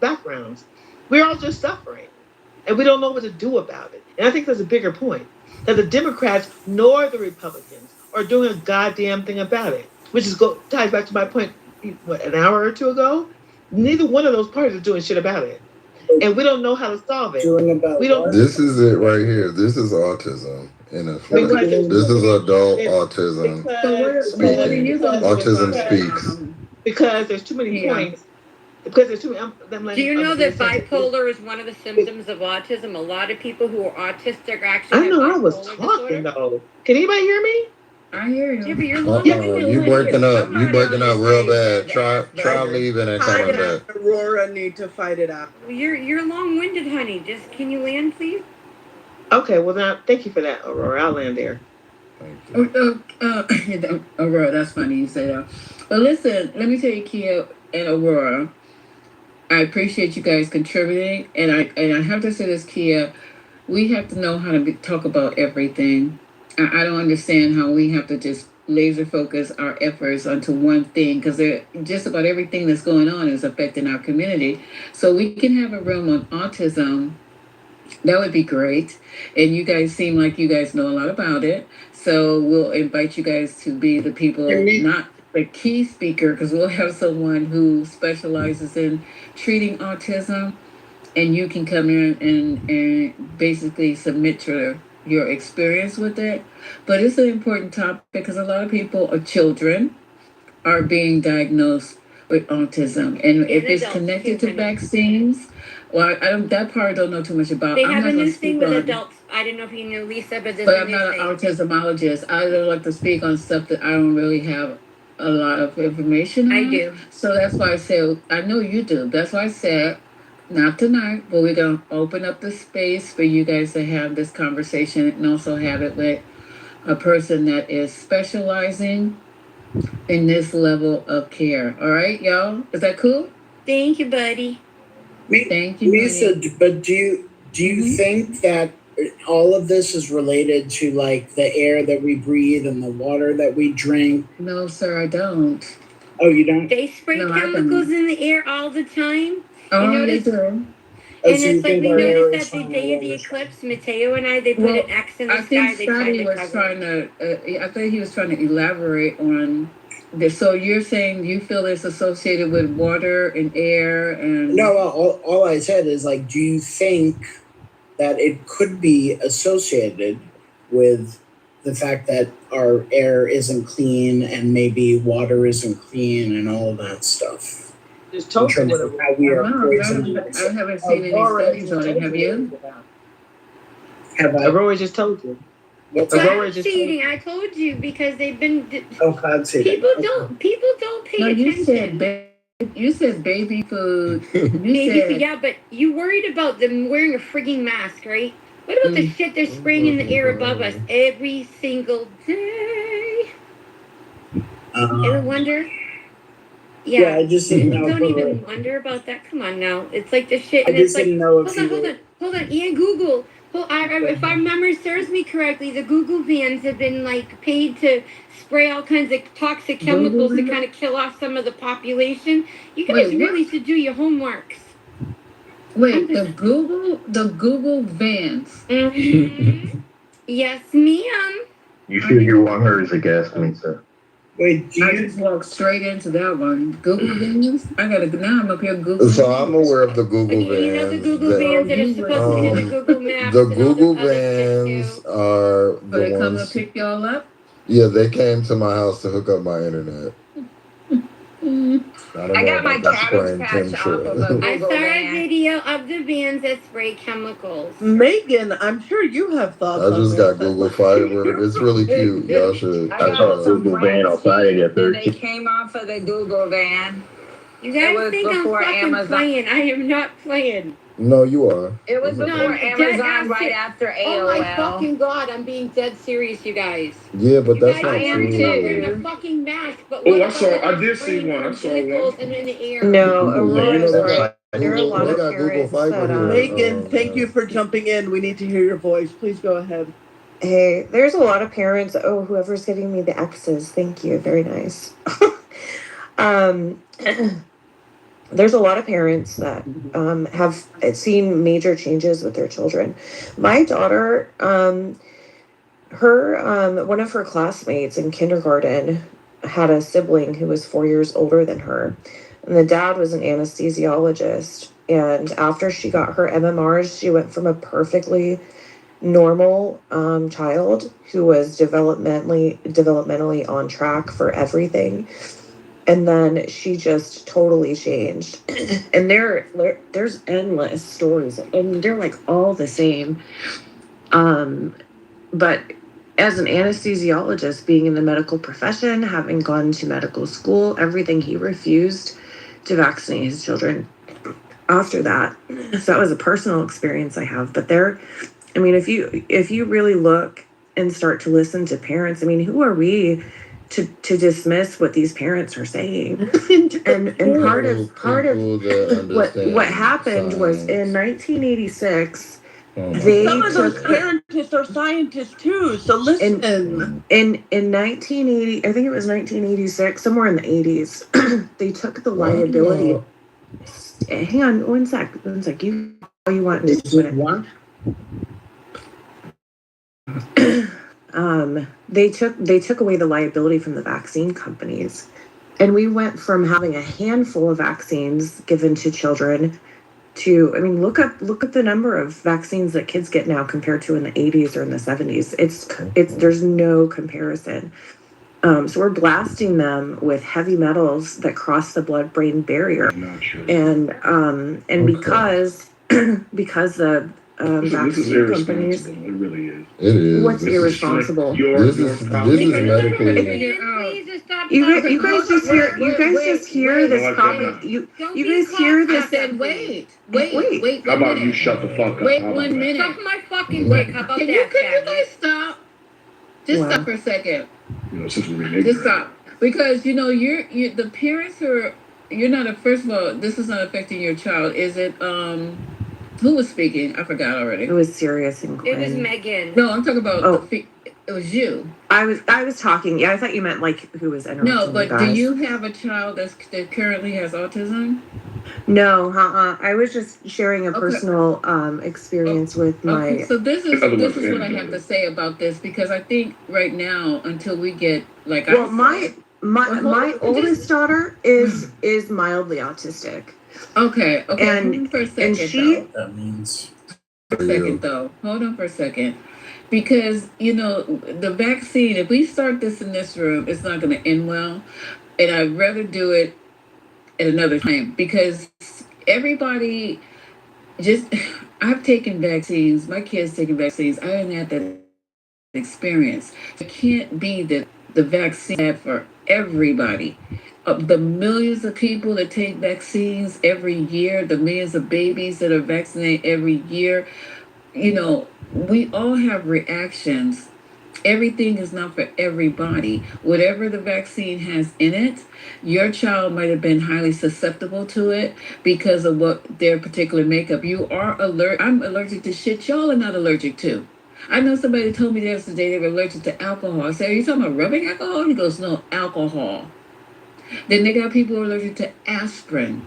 backgrounds. We're all just suffering, and we don't know what to do about it. And I think there's a bigger point that the Democrats nor the Republicans are doing a goddamn thing about it, which ties back to my point an hour or two ago. Neither one of those parties are doing shit about it, and we don't know how to solve it. We don't. This is it right here. This is autism in a flesh. This is adult autism speaking. Autism speaks. Because there's too many points. Because there's too many. Do you know that bipolar is one of the symptoms of autism? A lot of people who are autistic actually. I know I was talking though. Can anybody hear me? I hear you. Yeah, but you're you breaking up. You breaking up real bad. Try leaving and coming back. Aurora need to fight it out. You're long-winded, honey. Just can you land, please? Okay. Well, now thank you for that, Aurora. I'll land there. Aurora, that's funny you say that. But listen, let me tell you, Kia and Aurora, I appreciate you guys contributing, and I have to say this, Kia, we have to know how to talk about everything. I don't understand how we have to just laser focus our efforts onto one thing because just about everything that's going on is affecting our community. So we can have a room on autism. That would be great. And you guys seem like you guys know a lot about it. So we'll invite you guys to be the people, not the key speaker, because we'll have someone who specializes in treating autism, and you can come in and basically submit your experience with it. But it's an important topic because a lot of people or children are being diagnosed with autism, and if it's connected to vaccines, well, I don't, that part I don't know too much about. They have a new thing with adults. I didn't know if you knew, Lisa, but there's I'm not an autismologist. I don't like to speak on stuff that I don't really have a lot of information on. I do. So that's why I said, I know you do. That's why I said, not tonight, but we're going to open up the space for you guys to have this conversation and also have it with a person that is specializing in this level of care. All right, y'all? Is that cool? Thank you, buddy. Thank you, Lisa, honey. but do you think that all of this is related to like the air that we breathe and the water that we drink? No, sir, I don't. Oh, you don't? They spray No, I chemicals don't. in the air all the time. Oh, You they notice, do. Oh, and so you it's like think we our noticed air is that the trying to day of the warm us up? eclipse, Mateo and I, they put Well, an X in the I think sky. They tried Scotty to was cover trying it. to. I think he was trying to elaborate on this. So you're saying you feel it's associated with water and air and No, all I said is like, do you think that it could be associated with the fact that our air isn't clean and maybe water isn't clean and all of that stuff? Just In told you terms what of it was. how we are no, poisoning I ourselves. haven't seen any Aurora studies just on it. told Have you what it you? was about. Have I? Aurora just told you. What's Aurora that? just told Seeding, you. I told you because they've been. Oh, cod seeding. People don't pay No, you attention. said you said baby food. You Baby food, said yeah, but you worried about them wearing a frigging mask, right? What about the shit they're spraying in the air above us every single day? Ever wonder? Yeah, I just didn't People know. don't even wonder about that. Come on now. It's like the shit, I and it's just like, didn't know if hold on, you hold were. on, hold on. Ian, Google. If our memory serves me correctly, the Google vans have been like paid to spray all kinds of toxic chemicals to kind of kill off some of the population. You guys Wait, really should do your homeworks. wait, the Google vans. Yes, ma'am. You sure you want her as a guest, Lisa? Wait, do I you? just walked straight into that one. Google vans. I gotta now. I'm up here Googling. So I'm aware of the Google You know the vans. Google vans that are supposed to do the Google Maps The and all this Google other shit vans too. are So the they come to ones. pick y'all up. Yeah, they came to my house to hook up my internet. I don't I know got my about the Cabbage spraying Patch off of a chemtrail. I saw a video of the vans that spray chemicals. Megan, I'm sure you have thoughts I on just this. got Google Fiber. It's really cute. Y'all should I check it got some out. Google van on Friday the and they 13th. came off of the Google van. You It guys was think I'm before fucking Amazon. playing? I am not playing. No, you are. It was It's before okay. Amazon, right after AOL. Oh my fucking god! I'm being dead serious, you guys. Yeah, but You that's guys not I are am worried about true. wearing a too. fucking mask, but Oh, what I about saw. when I they're did see spraying one. I from saw vehicles one. and in the air? No, Google van Aurora's on They right. got Friday There are a Google. lot They of got Google parents Fiber that here. Megan, thank you for jumping in. We need to hear your voice. Please go ahead. hey, there's a lot of parents. Oh, whoever's getting me the X's, thank you. Very nice. um there's a lot of parents that have seen major changes with their children. My daughter, one of her classmates in kindergarten had a sibling who was 4 years older than her, and the dad was an anesthesiologist. And after she got her MMRs, she went from a perfectly normal child who was developmentally on track for everything, and then she just totally changed. And there's endless stories, and they're like all the same. But as an anesthesiologist, being in the medical profession, having gone to medical school, everything, he refused to vaccinate his children after that. So that was a personal experience I have. But I mean, if you really look and start to listen to parents, I mean, who are we to dismiss what these parents are saying? And part of what happened was in 1986, they Some of those took parents are scientists too, so listen. in 1980, I think it was 1986, somewhere in the 80s, they took the liability. Hang on one sec. You all you want in just a minute. What? They took away the liability from the vaccine companies, and we went from having a handful of vaccines given to children to, I mean, look up the number of vaccines that kids get now compared to in the 80s or in the 70s. It's there's no comparison. So we're blasting them with heavy metals that cross the blood-brain barrier, and because the vaccine companies. It really is. It is. What's irresponsible? This is medically. You guys just hear this comment. You guys hear this. I said, wait. How about you shut the fuck up? Wait How about 1 that? minute. Suck my fucking dick. How about Can that? you guys stop? Just Wow. stop for a second. You know, since we're being Just ignorant. stop. Because you know you're the parents who are you're not a. First of all, this is not affecting your child. Is it? Who was speaking? I forgot already. It was Sirius and It was Quinn. Megan. No, I'm talking about Oh. it was you. I was talking. Yeah, I thought you meant like who was interrupting No, you but do guys. you have a child that currently has autism? No, I was just sharing a Okay. personal experience with my. Okay, so this is In other this words, is what I have to say about this, because I think right now, until we get like Well, I said, my oldest daughter is mildly autistic. Okay, hold And on for a second, she though. That means Hold on for a second. Because, the vaccine, if we start this in this room, it's not going to end well. And I'd rather do it at another time, because everybody just, I've taken vaccines, my kids taking vaccines, I didn't have that experience. It can't be that the vaccine is bad for everybody. The millions of people that take vaccines every year, the millions of babies that are vaccinated every year, we all have reactions. Everything is not for everybody. Whatever the vaccine has in it, your child might have been highly susceptible to it because of what their particular makeup. You are alert. I'm allergic to shit y'all are not allergic to. I know somebody told me yesterday they were allergic to alcohol. I said, "Are you talking about rubbing alcohol?" He goes, "No, alcohol." Then they got people allergic to aspirin.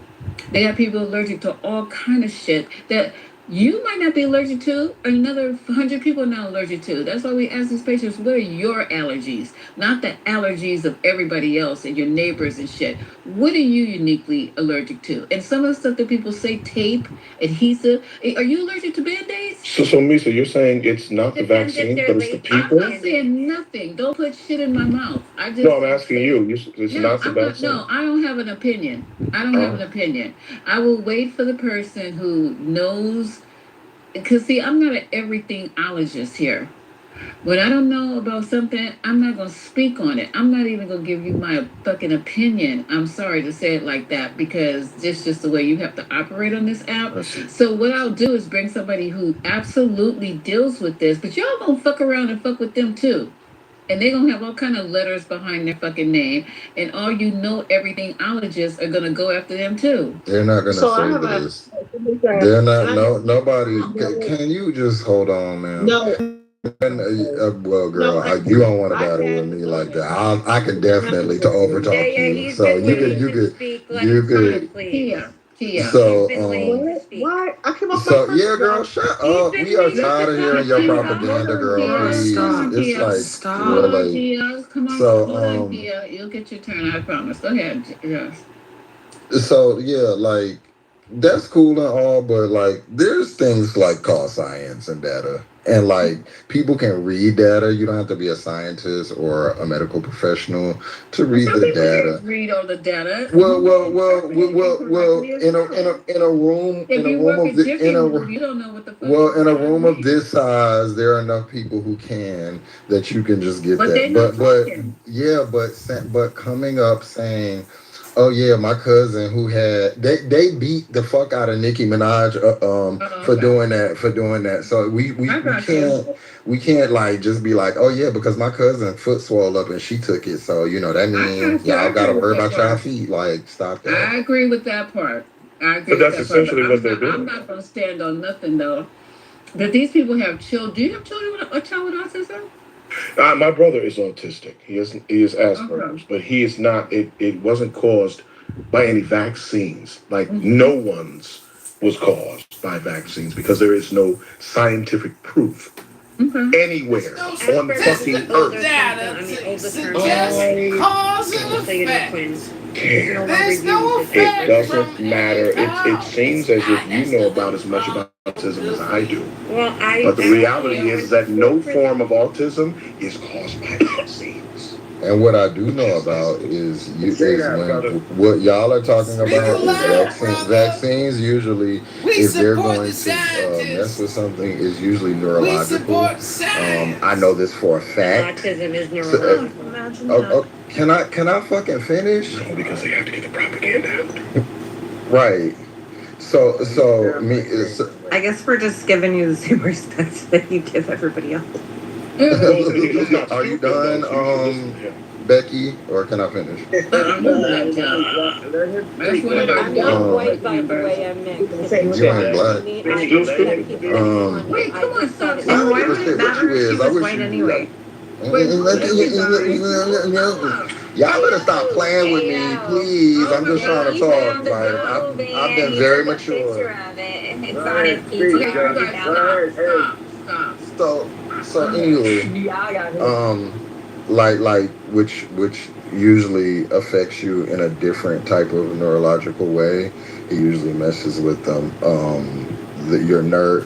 They got people allergic to all kind of shit that you might not be allergic to, and another 100 people are not allergic to. That's why we ask these patients, what are your allergies? Not the allergies of everybody else and your neighbors and shit. What are you uniquely allergic to? And some of the stuff that people say, tape, adhesive, are you allergic to Band-Aids? So Misa, you're saying it's not the Depends if vaccine, they're but it's the laced people? I'm not saying nothing. Don't put shit in my mouth. I just No, I'm asking you. It's no, not the I'm not. vaccine. No, I don't have an opinion. I don't have an opinion. I will wait for the person who knows. Because see, I'm not an everythingologist here. When I don't know about something, I'm not gonna speak on it. I'm not even gonna give you my fucking opinion. I'm sorry to say it like that, because this is just the way you have to operate on this app. So what I'll do is bring somebody who absolutely deals with this, but y'all gonna fuck around and fuck with them too. And they're gonna have all kind of letters behind their fucking name, and all everythingologists are gonna go after them too. They're not gonna So I say have this. a. They're not. No, nobody. Can you just hold on, man? No, And, well, girl, no. you don't want to I've battle with had me no like that. issues. I can definitely to over Yeah, talk you. he's So been you waiting could, to speak. Let you him could. speak, please. Kia. So, He's been waiting to What? speak. Why? I came off my so first yeah, girl, round. shut He's up. been We are waiting tired of to hearing your Kia, propaganda, hold on, girl. Kia. Please, Come on, it's Kia. like Come we're on, like. Kia. Come on. So, Hold on, Kia. You'll get your turn. I promise. Go ahead. Yes. So yeah, like that's cool and all, but like there's things like called science and data. And like people can read data. You don't have to be a scientist or a medical professional to read Some the people data. can't read all the data. Well, in a room If in a you room work of a the in different group, a you don't know what the fuck well, you in a gotta room of read. this size, there are enough people who can that you can just get But they're that. not But talking. yeah, but coming up saying, "Oh yeah, my cousin who had they beat the fuck out of Nicki Minaj for Okay. doing that." So I got you. we can't like just be like, "Oh yeah, because my cousin foot swelled up and she took it." So that I means got you. I y'all agree gotta with worry that about y'all part. feet. Like stop that. I agree with that part. I agree But with that's that part. But essentially what they're doing. I'm not gonna stand on nothing though. That these people have children. Do you have children with a child with autism? My brother is autistic. He is Asperger's, but he is not. It wasn't caused by any vaccines. Like no one's was caused by vaccines because there is no scientific proof anywhere on fucking earth. Cause and effect. It doesn't matter. It seems as if you know about as much about autism as I do. Well, But the reality is that no form of autism is caused by vaccines. And what I do know about is when what y'all are talking about is vaccines. Usually, if they're going to mess with something, is usually neurological. I know this for a fact. Autism is So, neurological. can I fucking finish? No, because they have to get the propaganda out. Right. So me. I guess we're just giving you the same respect that you give everybody else. He's not Are you stupid, done? though, so you should listen to him. Becky, or can I finish? That's one of our I'm not Um, white, by the way. I meant because if you were You ain't asking black. me, It's I still just said stupid. people that want Wait, it. come I on, just stop. said I it. don't Why give a would it shit what matter you if she is. I was wish white you anyway? Y'all better stop playing with me, please. I'm just trying to He talk. found the Like Google I've van. been He very took a picture mature. of it. It's on Right, his speak, PTR. He found Stop. So anyway, it. Y'all got it. like which usually affects you in a different type of neurological way. It usually messes with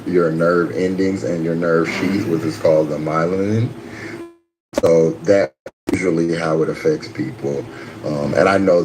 your nerve endings and your nerve sheath, which is called the myelin. So that usually how it affects people. And I know